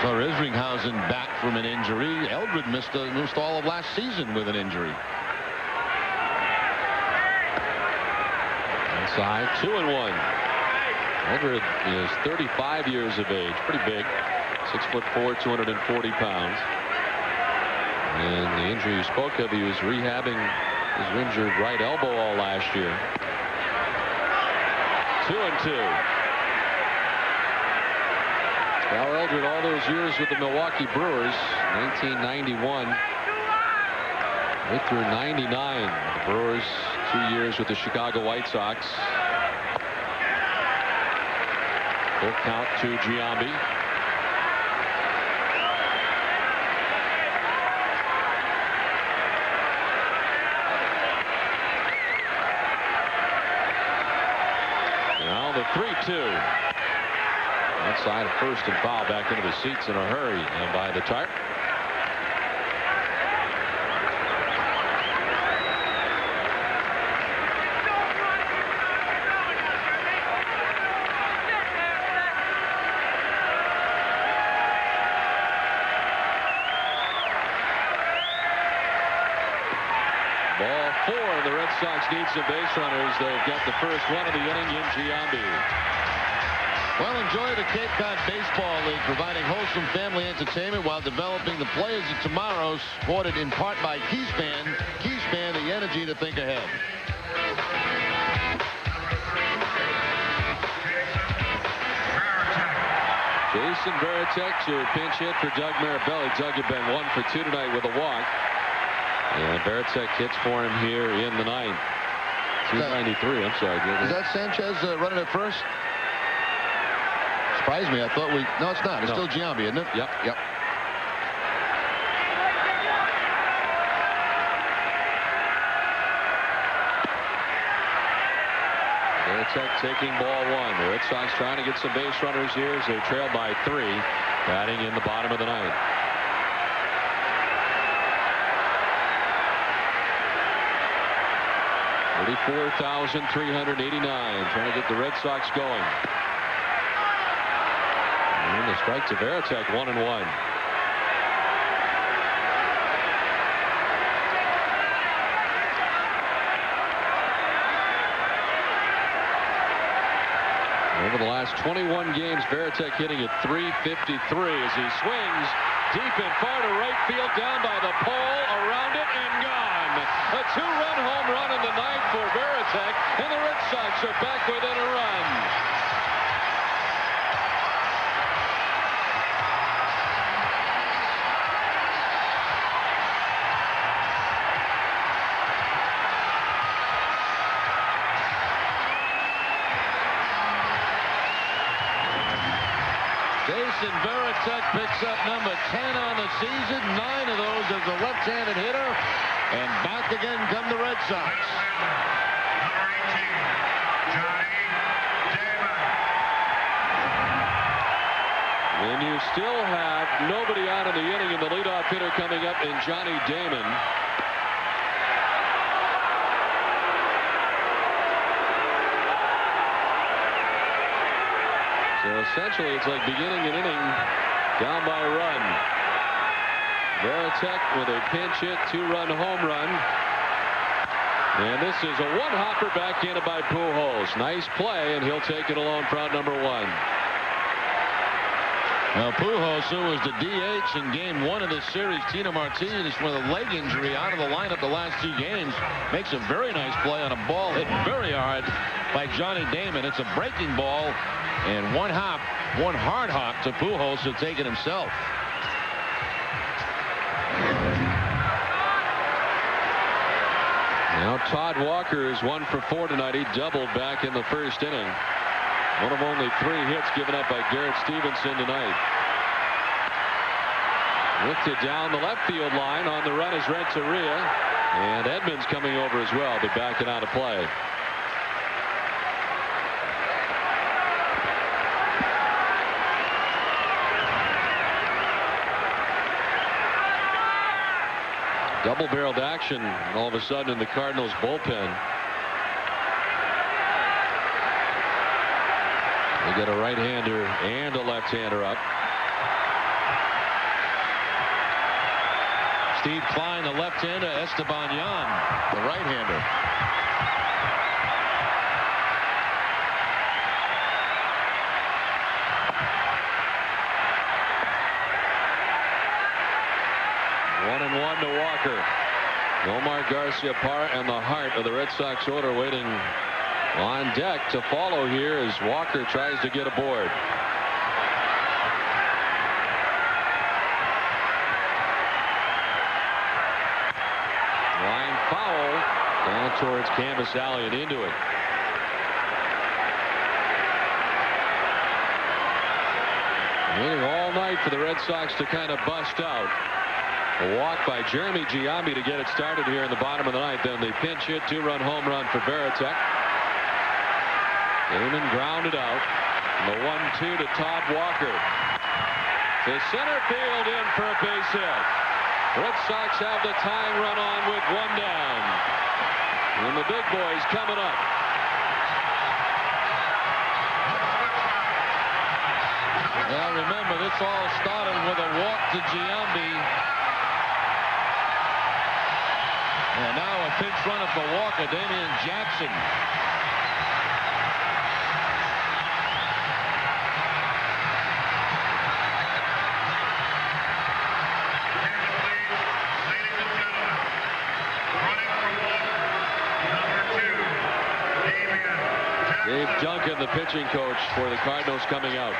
C: So Isringhausen back from an injury. Eldred missed all of last season with an injury.
B: Inside, 2-1. Eldred is 35 years of age, pretty big, 6'4", 240 pounds. And the injury you spoke of, he was rehabbing his injured right elbow all last year. 2-2. Cal Eldred all those years with the Milwaukee Brewers, 1991 right through 99. The Brewers 2 years with the Chicago White Sox. Full count to Giambi. Now the 3-2. Outside of first and foul, back into the seats in a hurry and by the tarp. Ball 4. The Red Sox need some base runners. They've got the first one of the inning in Giambi.
C: Well, enjoy the Cape Cod Baseball League, providing wholesome family entertainment while developing the players of tomorrow, supported in part by Keyspan. Keyspan, the energy to think ahead.
B: Jason Varitek to pinch hit for Doug Marabelli. Doug had been 1 for 2 tonight with a walk. And Varitek hits for him here in the ninth. 293, I'm sorry.
C: Is that Sanchez running at first? Surprised me. I thought we... No, it's not. It's still Giambi, isn't it?
B: Yep.
C: Yep.
B: Varitek taking ball 1. The Red Sox trying to get some base runners here as they trail by 3. Batting in the bottom of the ninth. $34,389. Trying to get the Red Sox going. And the strike to Varitek, 1-1. Over the last 21 games, Varitek hitting at .353 as he swings deep and far to right field, down by the pole, around it, and gone. A 2-run home run in the ninth for Varitek, and the Red Sox are back within a run.
C: Jason Varitek picks up number 10 on the season. 9 of those as a left-handed hitter. And back again come the Red Sox.
A: Number 18, Johnny Damon.
B: And you still have nobody out in the inning, and the leadoff hitter coming up in Johnny Damon. So essentially, it's like beginning an inning down by a run. Varitek with a pinch hit, 2-run home run. And this is a one-hopper backhanded by Pujols. Nice play, and he'll take it alone for out number 1.
C: Now, Pujols, who was the DH in game 1 of this series, Tino Martinez, with a leg injury out of the lineup the last 2 games, makes a very nice play on a ball hit very hard by Johnny Damon. It's a breaking ball, and one hard hop to Pujols to take it himself.
B: Now Todd Walker is 1 for 4 tonight. He doubled back in the first inning. One of only 3 hits given up by Garrett Stevenson tonight. Lifted down the left field line. On the run is Renteria. And Edmonds coming over as well, but backing out of play. Double-barreled action all of a sudden in the Cardinals bullpen. They get a right-hander and a left-hander up.
C: Steve Klein, the left-hander. Esteban Yan, the right-hander.
B: One to Walker. Omar Garciaparra and the heart of the Red Sox order waiting on deck to follow here as Walker tries to get aboard. Down towards Canvas Alley and into it. Waiting all night for the Red Sox to kind of bust out. A walk by Jeremy Giambi to get it started here in the bottom of the ninth. Then the pinch hit, 2-run home run for Varitek. Damon grounded out. And the 1-2 to Todd Walker. To center field in for a base hit. Red Sox have the tying run on with 1 down. And the big boys coming up.
C: Well, remember, this all started with a walk to Giambi. And now a pinch runner for Walker, Damian Jackson.
B: Dave Duncan, the pitching coach for the Cardinals, coming out.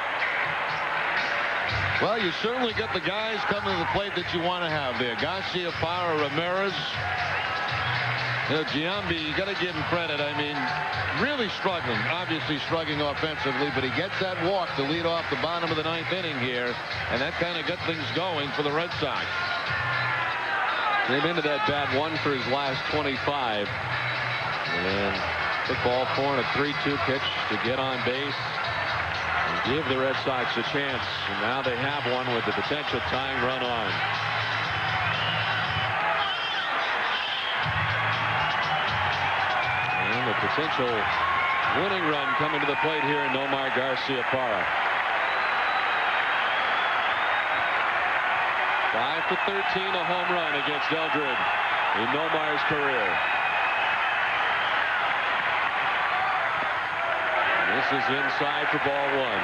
C: Well, you certainly got the guys coming to the plate that you want to have there. Garcia, Parra, Ramirez. You know, Giambi, you got to give him credit. I mean, really struggling, obviously struggling offensively, but he gets that walk to lead off the bottom of the ninth inning here, and that kind of got things going for the Red Sox.
B: Came into that bat 1 for his last 25. And took ball 4 and a 3-2 pitch to get on base and give the Red Sox a chance. And now they have one with the potential tying run on. And the potential winning run coming to the plate here in Nomar Garcia-Parra. 5 for 13, a home run against Eldred in Nomar's career. This is inside for ball 1.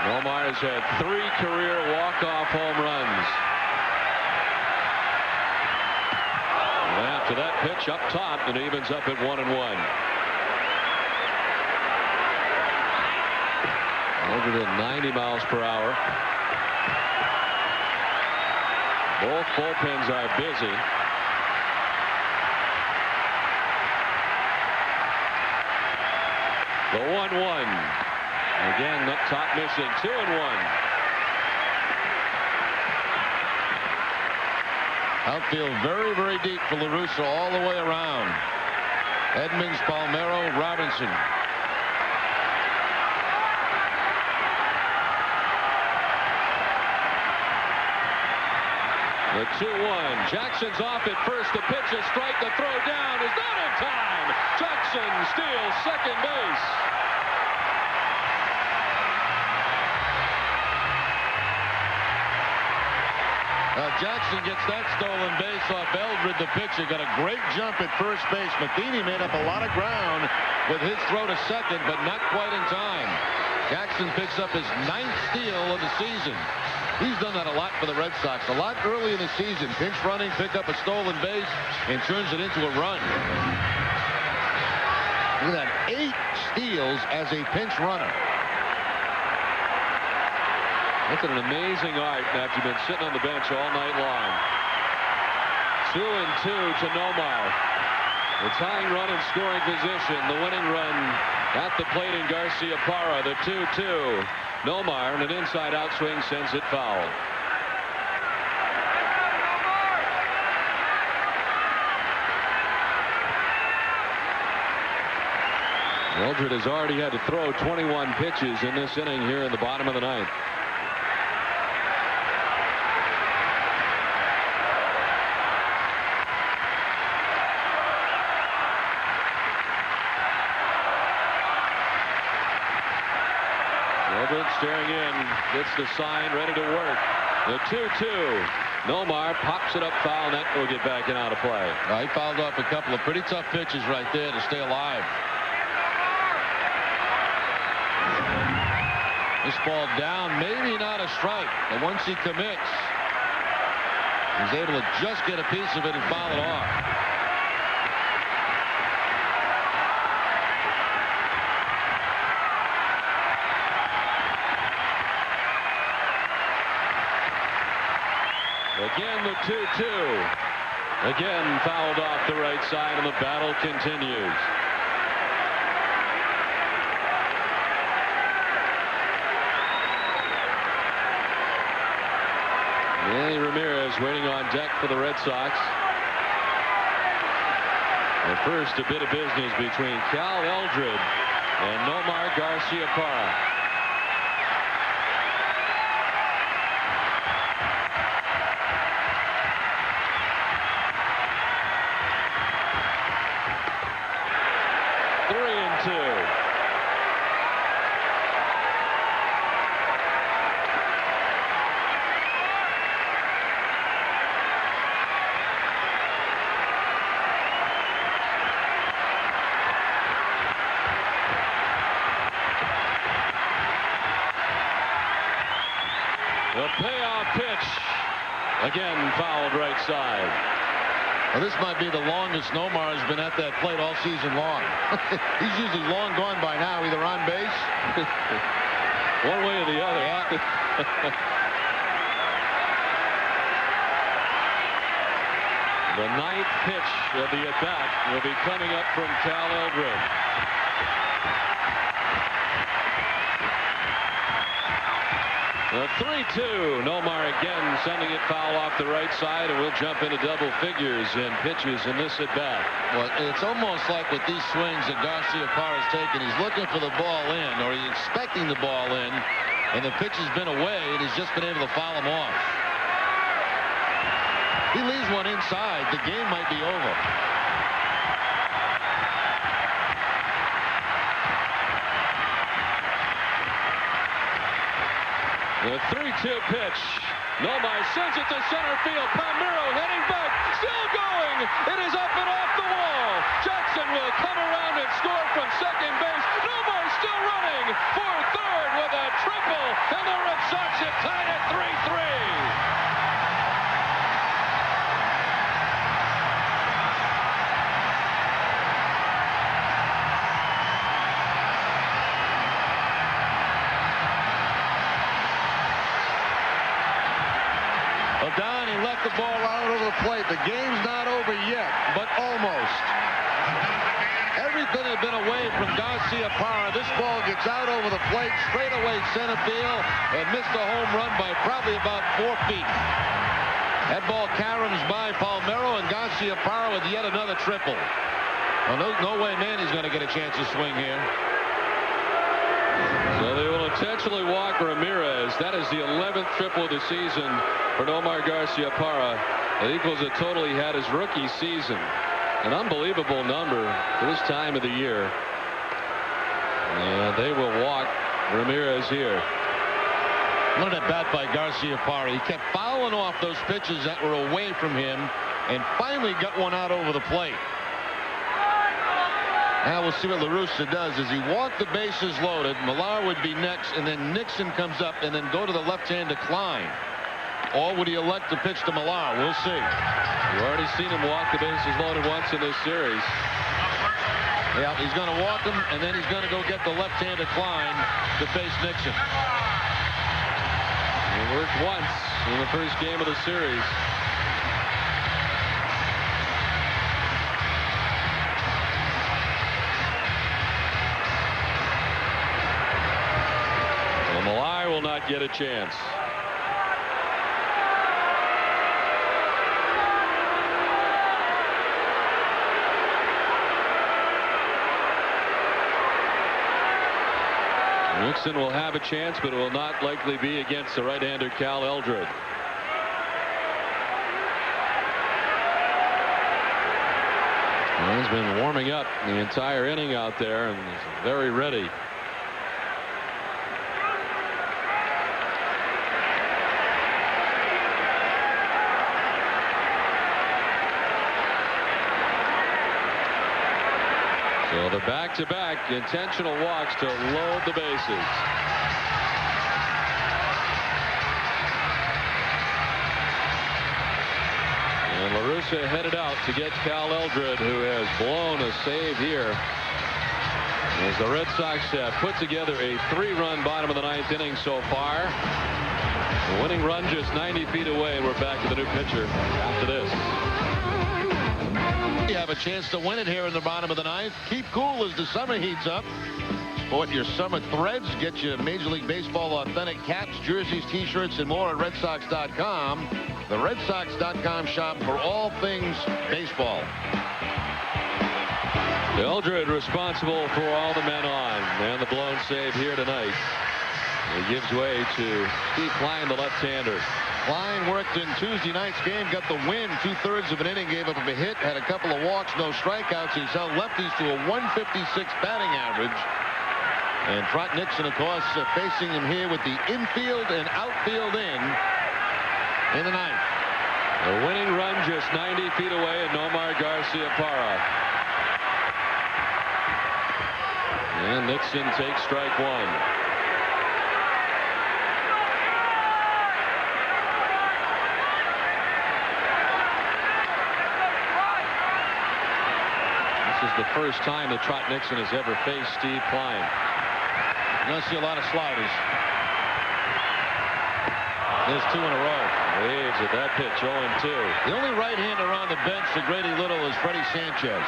B: Nomar has had 3 career walk-off home runs. And after that pitch up top, it evens up at 1-1. Over to 90 miles per hour. Both bullpens are busy. The 1-1. Again, up top missing. 2-1.
C: Outfield very, very deep for LaRusso all the way around. Edmonds, Palmero, Robinson.
B: The 2-1. Jackson's off at first. The pitch, a strike. The throw down is not in time. Jackson steals second base.
C: Jackson gets that stolen base off Eldred, the pitcher. Got a great jump at first base. Matheny made up a lot of ground with his throw to second, but not quite in time. Jackson picks up his 9th steal of the season. He's done that a lot for the Red Sox. A lot early in the season. Pinch running, pick up a stolen base, and turns it into a run. Look at that. 8 steals as a pinch runner.
B: That's an amazing art after you've been sitting on the bench all night long. 2-2 to Nomar. The tying run in scoring position. The winning run at the plate in Garcia-Parra. The 2-2. Nomar, and an inside out swing sends it foul. Eldred has already had to throw 21 pitches in this inning here in the bottom of the ninth. Eldred staring in, gets the sign, ready to work. The 2-2. Nomar pops it up foul, and that will get back and out of play.
C: He fouled off a couple of pretty tough pitches right there to stay alive. This ball down, maybe not a strike, but once he commits, he's able to just get a piece of it and foul it off.
B: Again, the 2-2. Again, fouled off the right side, and the battle continues. Manny Ramirez waiting on deck for the Red Sox. And first, a bit of business between Cal Eldred and Nomar Garciaparra. The payoff pitch. Again, fouled right side.
C: Well, this might be the longest Nomar has been at that plate all season long. He's usually long gone by now, either on base.
B: One way or the other.
C: Yeah.
B: The ninth pitch of the at-bat will be coming up from Cal Eldred. The 3-2. Nomar again sending it foul off the right side, and we'll jump into double figures in pitches in this at bat.
C: Well, it's almost like with these swings that Garciaparra has taken, he's looking for the ball in, or he's expecting the ball in, and the pitch has been away, and he's just been able to foul him off. He leaves one inside, the game might be over.
B: The 3-2 pitch. Nomar sends it to center field. Palmeiro heading back. Still going. It is up and off the wall. Jackson will come around and score from second base. Nomar still running for third with a triple. And the Red Sox have tied at 3-3.
C: Down, he left the ball out over the plate. The game's not over yet, but almost. Everything had been away from Garciaparra. This ball gets out over the plate, straight away center field, and missed a home run by probably about 4 feet. That ball caroms by Palmeiro, and Garciaparra with yet another triple. Well, no way Manny's going to get a chance to swing here.
B: So they will intentionally walk Ramirez. That is the 11th triple of the season for Nomar Garciaparra. It equals a total he had his rookie season. An unbelievable number for this time of the year. And they will walk Ramirez here.
C: What a bat by Garciaparra. He kept fouling off those pitches that were away from him and finally got one out over the plate. Now we'll see what La Russa does. As he walked the bases loaded, Millar would be next, and then Nixon comes up and then go to the left-hand decline. Or would he elect to pitch to Millar? We'll see.
B: You've already seen him walk the bases loaded once in this series.
C: Yeah, he's going to walk him, and then he's going to go get the left-hand decline to face Nixon.
B: It worked once in the first game of the series. Millar will not get a chance. Nixon will have a chance, but it will not likely be against the right-hander Cal Eldred. Well, he's been warming up the entire inning out there and is very ready. So the back-to-back intentional walks to load the bases. And La Russa headed out to get Cal Eldred, who has blown a save here. As the Red Sox have put together a 3-run bottom of the 9th inning so far. The winning run just 90 feet away, and we're back to the new pitcher after this.
C: You have a chance to win it here in the bottom of the ninth. Keep cool as the summer heats up. Sport your summer threads. Get you Major League Baseball authentic caps, jerseys, T-shirts, and more at RedSox.com. The RedSox.com shop for all things baseball.
B: Eldred responsible for all the men on, and the blown save here tonight. It gives way to Steve Klein, the left-hander.
C: Klein worked in Tuesday night's game, got the win, 2/3 of an inning, gave up a hit, had a couple of walks, no strikeouts. He's held lefties to a 156 batting average. And Trot Nixon, of course, facing him here with the infield and outfield in the ninth.
B: The winning run just 90 feet away, and Nomar Garciaparra. And Nixon takes strike one. This is the first time that Trot Nixon has ever faced Steve Klein.
C: You're going to see a lot of sliders. There's 2 in a row.
B: Waves at that pitch, 0-2.
C: The only right-hander on the bench for Grady Little is Freddie Sanchez.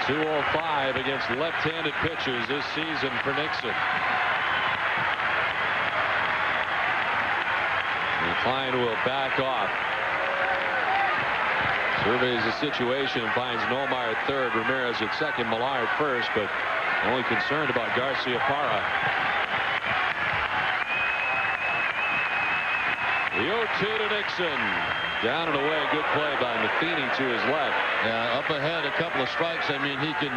B: .205 against left-handed pitchers this season for Nixon. And Klein will back off. Surveys the situation and finds Nomar at third, Ramirez at second, Millar at first, but only concerned about Garciaparra. The 0-2 to Nixon. Down and away, good play by Matheny to his left.
C: Yeah, up ahead, a couple of strikes. I mean, he can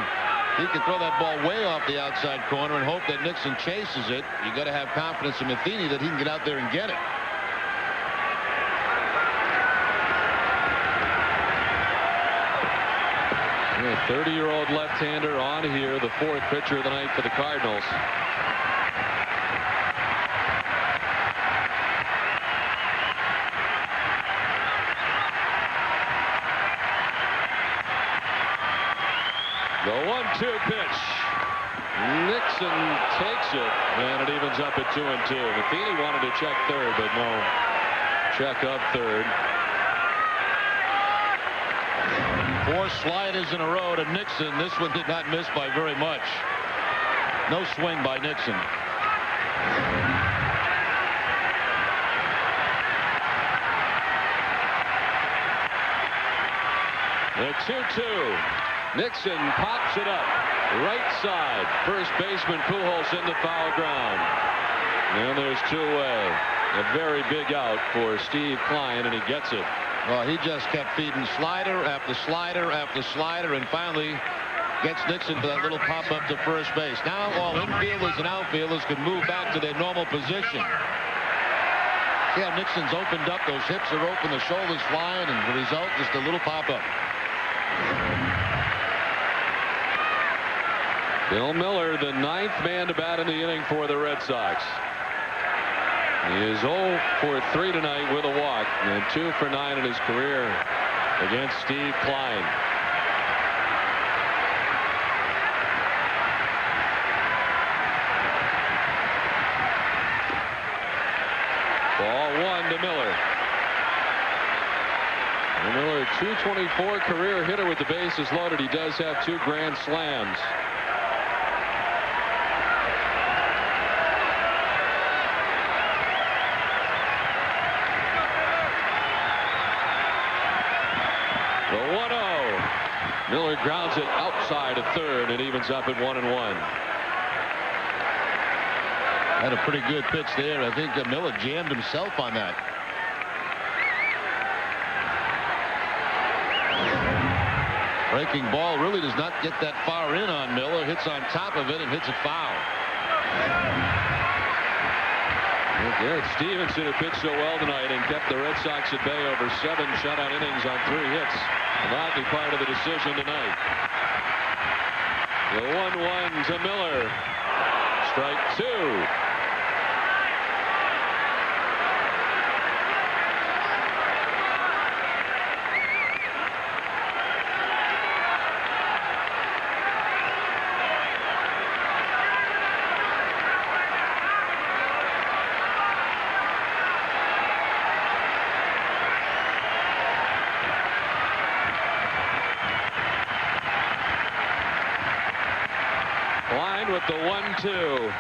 C: throw that ball way off the outside corner and hope that Nixon chases it. You got to have confidence in Matheny that he can get out there and get it.
B: A 30-year-old left-hander on here, the 4th pitcher of the night for the Cardinals. The 1-2 pitch. Nixon takes it, and it evens up at 2-2. Matheny wanted to check third, but no check up third.
C: 4 sliders in a row to Nixon. This one did not miss by very much. No swing by Nixon.
B: The 2-2. Nixon pops it up. Right side. First baseman Pujols into foul ground. And there's 2 away. A very big out for Steve Klein, and he gets it.
C: Well, he just kept feeding slider after slider after slider, and finally gets Nixon for that little pop-up to first base. Now all infielders and outfielders can move back to their normal position. See how Nixon's opened up. Those hips are open, the shoulders flying, and the result is a little pop-up.
B: Bill Miller, the 9th man to bat in the inning for the Red Sox. He is 0 for 3 tonight with a walk, and 2 for 9 in his career against Steve Klein. Ball 1 to Miller. And Miller, 224 career hitter with the bases loaded. He does have 2 grand slams. The 1-0. Miller grounds it outside of third and evens up at 1-1.
C: Had a pretty good pitch there. I think Miller jammed himself on that. Breaking ball really does not get that far in on Miller. Hits on top of it and hits it foul.
B: Garrett Stevenson, who pitched so well tonight and kept the Red Sox at bay over 7 shutout innings on 3 hits, will not be part of the decision tonight. The 1-1 to Miller. Strike 2. Lyon with the 1-2.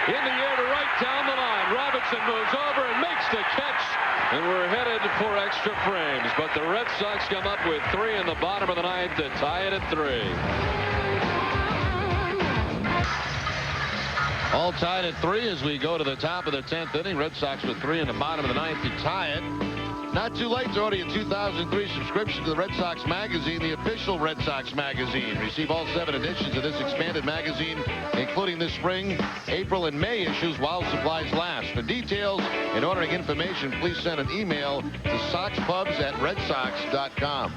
B: In the air to right down the line. Robinson moves over and makes the catch. And we're headed for extra frames. But the Red Sox come up with 3 in the bottom of the ninth to tie it at 3.
C: All tied at 3 as we go to the top of the 10th inning. Red Sox with 3 in the bottom of the ninth to tie it. Not too late to order your 2003 subscription to the Red Sox magazine, the official Red Sox magazine. Receive all 7 editions of this expanded magazine, including this spring, April, and May issues while supplies last. For details and ordering information, please send an email to soxpubs@redsox.com.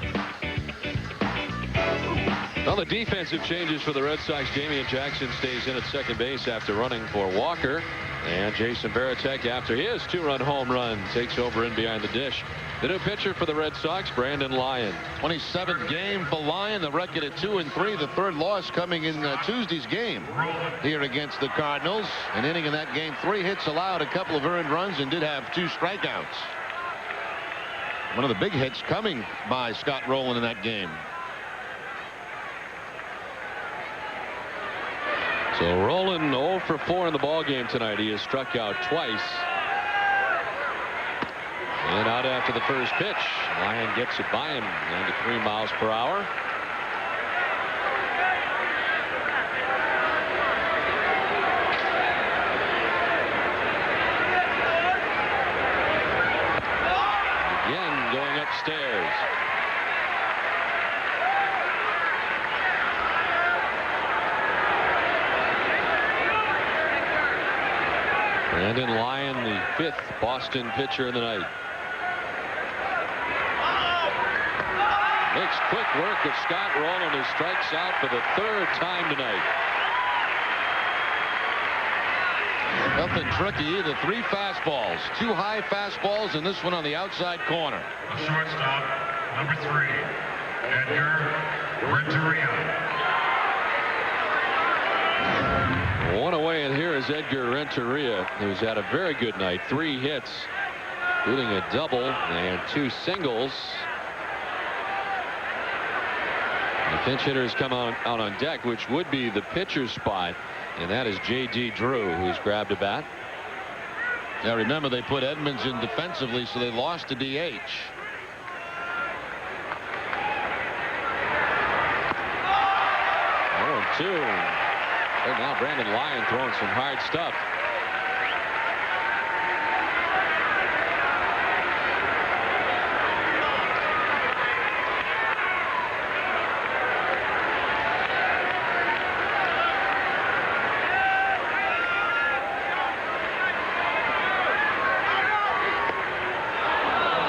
B: Well, the defensive changes for the Red Sox. Damian Jackson stays in at second base after running for Walker. And Jason Varitek, after his 2-run home run, takes over in behind the dish. The new pitcher for the Red Sox, Brandon Lyon.
C: 27th game for Lyon. The record at 2-3. The third loss coming in Tuesday's game here against the Cardinals. An inning in that game, 3 hits allowed, a couple of earned runs, and did have 2 strikeouts. One of the big hits coming by Scott Rowland in that game.
B: So Rowland 0 for 4 in the ball game tonight. He has struck out twice. And out after the first pitch. Lyon gets it by him, 93 miles per hour. Again going upstairs. Brandon Lyon, the 5th Boston pitcher of the night. Makes quick work of Scott Rowland, who strikes out for the 3rd time tonight.
C: Nothing tricky either. 3 fastballs, 2 high fastballs, and this one on the outside corner.
A: The shortstop, number 3, Edgar Renteria.
B: One away, and here is Edgar Renteria, who's had a very good night. 3 hits, including a double and 2 singles. The pinch hitters come out on deck, which would be the pitcher's spot, and that is J.D. Drew, who's grabbed a bat.
C: Now remember, they put Edmonds in defensively, so they lost to DH.
B: Oh, and 2. Right now, Brandon Lyon throwing some hard stuff.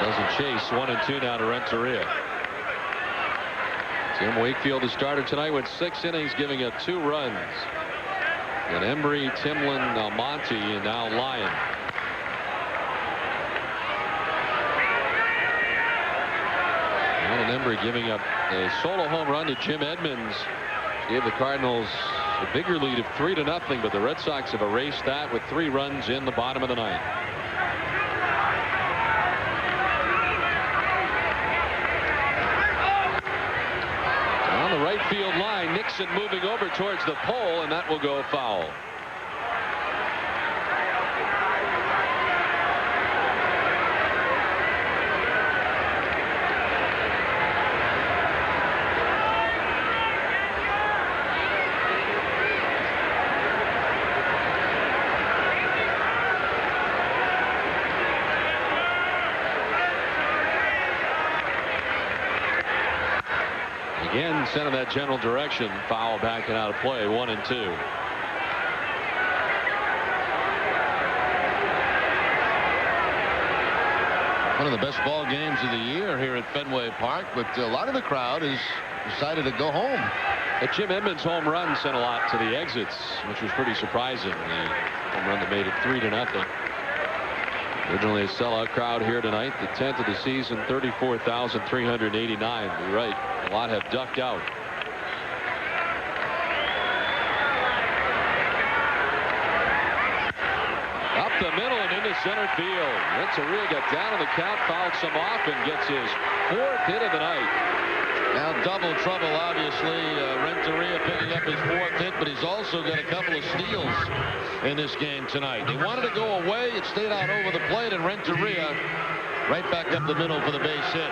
B: Doesn't chase. 1-2 now to Renteria. Tim Wakefield, the starter tonight, with 6 innings, giving up 2 runs. And Embry, Timlin, Almonte, and now Lyon. Alan Embry giving up a solo home run to Jim Edmonds. Gave the Cardinals a bigger lead of 3-0, but the Red Sox have erased that with 3 runs in the bottom of the ninth. On the right field line, Nixon moving over towards the pole, and that will go foul. Again, sent in that general direction. Foul backing out of play. 1-2.
C: One of the best ball games of the year here at Fenway Park, but a lot of the crowd has decided to go home.
B: The Jim Edmonds home run sent a lot to the exits, which was pretty surprising. The home run that made it 3-0. Originally a sellout crowd here tonight, the 10th of the season, 34,389. You're right, a lot have ducked out. Up the middle and into center field. Renteria got down on the count, fouled some off, and gets his 4th hit of the night.
C: Now double trouble, obviously. Renteria picking up his 4th hit, but he's also got a couple of steals in this game tonight. They wanted to go away. It stayed out over the plate, and Renteria right back up the middle for the base hit.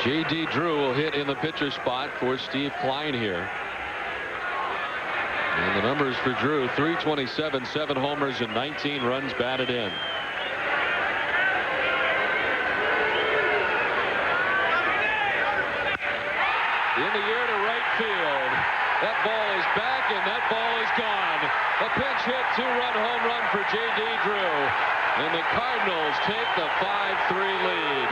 B: J.D. Drew will hit in the pitcher spot for Steve Klein here. And the numbers for Drew: 327, 7 homers, and 19 runs batted in. In the air to right field. That ball is back, and that ball is gone. A pinch hit, 2-run home run for J.D. Drew. And the Cardinals take the 5-3 lead.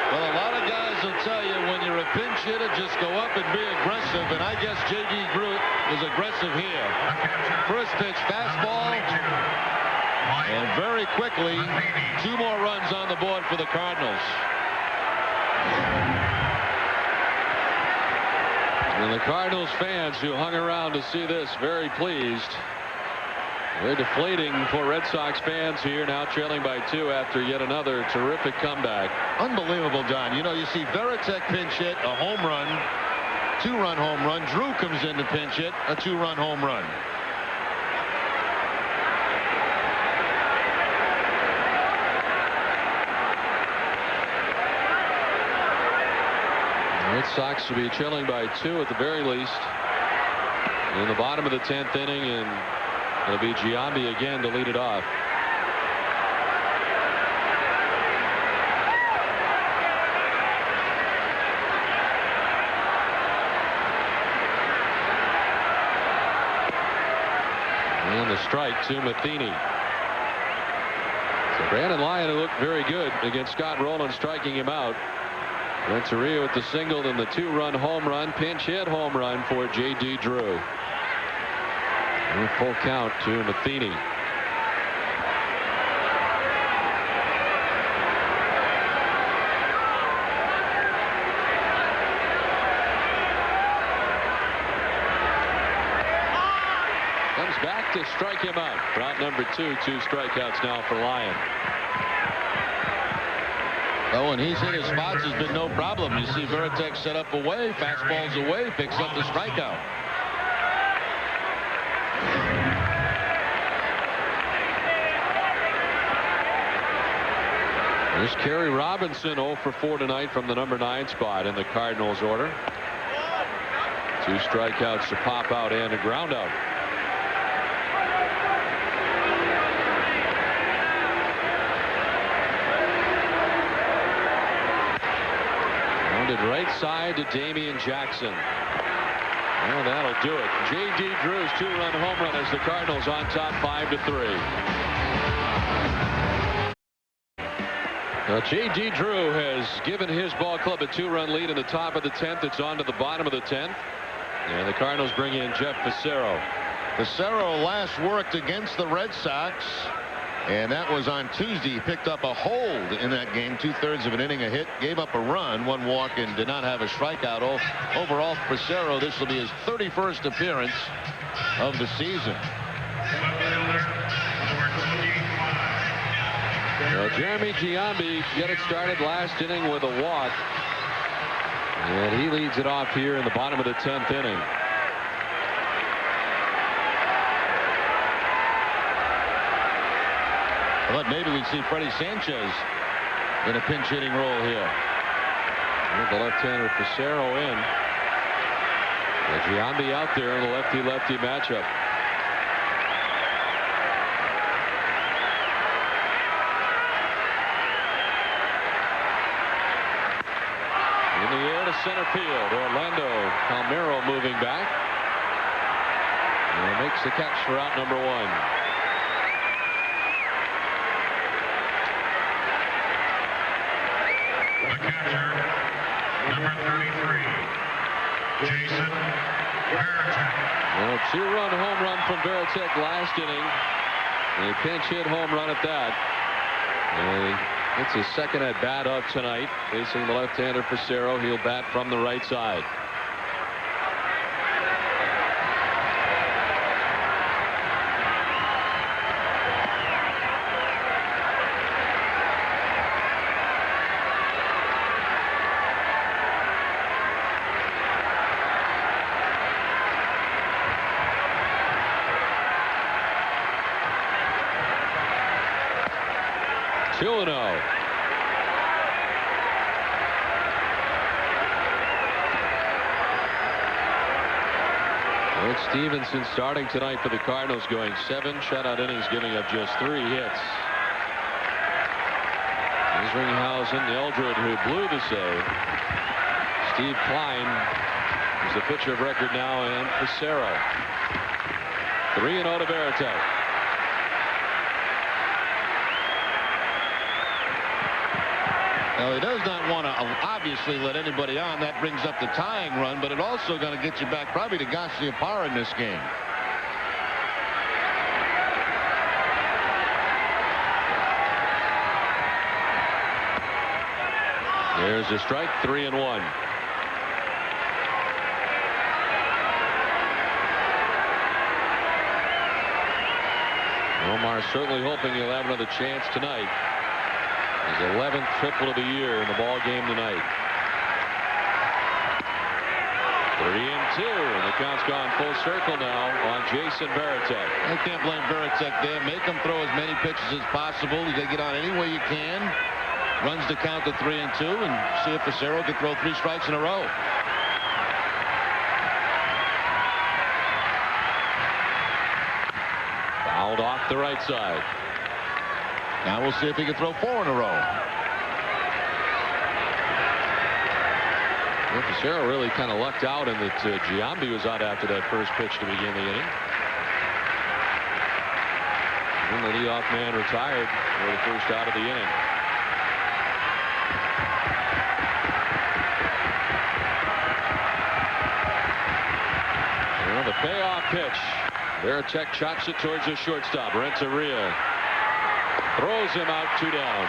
C: Well, a lot of guys will tell you when you're a pinch hitter, just go up and be aggressive. And I guess J.D. Drew was aggressive here. First pitch, fastball. And very quickly, 2 more runs on the board for the Cardinals.
B: And the Cardinals fans who hung around to see this very pleased. Very deflating for Red Sox fans here, now trailing by 2 after yet another terrific comeback.
C: Unbelievable, Don. You know, you see Veritek pinch hit, a home run, 2-run home run. Drew comes in to pinch hit, a 2-run home run.
B: Red Sox to be trailing by 2 at the very least in the bottom of the 10th inning, and it'll be Giambi again to lead it off. And the strike to Matheny. So Brandon Lyon, who looked very good against Scott Rowland, striking him out. Renteria with the single and the 2-run home run, pinch hit home run for J.D. Drew. And a full count to Matheny. Comes back to strike him out. Route number 2, 2 strikeouts now for Lyon.
C: Oh, and he's hit his spots, has been no problem. You see Veritek set up away, fastballs away, picks up the strikeout.
B: There's Kerry Robinson, 0 for 4 tonight from the number 9 spot in the Cardinals order. 2 strikeouts to pop out and a ground out. Right side to Damian Jackson. Well, that'll do it. J.D. Drew's 2-run home run as the Cardinals on top 5-3. Now, J.D. Drew has given his ball club a 2-run lead in the top of the 10th. It's on to the bottom of the 10th. And the Cardinals bring in Jeff Fassero.
C: Fassero last worked against the Red Sox. And that was on Tuesday. He picked up a hold in that game, 2/3 of an inning, a hit, gave up a run, 1 walk, and did not have a strikeout. Overall, for Fassero, this will be his 31st appearance of the season.
B: Well, Jeremy Giambi got it started last inning with a walk. And he leads it off here in the bottom of the 10th inning.
C: I thought maybe we'd see Freddie Sanchez in a pinch hitting role here.
B: With the left-hander Fassero in. And Giambi out there in the lefty-lefty matchup. In the air to center field. Orlando Palmeiro moving back. And makes the catch for out number 1.
A: The catcher, number 33, Jason Veritek.
B: Well, 2-run home run from Veritek last inning. A pinch hit home run at that. And it's his second at bat of tonight. Facing the left-hander Fassero. He'll bat from the right side. 2-0. Rick Stevenson starting tonight for the Cardinals, going 7 shutout innings, giving up just 3 hits. Here's Ringhausen, Eldred, who blew the save. Steve Klein is the pitcher of record now, and Pissarro. 3-0 to Veritek.
C: Now, he does not want to obviously let anybody on. That brings up the tying run, but it also going to get you back probably to Garciaparra in this game.
B: There's a strike, 3-1. Omar certainly hoping he'll have another chance tonight. His 11th triple of the year in the ball game tonight. 3-2, and the count's gone full circle now on Jason Veritek.
C: I can't blame Veritek there. Make him throw as many pitches as possible. You got to get on any way you can. Runs the count to 3-2, and see if Pissarro can throw 3 strikes in a row.
B: Fouled off the right side.
C: Now we'll see if he can throw 4 in a row.
B: Well, Pissarro really kind of lucked out in that Giambi was out after that first pitch to begin the inning. And the leadoff man retired for the first out of the inning. Well, the payoff pitch. Veritek chops it towards the shortstop. Renteria throws him out, 2 down.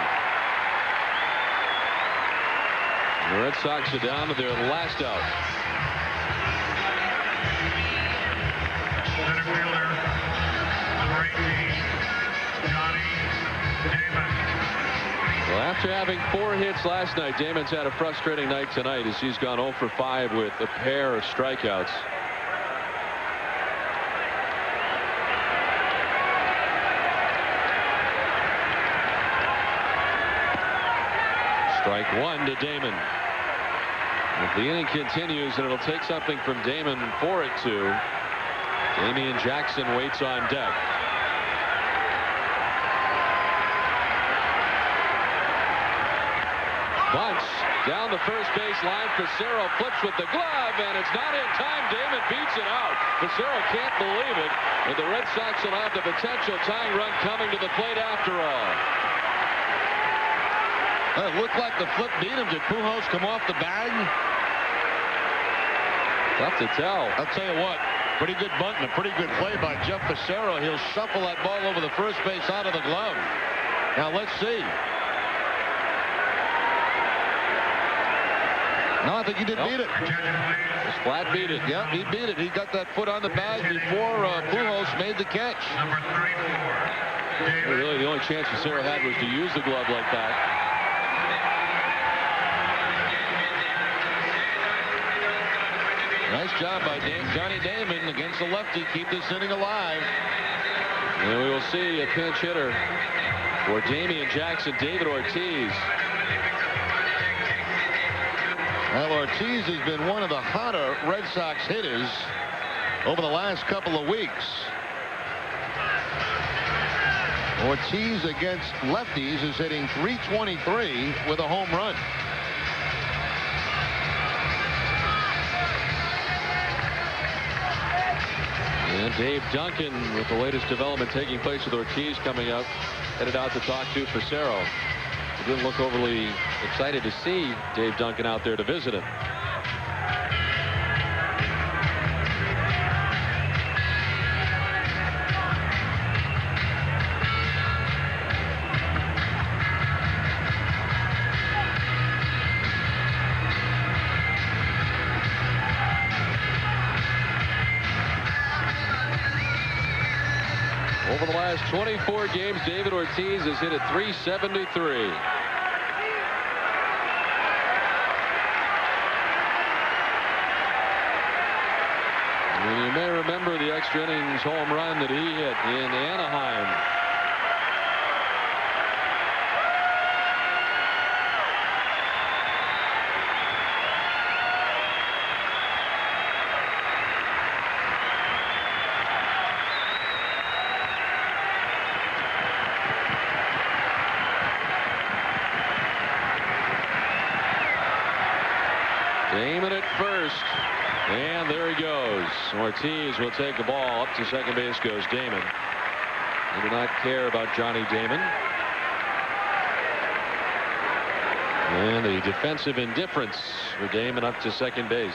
B: The Red Sox are down to their last out.
A: Center fielder, number 18, Johnny Damon.
B: Well, after having 4 hits last night, Damon's had a frustrating night tonight as he's gone 0 for 5 with a pair of strikeouts. Strike 1 to Damon. If the inning continues, and it'll take something from Damon for it to. Damian Jackson waits on deck. Bunts down the first base line. Pissarro flips with the glove, and it's not in time. Damon beats it out. Pissarro can't believe it, and the Red Sox will have the potential tying run coming to the plate after all.
C: It looked like the flip beat him. Did Pujols come off the bag?
B: Tough to tell.
C: I'll tell you what, pretty good bunt and a pretty good play by Jeff Pissarro. He'll shuffle that ball over the first base out of the glove. Now let's see. No, I think he did beat it.
B: Just flat beat it.
C: Yeah, he beat it. He got that foot on the bag before Pujols made the catch.
A: Number 34.
B: Really, the only chance Pissarro had was to use the glove like that.
C: Nice job by Johnny Damon against the lefty. Keep this inning alive.
B: And we will see a pinch hitter for Damian Jackson, David Ortiz.
C: Well, Ortiz has been one of the hotter Red Sox hitters over the last couple of weeks. Ortiz against lefties is hitting .323 with a home run.
B: And Dave Duncan, with the latest development taking place with Ortiz coming up, headed out to talk to Pissarro. He didn't look overly excited to see Dave Duncan out there to visit him. Over the last 24 games, David Ortiz has hit at .373. And you may remember the extra innings home run that he hit in Anaheim. Ortiz will take the ball. Up to second base goes Damon. They do not care about Johnny Damon. And the defensive indifference for Damon up to second base.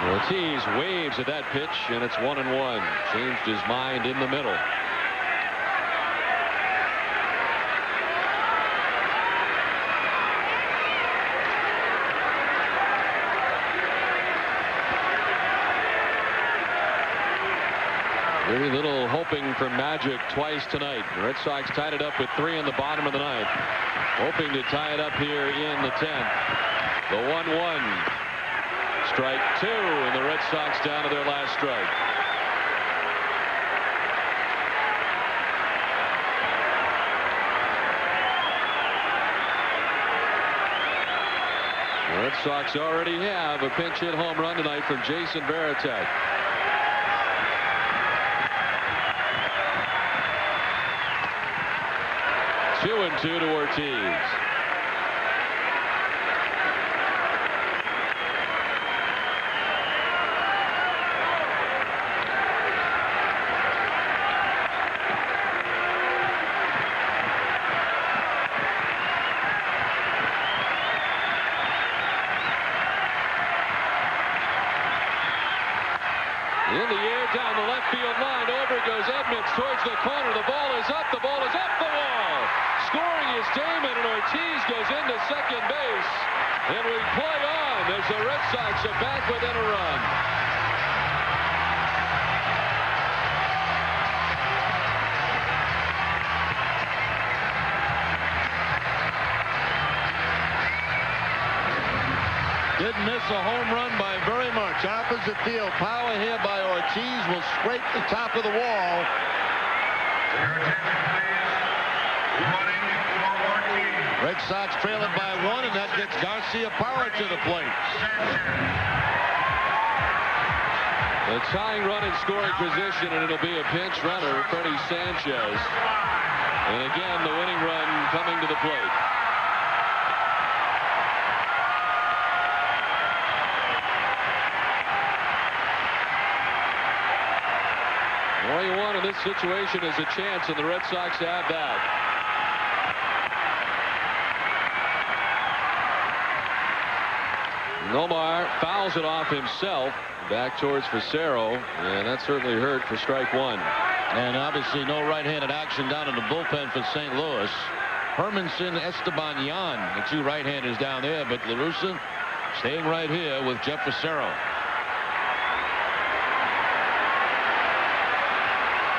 B: Ortiz waves at that pitch, and it's 1-1. Changed his mind in the middle. Very little hoping for magic twice tonight. The Red Sox tied it up with 3 in the bottom of the 9th. Hoping to tie it up here in the 10th. The 1-1. Strike 2, and the Red Sox down to their last strike. The Red Sox already have a pinch hit home run tonight from Jason Varitek. Two and 2 to Ortiz. In the air down the left field line. Over goes Edmonds towards the corner. The ball is up. The ball is up the wall. Scoring is Damon, and Ortiz goes into second base. And we play on as the Red Sox are back within a run.
C: Didn't miss a home run by very much. Opposite field. Power here by Ortiz will scrape the top of the wall.
A: Your attention, please. Running for Ortiz.
C: Red Sox trail it by 1, and that gets Garcia Power to the plate.
B: The tying run in scoring position, and it'll be a pinch runner, Freddie Sanchez. And again, the winning run coming to the plate. All you want in this situation is a chance, and the Red Sox have that. Nomar fouls it off himself back towards Facero, and that certainly hurt for strike 1.
C: And obviously no right-handed action down in the bullpen for St. Louis. Hermanson, Esteban Yan, the 2 right-handers down there, but La Russa staying right here with Jeff Facero.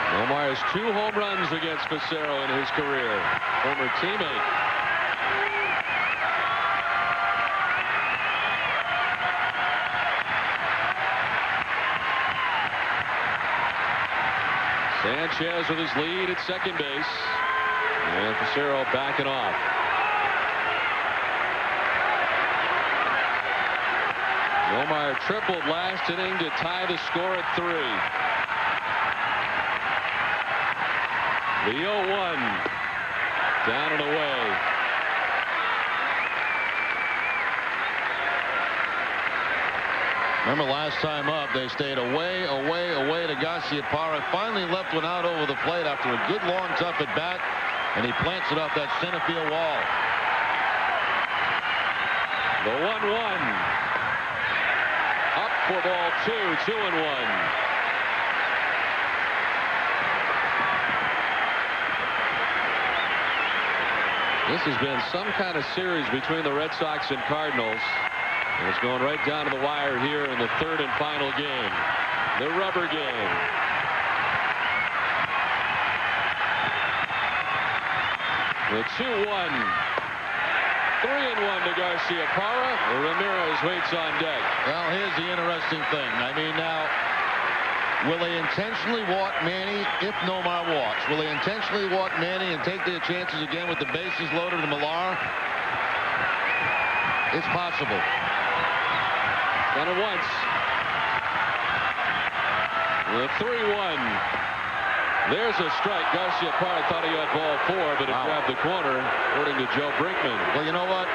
B: Nomar has 2 home runs against Facero in his career. Former teammate. Sanchez with his lead at second base. And Facero backing off. Nomar tripled last inning to tie the score at 3. The 0-1 down and away.
C: Remember last time up, they stayed away to Garcia Parra. Finally left one out over the plate after a good long tough at bat, and he plants it off that center field wall.
B: The 1-1 up for ball 2, 2-1. This has been some kind of series between the Red Sox and Cardinals. And it's going right down to the wire here in the 3rd and final game. The rubber game. The 2-1. 3-1 to Garcia Parra. Ramirez waits on deck.
C: Well, here's the interesting thing. I mean, now, will they intentionally walk Manny if Nomar walks? Will they intentionally walk Manny and take their chances again with the bases loaded to Millar? It's possible.
B: Done it once. The 3-1. There's a strike. Garcia Parra thought he had ball 4, but it grabbed the corner, according to Joe Brinkman.
C: Well, you know what?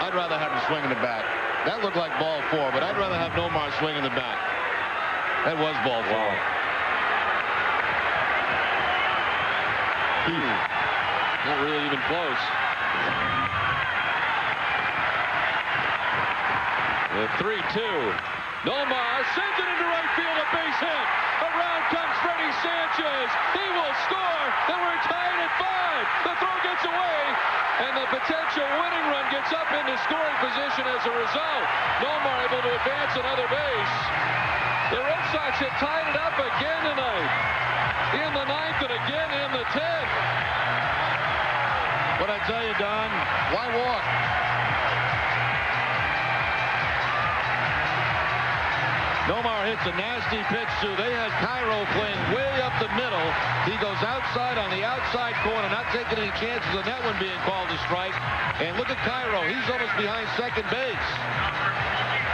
C: I'd rather have him swing in the bat. That looked like ball 4, but I'd rather have Nomar swing in the bat. That was ball 4.
B: Wow. Not really even close. The 3-2. Nomar sends it into right field, a base hit. Around comes Freddie Sanchez. He will score, and we're tied at 5. The throw gets away, and the potential winning run gets up into scoring position as a result. Nomar able to advance another base. The Red Sox have tied it up again tonight. In the 9th and again in the 10th.
C: What I tell you, Don, why walk? Nomar hits a nasty pitch to. They had Cairo playing way up the middle. He goes outside on the outside corner, not taking any chances on that one being called a strike. And look at Cairo. He's almost behind second base.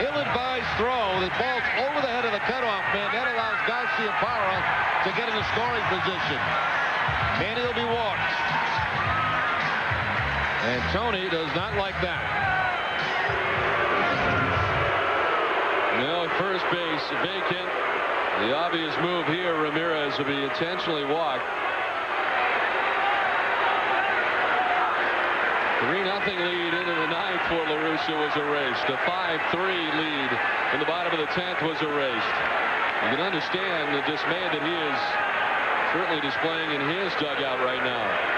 C: Ill-advised throw. The ball's over the head of the cutoff man. That allows Garcia Parra to get in the scoring position. And he'll be walked. And Tony does not like that.
B: No, first base vacant. The obvious move here, Ramirez will be intentionally walked. 3-0 lead into the 9th for La Russa was erased. A 5-3 lead in the bottom of the 10th was erased. You can understand the dismay that he is certainly displaying in his dugout right now.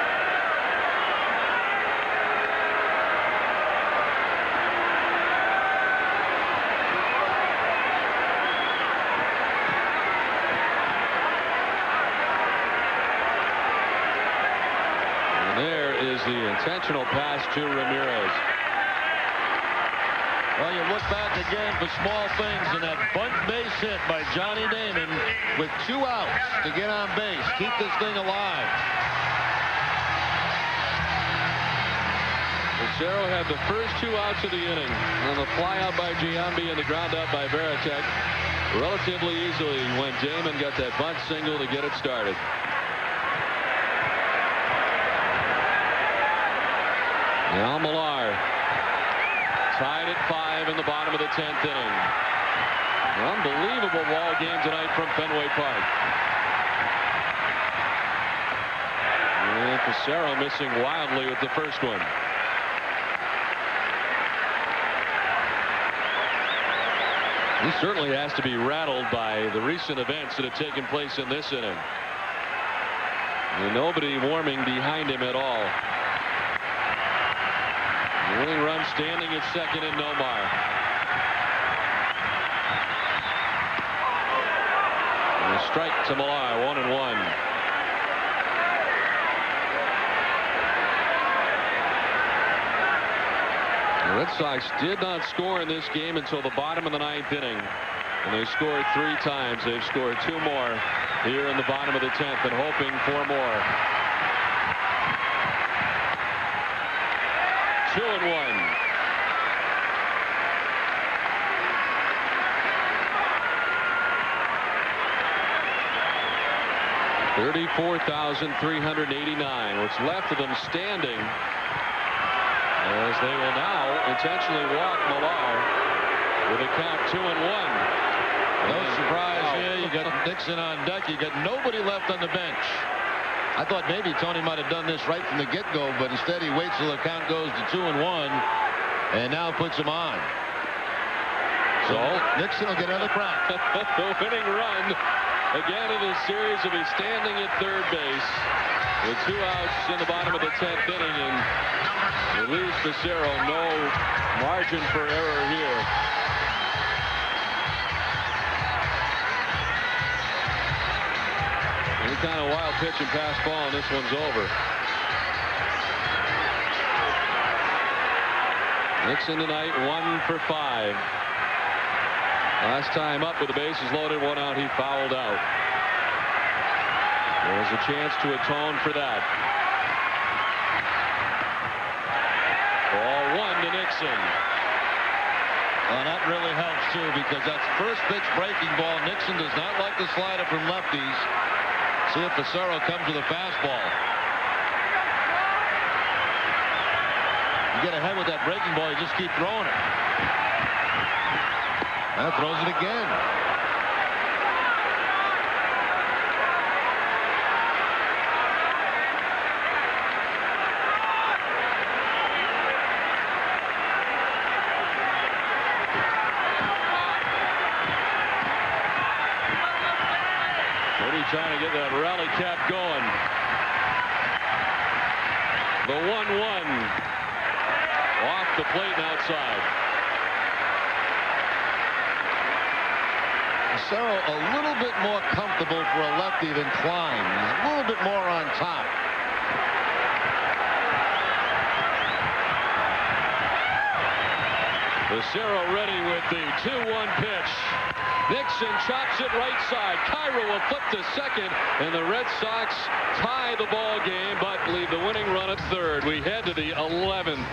B: The intentional pass to Ramirez.
C: Well, you look back again for small things, and that bunt base hit by Johnny Damon with 2 outs to get on base, keep this thing alive.
B: Lucero had the first 2 outs of the inning on the fly out by Giambi and the ground out by Varitek relatively easily when Damon got that bunt single to get it started. Now Millar tied at 5 in the bottom of the 10th inning. An unbelievable ball game tonight from Fenway Park. And Pissarro missing wildly with the first one. He certainly has to be rattled by the recent events that have taken place in this inning. And nobody warming behind him at all. The winning run standing at second in Nomar. And a strike to Millar, 1-1. The Red Sox did not score in this game until the bottom of the 9th inning. And they scored 3 times. They've scored 2 more here in the bottom of the 10th and hoping for more. 2-1. $34,389. What's left of them standing as they will now intentionally walk Millar with a count 2-1.
C: No surprise here. You got Nixon on deck. You got nobody left on the bench. I thought maybe Tony might have done this right from the get-go, but instead he waits till the count goes to 2-1 and now puts him on. So Nixon will get another crack.
B: The winning run again in this series will be standing at third base with 2 outs in the bottom of the 10th inning, and relieves Pissarro. No margin for error here. Any kind of wild pitch and pass ball, and this one's over. Nixon tonight 1 for 5. Last time up with the bases loaded, 1 out, he fouled out. There was a chance to atone for that. Ball 1 to Nixon.
C: Well, that really helps, too, because that's first pitch breaking ball. Nixon does not like the slider from lefties. See if Facero comes with a fastball. You get ahead with that breaking ball, you just keep throwing it. That throws it again.
B: Trying to get that rally cap going. The 1-1 off the plate and outside.
C: So a little bit more comfortable for a lefty than Klein. He's a little bit more on top.
B: Facero ready with the 2-1 pitch. Nixon chops it right side. Cairo will flip to second, and the Red Sox tie the ball game, but leave the winning run at third. We head to the 11th.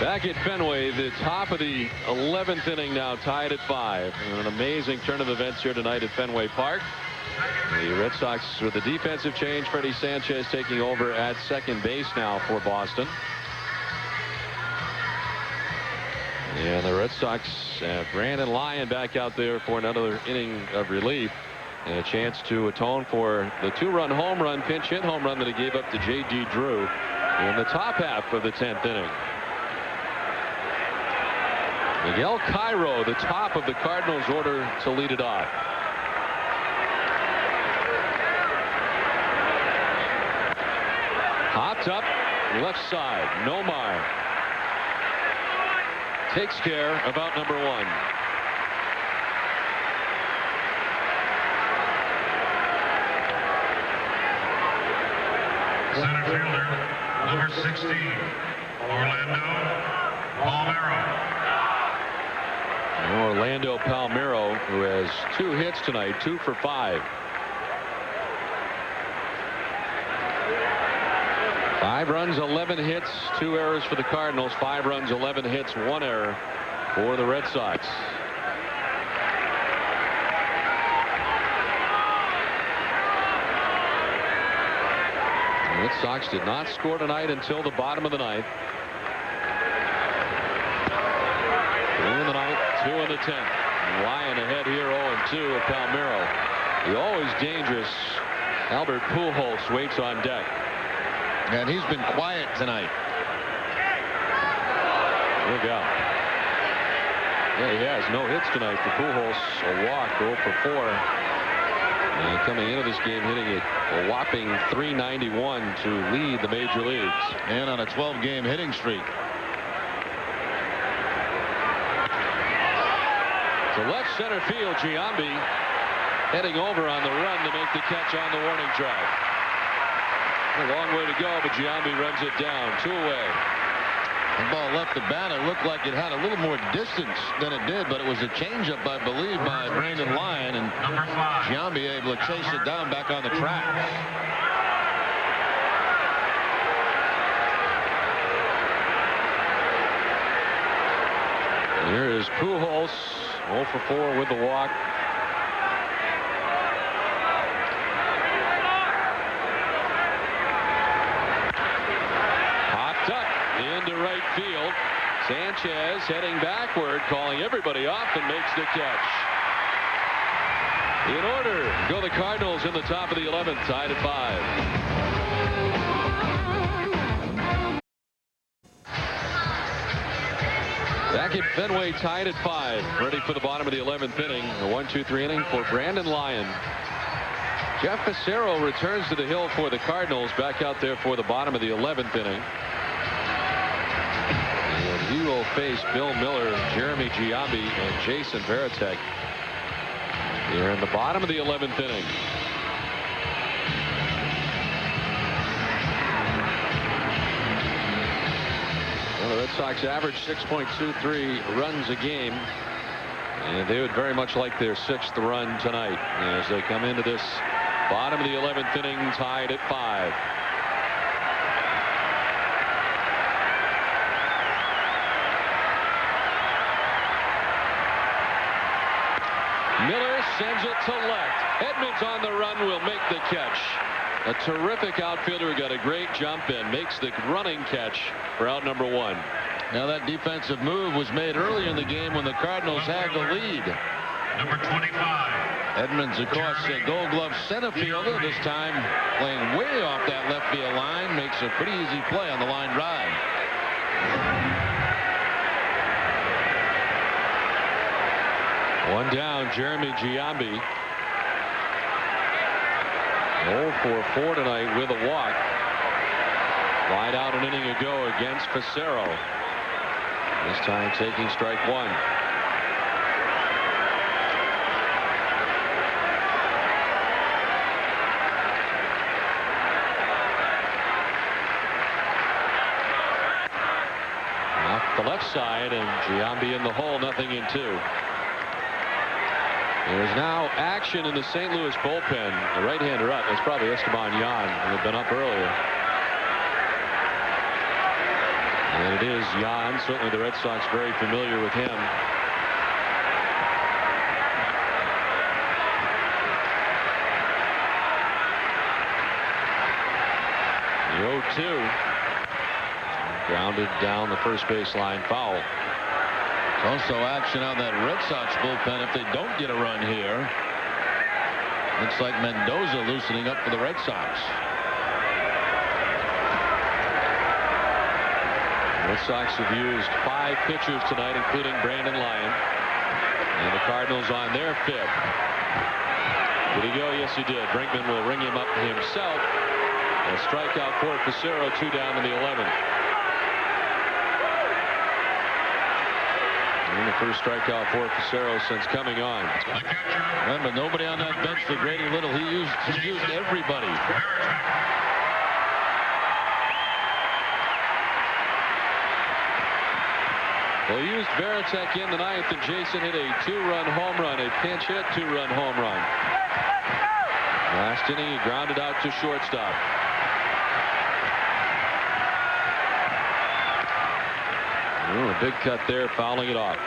B: Back at Fenway, the top of the 11th inning now, tied at 5. An amazing turn of events here tonight at Fenway Park. The Red Sox with the defensive change. Freddie Sanchez taking over at second base now for Boston. And the Red Sox have Brandon Lyon back out there for another inning of relief. And a chance to atone for the 2-run home run, pinch hit home run that he gave up to J.D. Drew in the top half of the 10th inning. Miguel Cairo, the top of the Cardinals order to lead it off. Hopped up left side. Nomar takes care of out number 1.
A: Center fielder, number 16, Orlando Palmeiro.
B: Orlando Palmeiro, who has 2 hits tonight, 2 for 5. 5 runs, 11 hits, 2 errors for the Cardinals. 5 runs, 11 hits, 1 error for the Red Sox. The Red Sox did not score tonight until the bottom of the 9th. 2 in the 9th, 2 in the 10th. Lyon ahead here, 0-2 at Palmeiro. The always dangerous Albert Pujols waits on deck.
C: And he's been quiet tonight.
B: Look out. Yeah, he has no hits tonight for Pujols. A walk, 0 for 4. And coming into this game, hitting it a whopping .391 to lead the major leagues.
C: And on a 12-game hitting streak.
B: To left center field, Giambi heading over on the run to make the catch on the warning track. A long way to go, but Giambi runs it down. 2 away.
C: The ball left the bat. It looked like it had a little more distance than it did, but it was a changeup, I believe, by Brandon Lyon, and Giambi able to chase it down back on the track.
B: Here is Pujols, 0 for 4 with the walk. Into right field. Sanchez heading backward, calling everybody off, and makes the catch. In order, go the Cardinals in the top of the 11th, tied at 5. Back at Fenway, tied at 5. Ready for the bottom of the 11th inning. A 1-2-3 inning for Brandon Lyon. Jeff Facero returns to the hill for the Cardinals, back out there for the bottom of the 11th inning. He will face Bill Miller, Jeremy Giambi, and Jason Varitek here in the bottom of the 11th inning. Well, the Red Sox average 6.23 runs a game, and they would very much like their 6th run tonight as they come into this Bottom of the 11th inning, tied at 5. Miller sends it to left. Edmonds on the run will make the catch. A terrific outfielder, got a great jump and makes the running catch for out number 1.
C: Now that defensive move was made early in the game when the Cardinals had the lead.
A: Number 25.
C: Edmonds, of course, a Gold Glove center fielder, this time playing way off that left field line, makes a pretty easy play on the line drive.
B: One down, Jeremy Giambi. 0 for 4 tonight with a walk. Lied out an inning ago against Facero. This time taking strike 1. Off the left side, and Giambi in the hole, nothing in 2. There's now action in the St. Louis bullpen. The right-hander up. It's probably Esteban Yan, who had been up earlier. And it is Yan. Certainly the Red Sox very familiar with him. The 0-2. Grounded down the first baseline, foul.
C: Also action on that Red Sox bullpen if they don't get a run here. Looks like Mendoza loosening up for the Red Sox.
B: The Red Sox have used 5 pitchers tonight, including Brandon Lyon. And the Cardinals on their 5th. Did he go? Yes, he did. Brinkman will ring him up himself. A strikeout for Facero, 2 down in the 11th. And the first strikeout for Facero since coming on.
C: Remember, nobody on that bench for Grady Little. He used everybody.
B: Well, he used Varitek in the 9th, and Jason hit a 2-run home run, a pinch hit 2-run home run. Last inning, he grounded out to shortstop. Oh, a big cut there, fouling it off.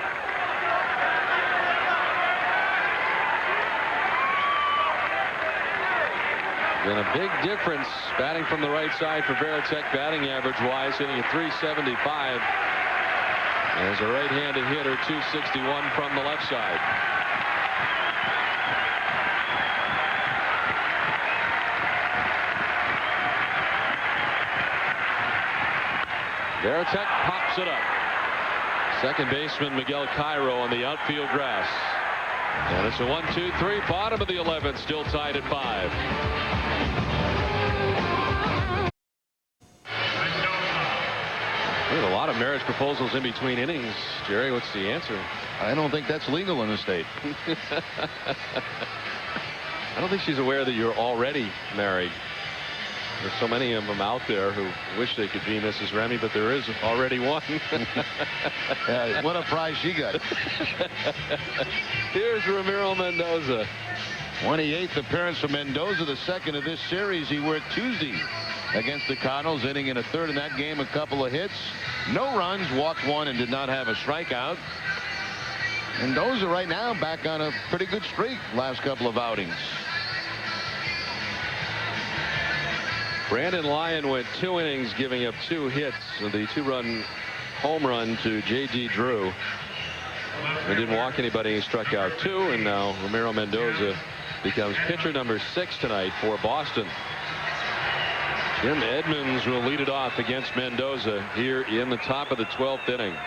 B: Been a big difference batting from the right side for Varitek, batting average-wise, hitting a .375. As a right-handed hitter, .261 from the left side. Varitek pops it up. Second baseman Miguel Cairo on the outfield grass. And it's a 1-2-3, bottom of the 11th, still tied at 5. We had a lot of marriage proposals in between innings. Jerry, what's the answer?
C: I don't think that's legal in the state.
B: I don't think she's aware that you're already married. There's so many of them out there who wish they could be Mrs. Remy, but there is already one.
C: Yeah, what a prize she got.
B: Here's Ramiro Mendoza.
C: 28th appearance for Mendoza, the second of this series. He worked Tuesday against the Cardinals, inning in a third in that game, a couple of hits, no runs, walked 1, and did not have a strikeout. Mendoza right now back on a pretty good streak last couple of outings.
B: Brandon Lyon went 2 innings, giving up 2 hits. The 2-run home run to J.D. Drew. He didn't walk anybody. He struck out 2, and now Ramiro Mendoza becomes pitcher number 6 tonight for Boston. Jim Edmonds will lead it off against Mendoza here in the top of the 12th inning.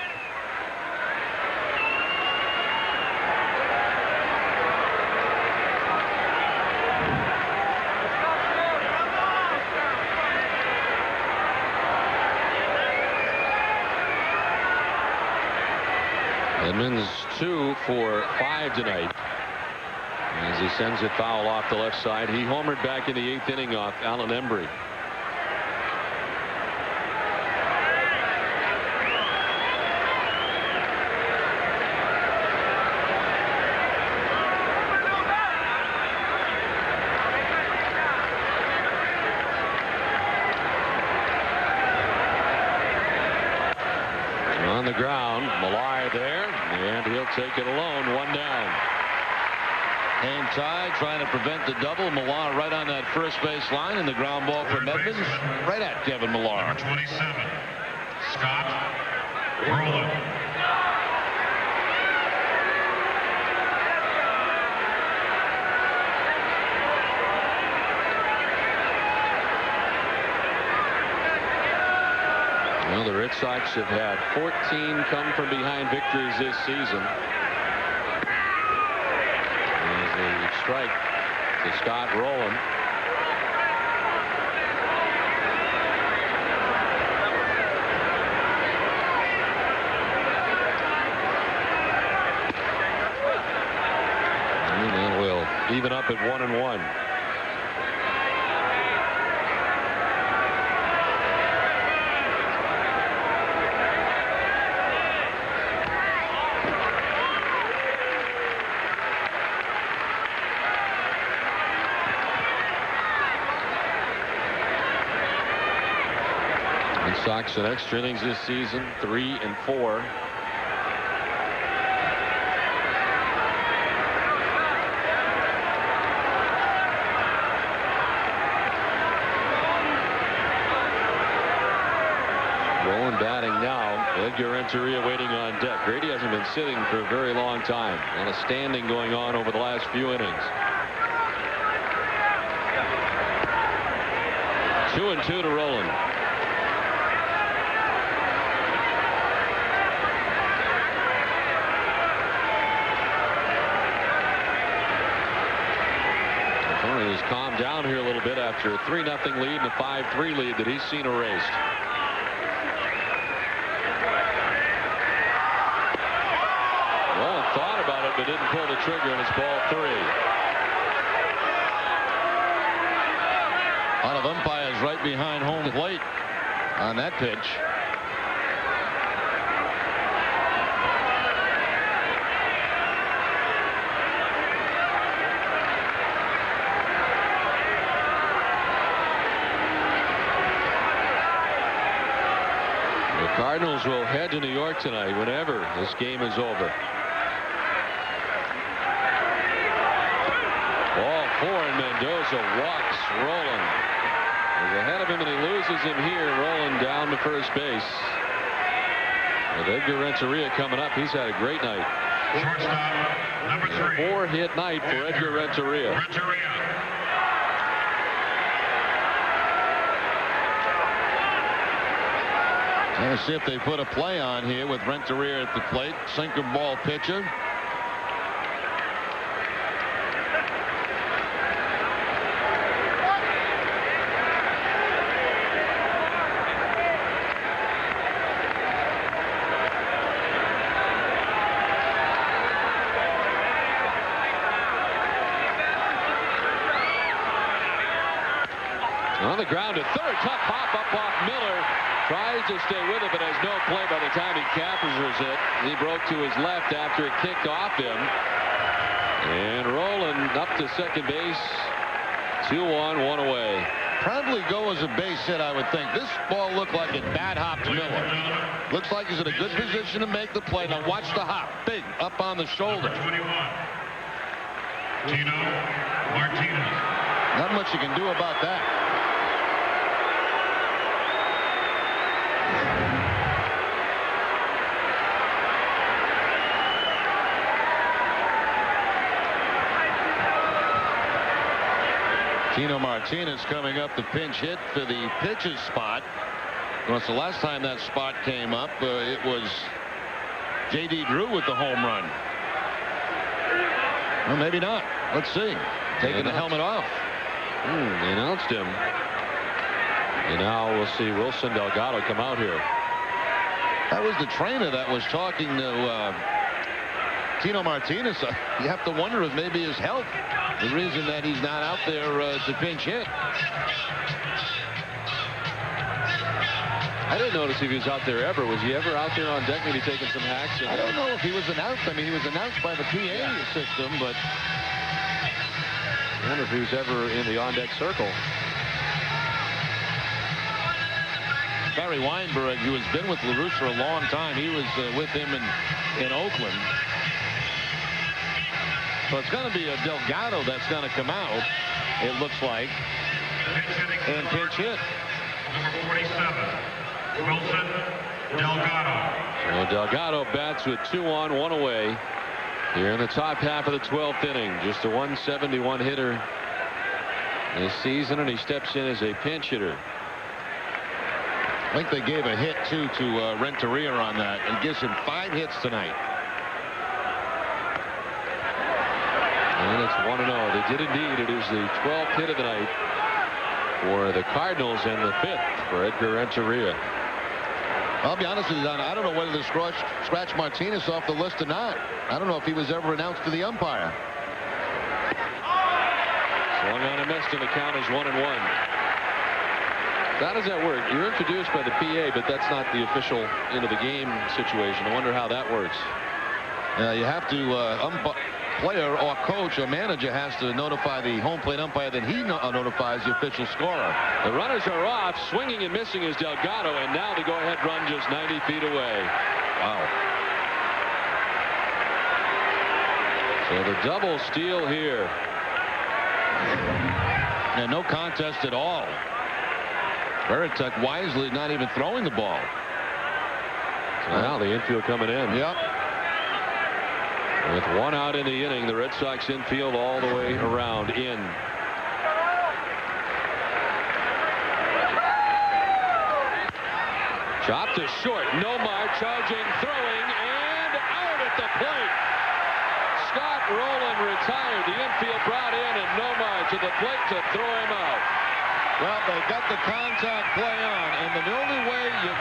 B: Edmonds 2 for 5 tonight as he sends it foul off the left side. He homered back in the 8th inning off Alan Embry. Millar there, and he'll take it alone. 1 down.
C: Hang tie trying to prevent the double. Millar right on that first base line, and the ground ball from Edmonds right at Kevin Millar.
A: 27. Scott Rowland.
B: Well, the Red Sox have had 14 come from behind victories this season. There's a strike to Scott Rowland. And then we'll even up at 1-1. Sox in extra innings this season, 3 and 4. Rowland batting now. Edgar Renteria waiting on deck. Grady hasn't been sitting for a very long time. A lot of standing going on over the last few innings. 2-2 to Rowland. He's calmed down here a little bit after a 3-0 lead and a 5-3 lead that he's seen erased. Well, thought about it, but didn't pull the trigger, and it's ball 3.
C: A lot of umpires right behind home plate on that pitch.
B: Cardinals will head to New York tonight whenever this game is over. Ball 4, and Mendoza walks Rowland. He's ahead of him, and he loses him here. Rowland down to first base. With Edgar Renteria coming up, he's had a great night.
A: Shortstop, number 3.
B: 4-hit night for Edgar Renteria.
C: Let's see if they put a play on here with Renteria at the plate. Sinker ball pitcher.
B: On the ground to third. Tough hop up off Miller. Tries to stay with it, but has no play by the time he captures it. He broke to his left after it kicked off him. And Rowland up to second base. 2 on, 1 away.
C: Probably go as a base hit, I would think. This ball looked like it bad hopped Miller. Looks like he's in a good position to make the play. Now watch the hop. Big up on the shoulder.
A: 21. Tino Martinez.
C: Not much you can do about that. Tino Martinez coming up the pinch hit for the pitcher's spot. Well, the last time that spot came up, it was J.D. Drew with the home run. Well, maybe not. Let's see. Taking the helmet off.
B: They announced him. And now we'll see Wilson Delgado come out here.
C: That was the trainer that was talking to Tino Martinez. You have to wonder if maybe his health, the reason that he's not out there to pinch hit.
B: I didn't notice if he was out there ever. Was he ever out there on deck, maybe taking some hacks?
C: I don't know if he was announced. I mean, he was announced by the PA system, but
B: I wonder if he was ever in the on-deck circle.
C: Barry Weinberg, who has been with LaRouche for a long time. He was with him in Oakland. So it's going to be a Delgado that's going to come out, it looks like, and pinch hit.
A: Number 47, Wilson Delgado.
B: So Delgado bats with 2 on, 1 away here in the top half of the 12th inning. Just a 171 hitter this season, and he steps in as a pinch hitter.
C: I think they gave a hit, too, to Renteria on that, and gives him 5 hits tonight.
B: And it's 1-0. They did indeed. It is the 12th hit of the night for the Cardinals and the 5th for Edgar Renteria.
C: I'll be honest with you, Don, I don't know whether to scratch Martinez off the list or not. I don't know if he was ever announced to the umpire.
B: Swung on and missed, and the count is 1-1. How does that work? You're introduced by the PA, but that's not the official end of the game situation. I wonder how that works.
C: You have to player or coach or manager has to notify the home plate umpire, then he notifies the official scorer.
B: The runners are off. Swinging and missing is Delgado, and now the go-ahead run just 90 feet away.
C: Wow.
B: So the double steal here.
C: And no contest at all. Veritek wisely not even throwing the ball.
B: So now the infield coming in.
C: Yep.
B: With 1 out in the inning, the Red Sox infield all the way around in. Chopped to short. Nomar charging, throwing, and out at the plate. Scott Rowland retired. The infield brought in, and Nomar to the plate to throw him out.
C: Well, they got the contact play on, and the only way you're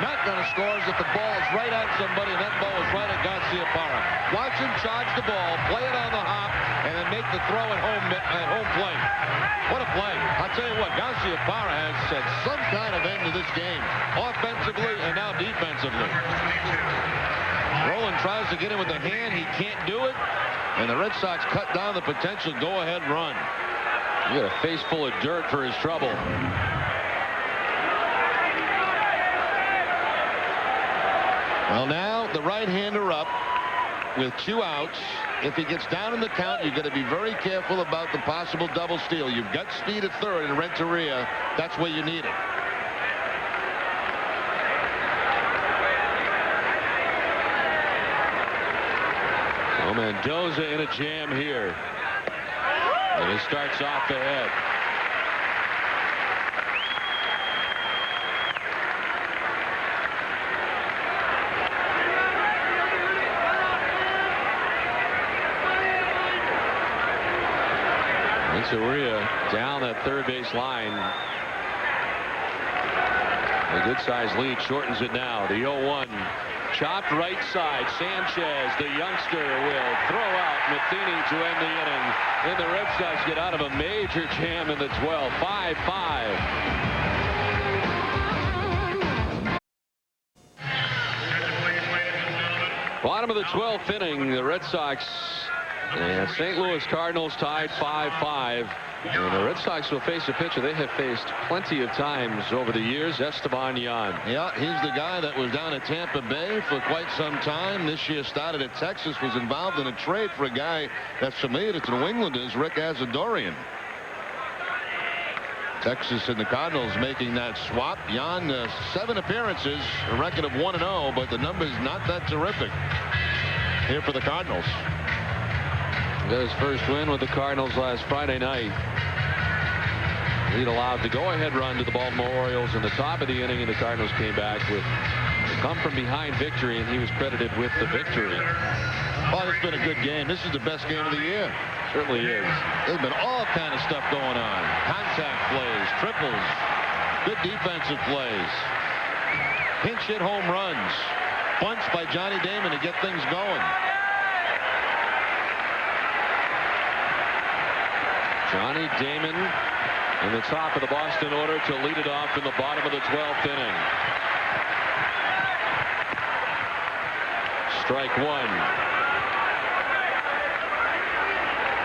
C: not gonna score is if the ball is right at somebody, and that ball is right at Garciaparra. Watch him charge the ball, play it on the hop, and then make the throw at home plate. What a play! I'll tell you what, Garciaparra has set some kind of end to this game, offensively and now defensively. Rowland tries to get him with the hand, he can't do it, and the Red Sox cut down the potential go-ahead run.
B: He got a face full of dirt for his trouble.
C: Well, now the right-hander up with 2 outs. If he gets down in the count, you've got to be very careful about the possible double steal. You've got speed at third in Renteria. That's where you need it.
B: So Mendoza in a jam here. And he starts off ahead. Renteria down that third base line. A good sized lead shortens it now. The 0-1. Chopped right side. Sanchez, the youngster, will throw out Matheny to end the inning. And the Red Sox get out of a major jam in the 12th. 5-5. Bottom of the 12th inning, the Red Sox and St. Louis Cardinals tied 5-5. And the Red Sox will face a pitcher they have faced plenty of times over the years, Esteban Yan.
C: Yeah, he's the guy that was down at Tampa Bay for quite some time. This year started at Texas, was involved in a trade for a guy that's familiar to New Englanders, Rick Azadorian. Texas and the Cardinals making that swap. Yan, 7 appearances, a record of 1-0, but the number's not that terrific here for the Cardinals.
B: Got his first win with the Cardinals last Friday night. Lead allowed the go-ahead run to the Baltimore Orioles in the top of the inning, and the Cardinals came back with a come-from-behind victory, and he was credited with the victory.
C: Oh, it's been a good game. This is the best game of the year.
B: Certainly is.
C: There's been all kind of stuff going on. Contact plays, triples, good defensive plays, pinch hit home runs, bunts by Johnny Damon to get things going.
B: Johnny Damon in the top of the Boston order to lead it off in the bottom of the 12th inning. Strike 1.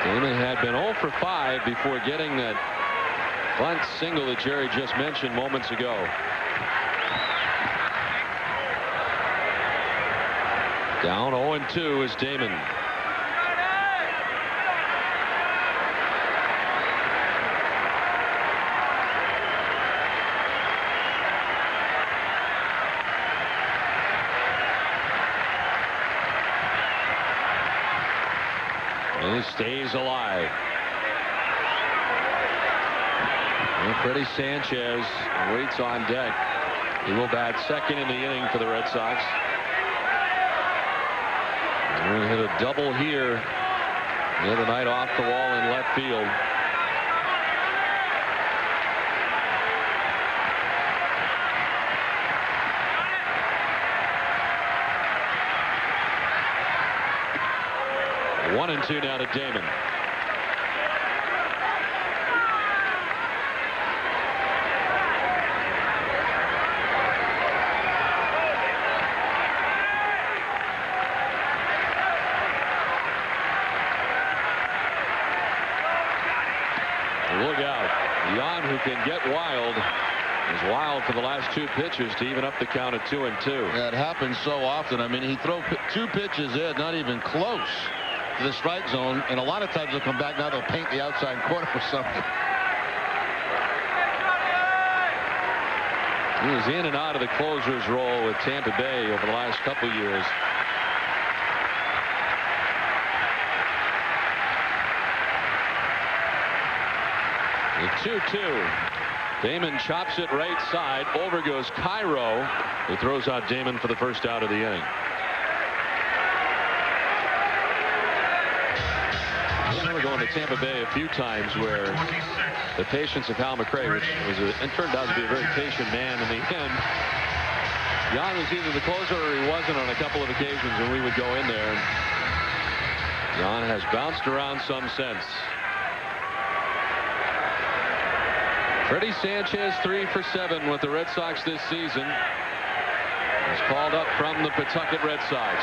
B: Damon had been 0 for 5 before getting that bunt single that Jerry just mentioned moments ago. Down 0-2 is Damon. And he stays alive. And Freddie Sanchez waits on deck. He will bat second in the inning for the Red Sox. We're going to hit a double here the other night off the wall in left field. One and two now to Damon. Look out. Jan, who can get wild, is wild for the last two pitches to even up the count at 2-2.
C: Yeah, it happens so often. I mean, he throw two pitches in, not even close to the strike zone, and a lot of times they'll come back. Now they'll paint the outside corner for something.
B: He was in and out of the closer's role with Tampa Bay over the last couple years. The 2-2. Damon chops it right side. Over goes Cairo, who throws out Damon for the first out of the inning. I remember going to Tampa Bay a few times where the patience of Hal McRae, which was and turned out to be a very patient man in the end. Jan was either the closer or he wasn't on a couple of occasions when we would go in there. And Jan has bounced around some since. Freddie Sanchez 3 for 7 with the Red Sox this season. He's called up from the Pawtucket Red Sox.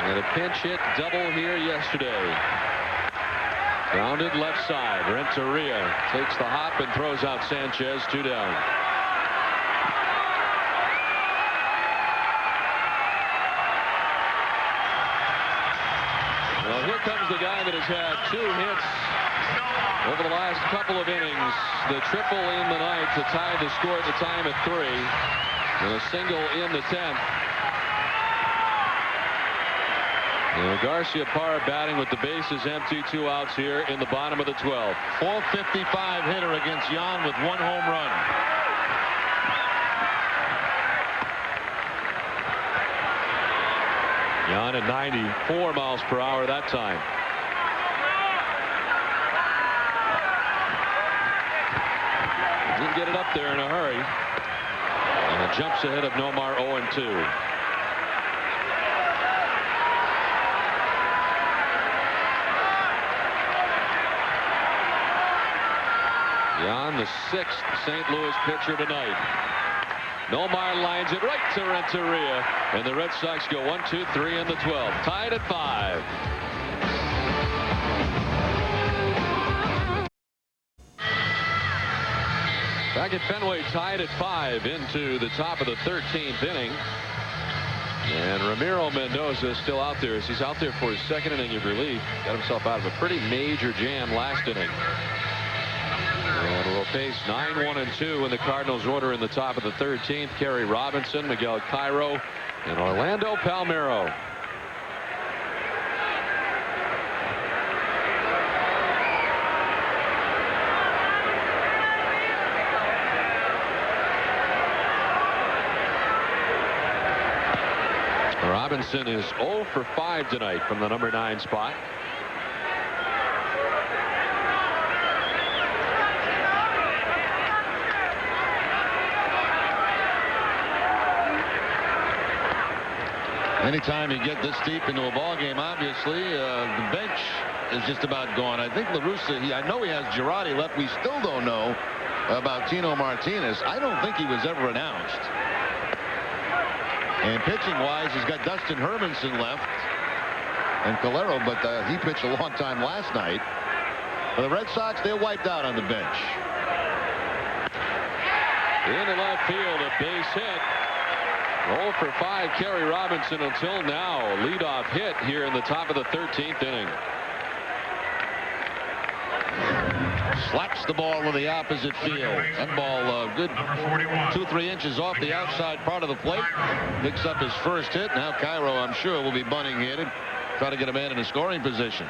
B: And a pinch hit double here yesterday. Grounded left side. Renteria takes the hop and throws out Sanchez. 2 down. Well, here comes the guy that has had 2 hits over the last couple of innings. The triple in the ninth to tie the score at the time at 3. And a single in the 10th. And Garcia Parra batting with the bases empty. 2 outs here in the bottom of the 12th.
C: 455 hitter against Jan with 1 home run.
B: Jan at 94 miles per hour that time. Didn't get it up there in a hurry. And it jumps ahead of Nomar 0-2. Jan, the 6th St. Louis pitcher tonight. Nomar lines it right to Renteria, and the Red Sox go 1-2-3 in the 12th, tied at 5. Back at Fenway, tied at 5 into the top of the 13th inning. And Ramiro Mendoza is still out there as he's out there for his 2nd inning of relief. Got himself out of a pretty major jam last inning. And we'll face 9-1-2 in the Cardinals order in the top of the 13th. Kerry Robinson, Miguel Cairo, and Orlando Palmeiro. Robinson is 0 for 5 tonight from the number 9 spot.
C: Anytime you get this deep into a ball game, obviously the bench is just about gone. I think La Russa, I know he has Girardi left. We still don't know about Tino Martinez. I don't think he was ever announced. And pitching wise, he's got Dustin Hermanson left. and Calero, but he pitched a long time last night. For the Red Sox, they're wiped out on the bench.
B: In left field, a base hit. 0 for 5, Kerry Robinson until now. Leadoff hit here in the top of the 13th inning.
C: Slaps the ball to the opposite field. That ball good 2-3 inches off the outside part of the plate. Picks up his first hit. Now Cairo, I'm sure, will be bunting here to try to get a man in a scoring position.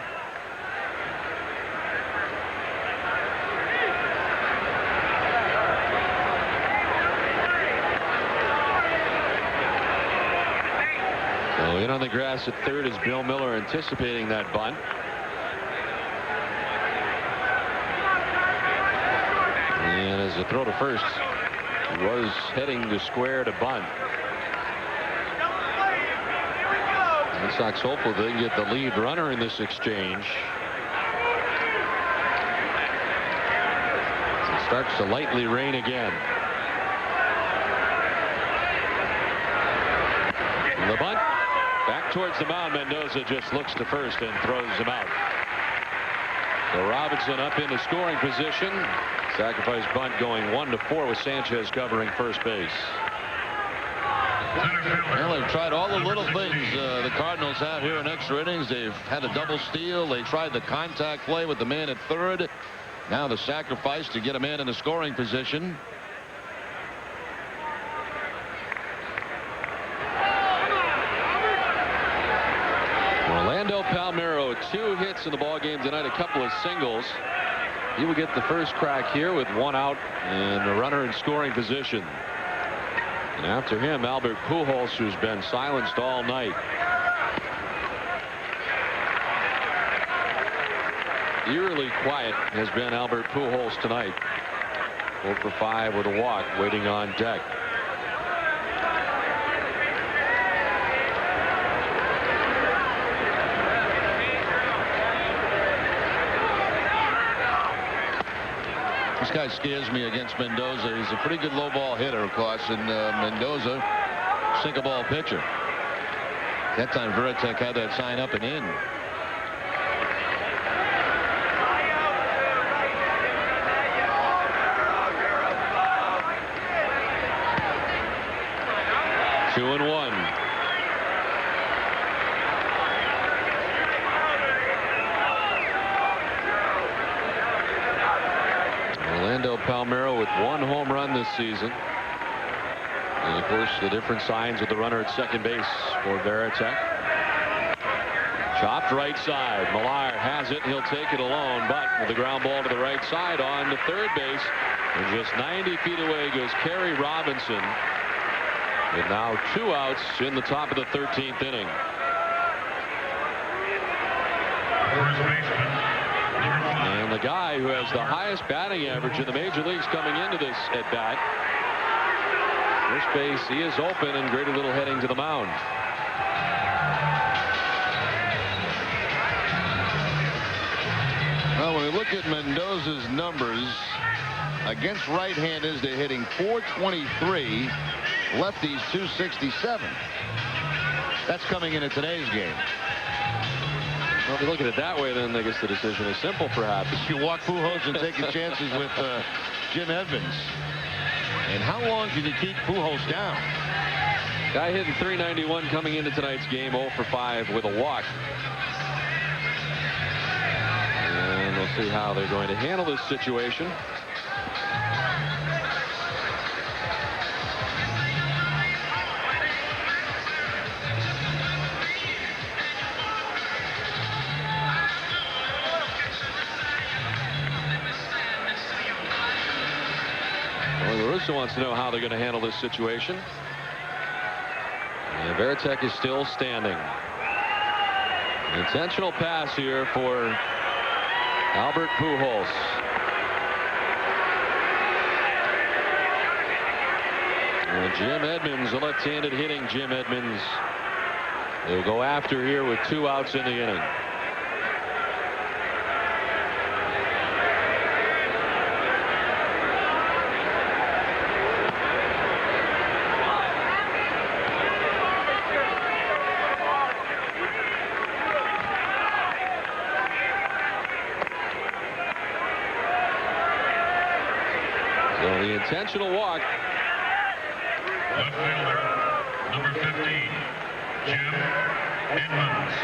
B: So in on the grass at third is Bill Miller, anticipating that bunt. And as a throw to first, he was heading to square to bunt. Red Sox hopeful they can get the lead runner in this exchange. It starts to lightly rain again. And the bunt back towards the mound. Mendoza just looks to first and throws him out. So Robinson up into scoring position. Sacrifice bunt going 1-4 with Sanchez covering first base.
C: Well, they've tried all the little things the Cardinals have here in extra innings. They've had a double steal. They tried the contact play with the man at third. Now the sacrifice to get a man in a scoring position.
B: Orlando Palmeiro, 2 hits in the ball game tonight, a couple of singles. He will get the first crack here with 1 out and the runner in scoring position. And after him, Albert Pujols, who's been silenced all night. Eerily quiet has been Albert Pujols tonight. 0 for 5 with a walk, waiting on deck.
C: This guy scares me against Mendoza. He's a pretty good low ball hitter, of course, and Mendoza, sink a ball pitcher. That time Veritek had that sign up and in.
B: Two and 1. Orlando Palmeiro with 1 home run this season. And of course the different signs with the runner at second base for Veritek. Chopped right side. Millar has it. He'll take it alone, but with the ground ball to the right side on to third base. And just 90 feet away goes Kerry Robinson. And now 2 outs in the top of the 13th inning. And the guy who has the highest batting average in the major leagues coming into this at bat. First base, he is open, and Grady Little heading to the mound.
C: Well, when we look at Mendoza's numbers against right-handers, they're hitting .423. Lefties .267. That's coming into today's game.
B: Well, if you look at it that way, then I guess the decision is simple, perhaps.
C: You walk Pujols and take your chances with Jim Edmonds. And how long can you keep Pujols down?
B: Guy hitting .391 coming into tonight's game, 0 for 5 with a walk. And we'll see how they're going to handle this situation. Russo wants to know how they're going to handle this situation. And Veritek is still standing. Intentional pass here for Albert Pujols. And Jim Edmonds, a left-handed hitting Jim Edmonds. They'll go after here with 2 outs in the inning. So the intentional walk.
A: Left fielder, number 15, Jim Edmonds.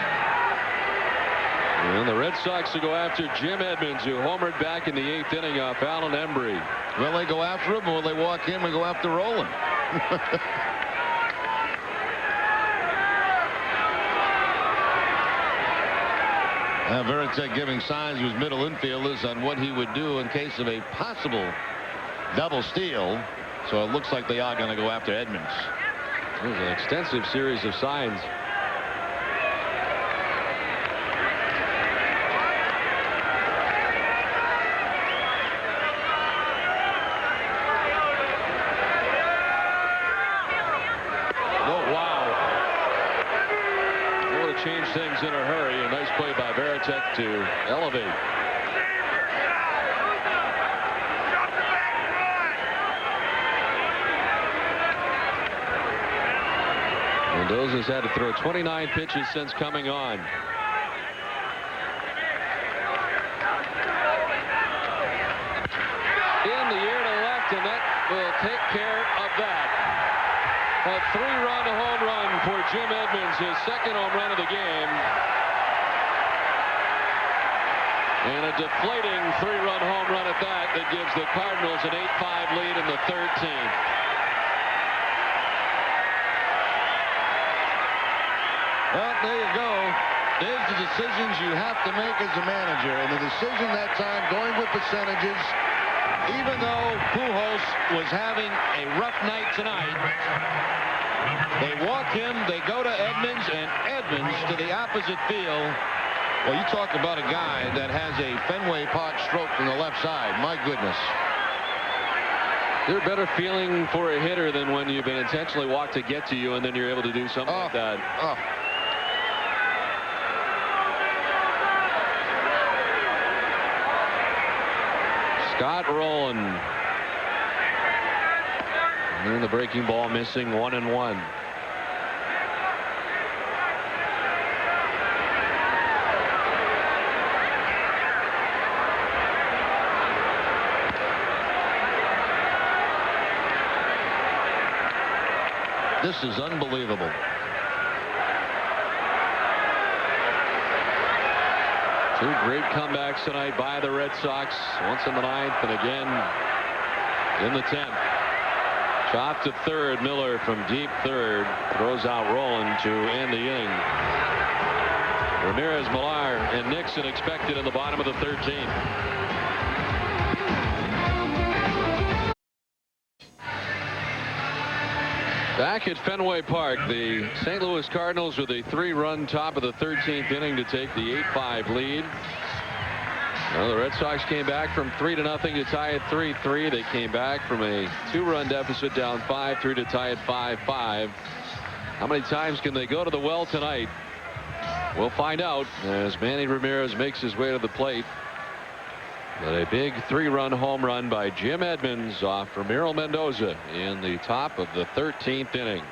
B: And the Red Sox will go after Jim Edmonds, who homered back in the 8th inning off Alan Embry.
C: Will they go after him, or will they walk in and go after Roland? Veritek giving signs to his middle infielders on what he would do in case of a possible double steal. So it looks like they are going to go after Edmonds.
B: There's an extensive series of signs. Change things in a hurry. A nice play by Veritek to elevate. Mendoza's had to throw 29 pitches since coming on. In the air to left, and that will take care of that. A 3-run home run for Jim Edmonds, his second home run of the game. And a deflating 3-run home run at that gives the Cardinals an 8-5 lead in the 13th.
C: Well, there you go. There's the decisions you have to make as a manager. And the decision that time, going with percentages, even though Pujols was having a rough night tonight, they walk him, they go to Edmonds, and Edmonds to the opposite field. Well, you talk about a guy that has a Fenway Park stroke from the left side. My goodness.
B: There's a better feeling for a hitter than when you've been intentionally walked to get to you, and then you're able to do something like that. Scott Rowland. And the breaking ball missing, 1-1.
C: This is unbelievable.
B: Two great comebacks tonight by the Red Sox. Once in the 9th and again in the 10th. Chop to third. Miller from deep third throws out Rowland to end the inning. Ramirez, Millar, and Nixon expected in the bottom of the 13th. Back at Fenway Park, the St. Louis Cardinals with a 3-run top of the 13th inning to take the 8-5 lead. Well, the Red Sox came back from 3-0 to tie at 3-3. They came back from a 2-run deficit down 5-3 to tie at 5-5. How many times can they go to the well tonight? We'll find out as Manny Ramirez makes his way to the plate. But a big 3-run home run by Jim Edmonds off Ramiro Mendoza in the top of the 13th inning.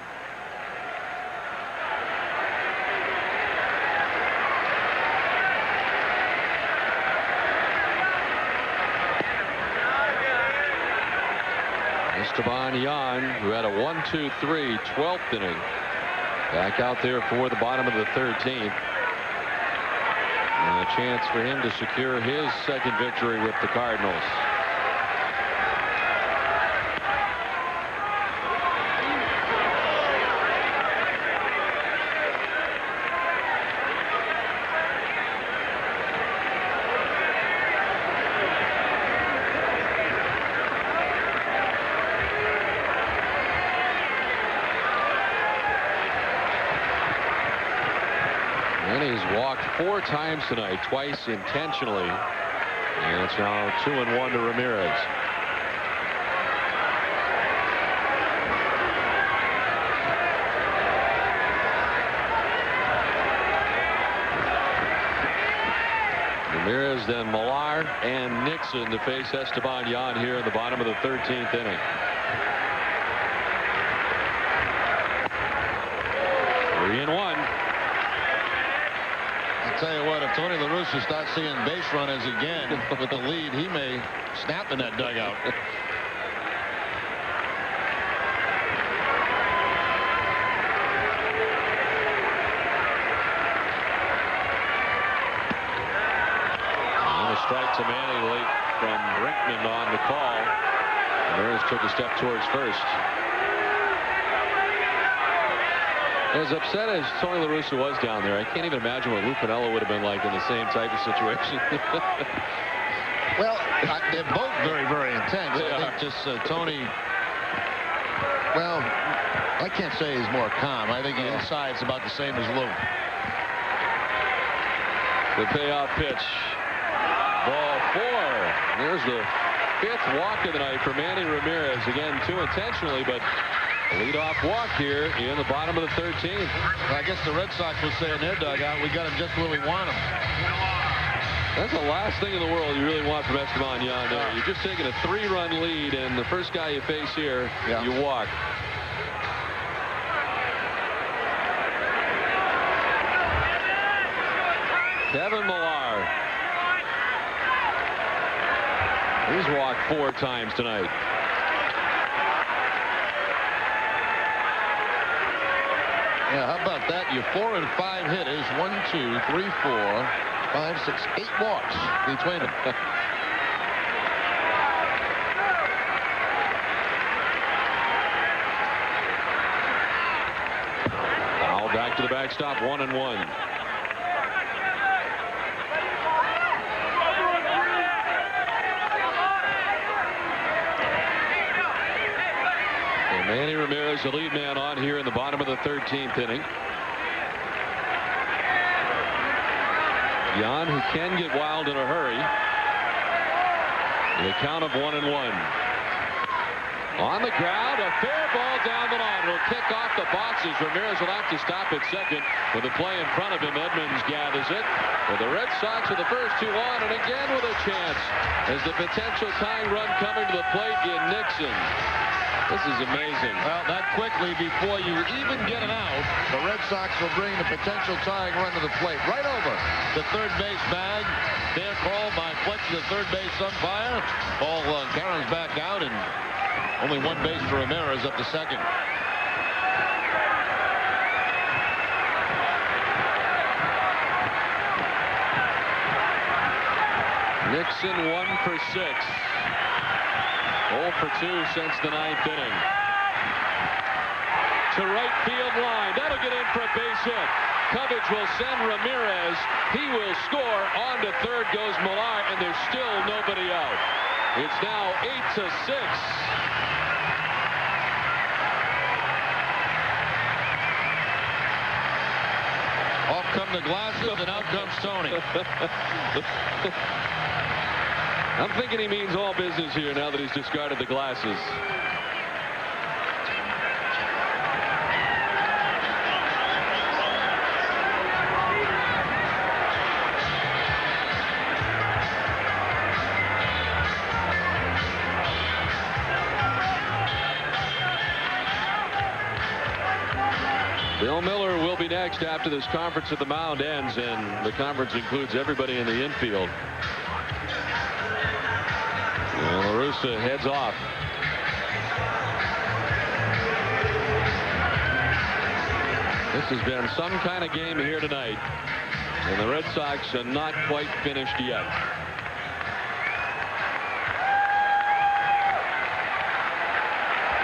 B: Esteban Yan, who had a 1-2-3 12th inning, back out there for the bottom of the 13th. And a chance for him to secure his second victory with the Cardinals. He's walked 4 times tonight, twice intentionally. And it's now 2-1 to Ramirez. Ramirez, then Millar and Nixon to face Esteban Yan here in the bottom of the 13th inning. Three and one.
C: Tell you what, if Tony La Russa starts seeing base runners again with the lead, he may snap in that dugout.
B: strike to Manny late from Brinkman on the call. Ramirez took a step towards first. As upset as Tony La Russa was down there, I can't even imagine what Lou Piniella would have been like in the same type of situation.
C: Well, they're both very, very intense. I think just Tony, well, I can't say he's more calm. I think inside it's about the same as Lou.
B: The payoff pitch. Ball 4. There's the 5th walk of the night for Manny Ramirez. Again, 2 intentionally, but a leadoff walk here in the bottom of the 13th.
C: Well, I guess the Red Sox will say in their dugout, we got him just where we want him.
B: That's the last thing in the world you really want from Esteban Yan there. You're just taking a 3-run lead, and the first guy you face here, you walk. Kevin Millar. He's walked 4 times tonight.
C: Yeah, how about that? Your 4 and 5 hitters, 1, 2, 3, 4, 5, 6, 8 walks between them.
B: Foul back to the backstop, 1-1. Manny Ramirez, the lead man on here in the bottom of the 13th inning. Yan, who can get wild in a hurry. The count of 1-1. On the ground, a fair ball down the line. It'll kick off the boxes. Ramirez will have to stop at second with the play in front of him. Edmonds gathers it. With the Red Sox with the first 2 on, and again with a chance as the potential tying run coming to the plate in Nixon. This is amazing.
C: Well, that quickly before you even get an out, the Red Sox will bring the potential tying run to the plate. Right over the third base bag. Fair call by Fletcher, the third base umpire. Paul Caron's back out, and only 1 base for Ramirez up to second.
B: Nixon 1 for 6. 0 for 2 since the 9th inning. To right field line. That'll get in for a base hit. Coverage will send Ramirez. He will score. On to third goes Millar, and there's still nobody out. It's now 8-6.
C: Off come the glasses, and out comes Tony.
B: I'm thinking he means all business here now that he's discarded the glasses. Bill Miller will be next after this conference at the mound ends, and the conference includes everybody in the infield. And La Russa heads off. This has been some kind of game here tonight, and the Red Sox are not quite finished yet.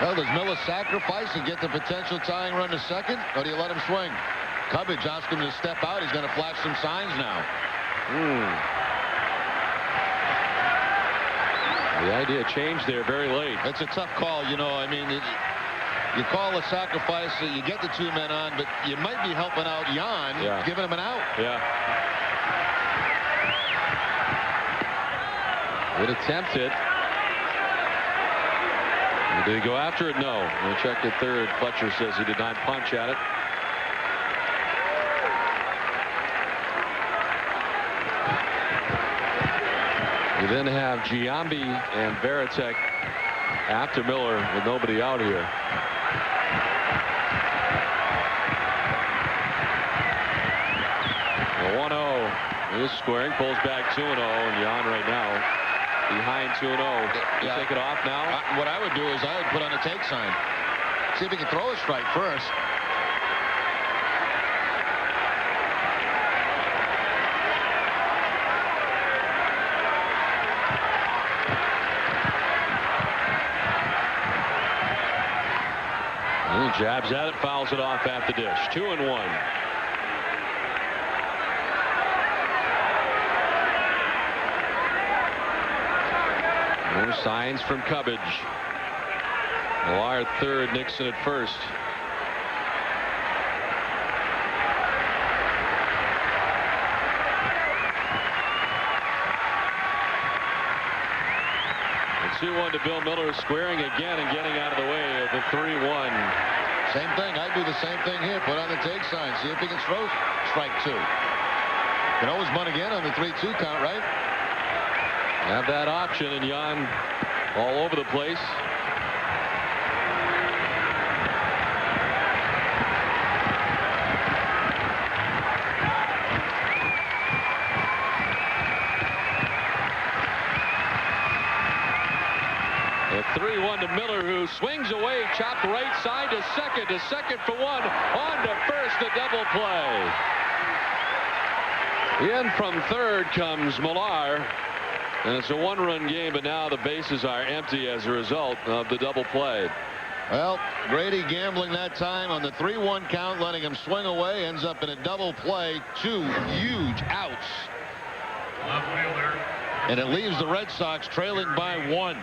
C: Well, does Miller sacrifice and get the potential tying run to second, or do you let him swing? Cubbage asks him to step out. He's going to flash some signs now.
B: The idea changed there very late.
C: It's a tough call, you know. I mean, you call a sacrifice, you get the 2 men on, but you might be helping out Yan, giving him an out.
B: Yeah. Would attempt it. Did he go after it? No. We checked at third. Fletcher says he did not punch at it. You then have Giambi and Varitek after Miller with nobody out here. The 1-0 is squaring, pulls back 2-0, and Yan right now behind 2-0. You take it off now?
C: What I would do is I would put on a take sign. See if he can throw a strike first.
B: Jabs at it, fouls it off at the dish. 2-1. More signs from Cubbage. Millar at third, Nixon at first. The 2-1 to Bill Miller, squaring again and getting out of the way of the 3-1.
C: Same thing. I'd do the same thing here. Put on the take sign. See if he can throw strike 2. Can always bunt again on the 3-2 count, right?
B: Have that option, and Jan all over the place. The 3-1 to Miller, who swings away, chopped right side to second for one, on to first, a double play. In from third comes Millar, and it's a 1-run game, but now the bases are empty as a result of the double play.
C: Well, Grady gambling that time on the 3-1 count, letting him swing away, ends up in a double play. 2 huge outs. And it leaves the Red Sox trailing by 1.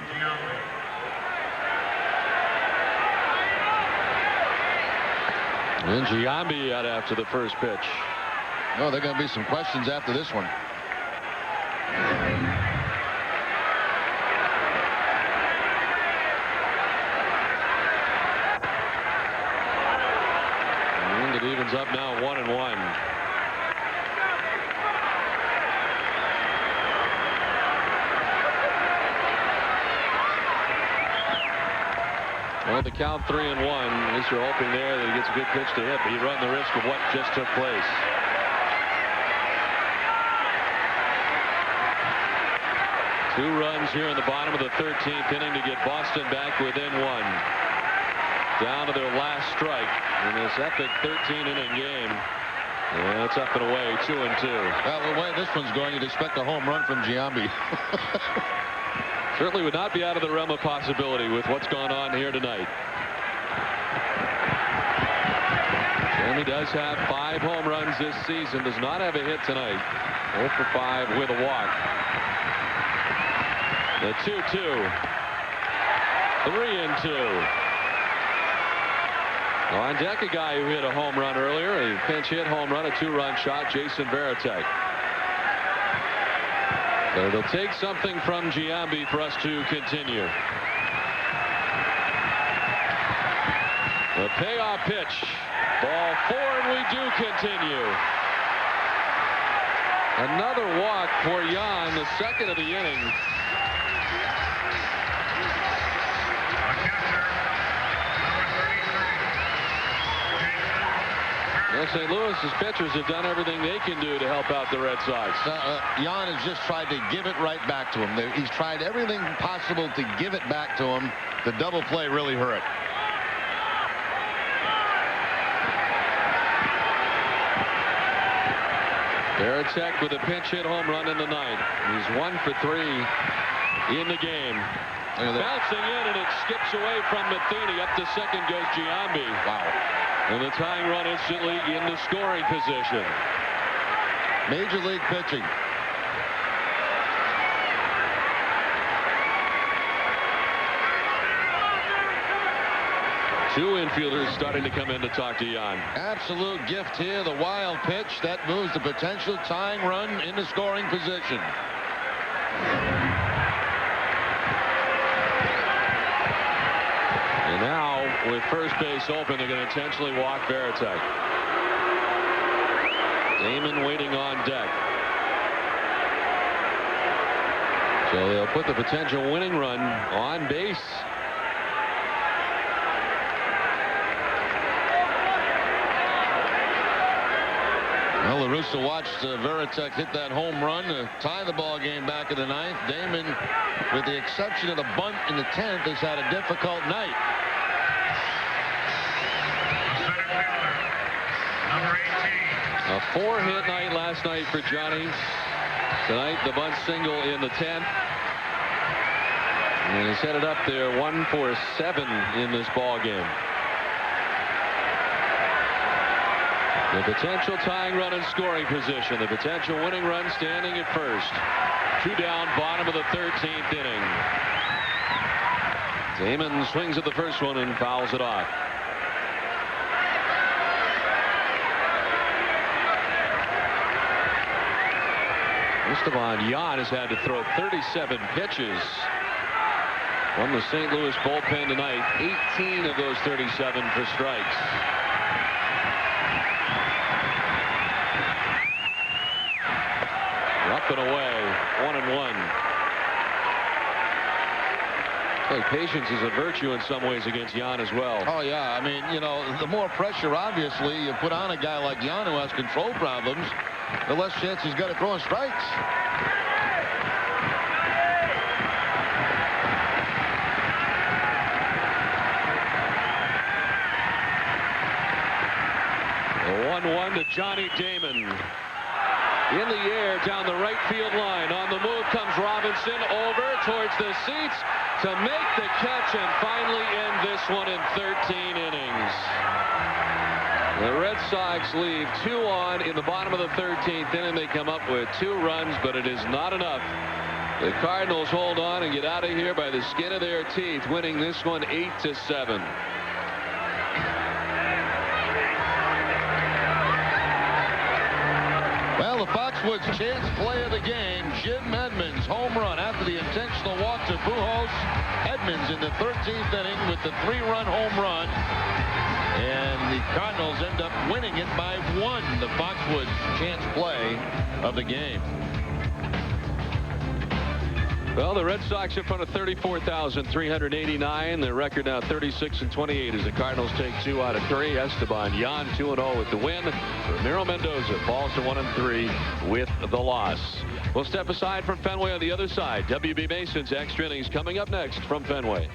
B: And Giambi out after the first pitch.
C: Oh, there are going to be some questions after this one.
B: And it evens up now 1-1. Well, the count 3-1. At least you're hoping there that he gets a good pitch to hit, but you run the risk of what just took place. Two runs here in the bottom of the 13th inning to get Boston back within 1. Down to their last strike in this epic 13-inning game. And it's up and away, 2-2.
C: Well, the way this one's going, you'd expect a home run from Giambi.
B: Certainly would not be out of the realm of possibility with what's gone on here tonight. Jeremy does have 5 home runs this season. Does not have a hit tonight. 0 for 5 with a walk. The 2-2. 3-2. On deck, a guy who hit a home run earlier. A pinch hit home run, a 2-run shot, Jason Varitek. So they'll take something from Giambi for us to continue. The payoff pitch. Ball 4, and we do continue. Another walk for Jan, the second of the inning. Well, St. Louis's pitchers have done everything they can do to help out the Red Sox.
C: Jan has just tried to give it right back to him. He's tried everything possible to give it back to him. The double play really hurt.
B: Varitek with a pinch hit home run in the 9th. He's 1 for 3 in the game. Bouncing in, and it skips away from Matheny. Up to second goes Giambi.
C: Wow.
B: And the tying run instantly in the scoring position.
C: Major league pitching.
B: Two infielders starting to come in to talk to Jan.
C: Absolute gift here. The wild pitch that moves the potential tying run into scoring position.
B: And now, with first base open, they're going to intentionally walk Varitek. Damon waiting on deck. So they'll put the potential winning run on base.
C: Well, La Russa watched Varitek hit that home run to tie the ball game back in the 9th. Damon, with the exception of the bunt in the 10th, has had a difficult night.
B: A 4-hit night last night for Johnny. Tonight, the bunt single in the 10th. And he's headed up there 1 for 7 in this ball game. The potential tying run in scoring position. The potential winning run standing at first. 2 down, bottom of the 13th inning. Damon swings at the first one and fouls it off. Esteban Yan has had to throw 37 pitches from the St. Louis bullpen tonight. 18 of those 37 for strikes. Up and away, 1-1. Like patience is a virtue in some ways against Yan as well.
C: Oh yeah, I mean, you know, the more pressure obviously you put on a guy like Yan who has control problems, the less chance he's got of throwing strikes.
B: A 1-1 to Johnny Damon. In the air down the right field line. On the move comes Robinson over towards the seats to make the catch and finally end this one in 13 innings. The Red Sox leave 2 on in the bottom of the 13th inning. They come up with 2 runs, but it is not enough. The Cardinals hold on and get out of here by the skin of their teeth, winning this one 8-7.
C: Well, the Foxwoods chance play of the game, Jim Edmonds home run after the intentional walk to Pujols. Edmonds in the 13th inning with the 3-run home run. And the Cardinals end up winning it by 1. The Foxwoods chance play of the game.
B: Well, the Red Sox in front of 34,389. Their record now 36-28 as the Cardinals take 2 out of 3. Esteban Yan 2-0 with the win. Ramiro Mendoza falls to 1-3 with the loss. We'll step aside from Fenway on the other side. WB Mason's Extra Innings coming up next from Fenway.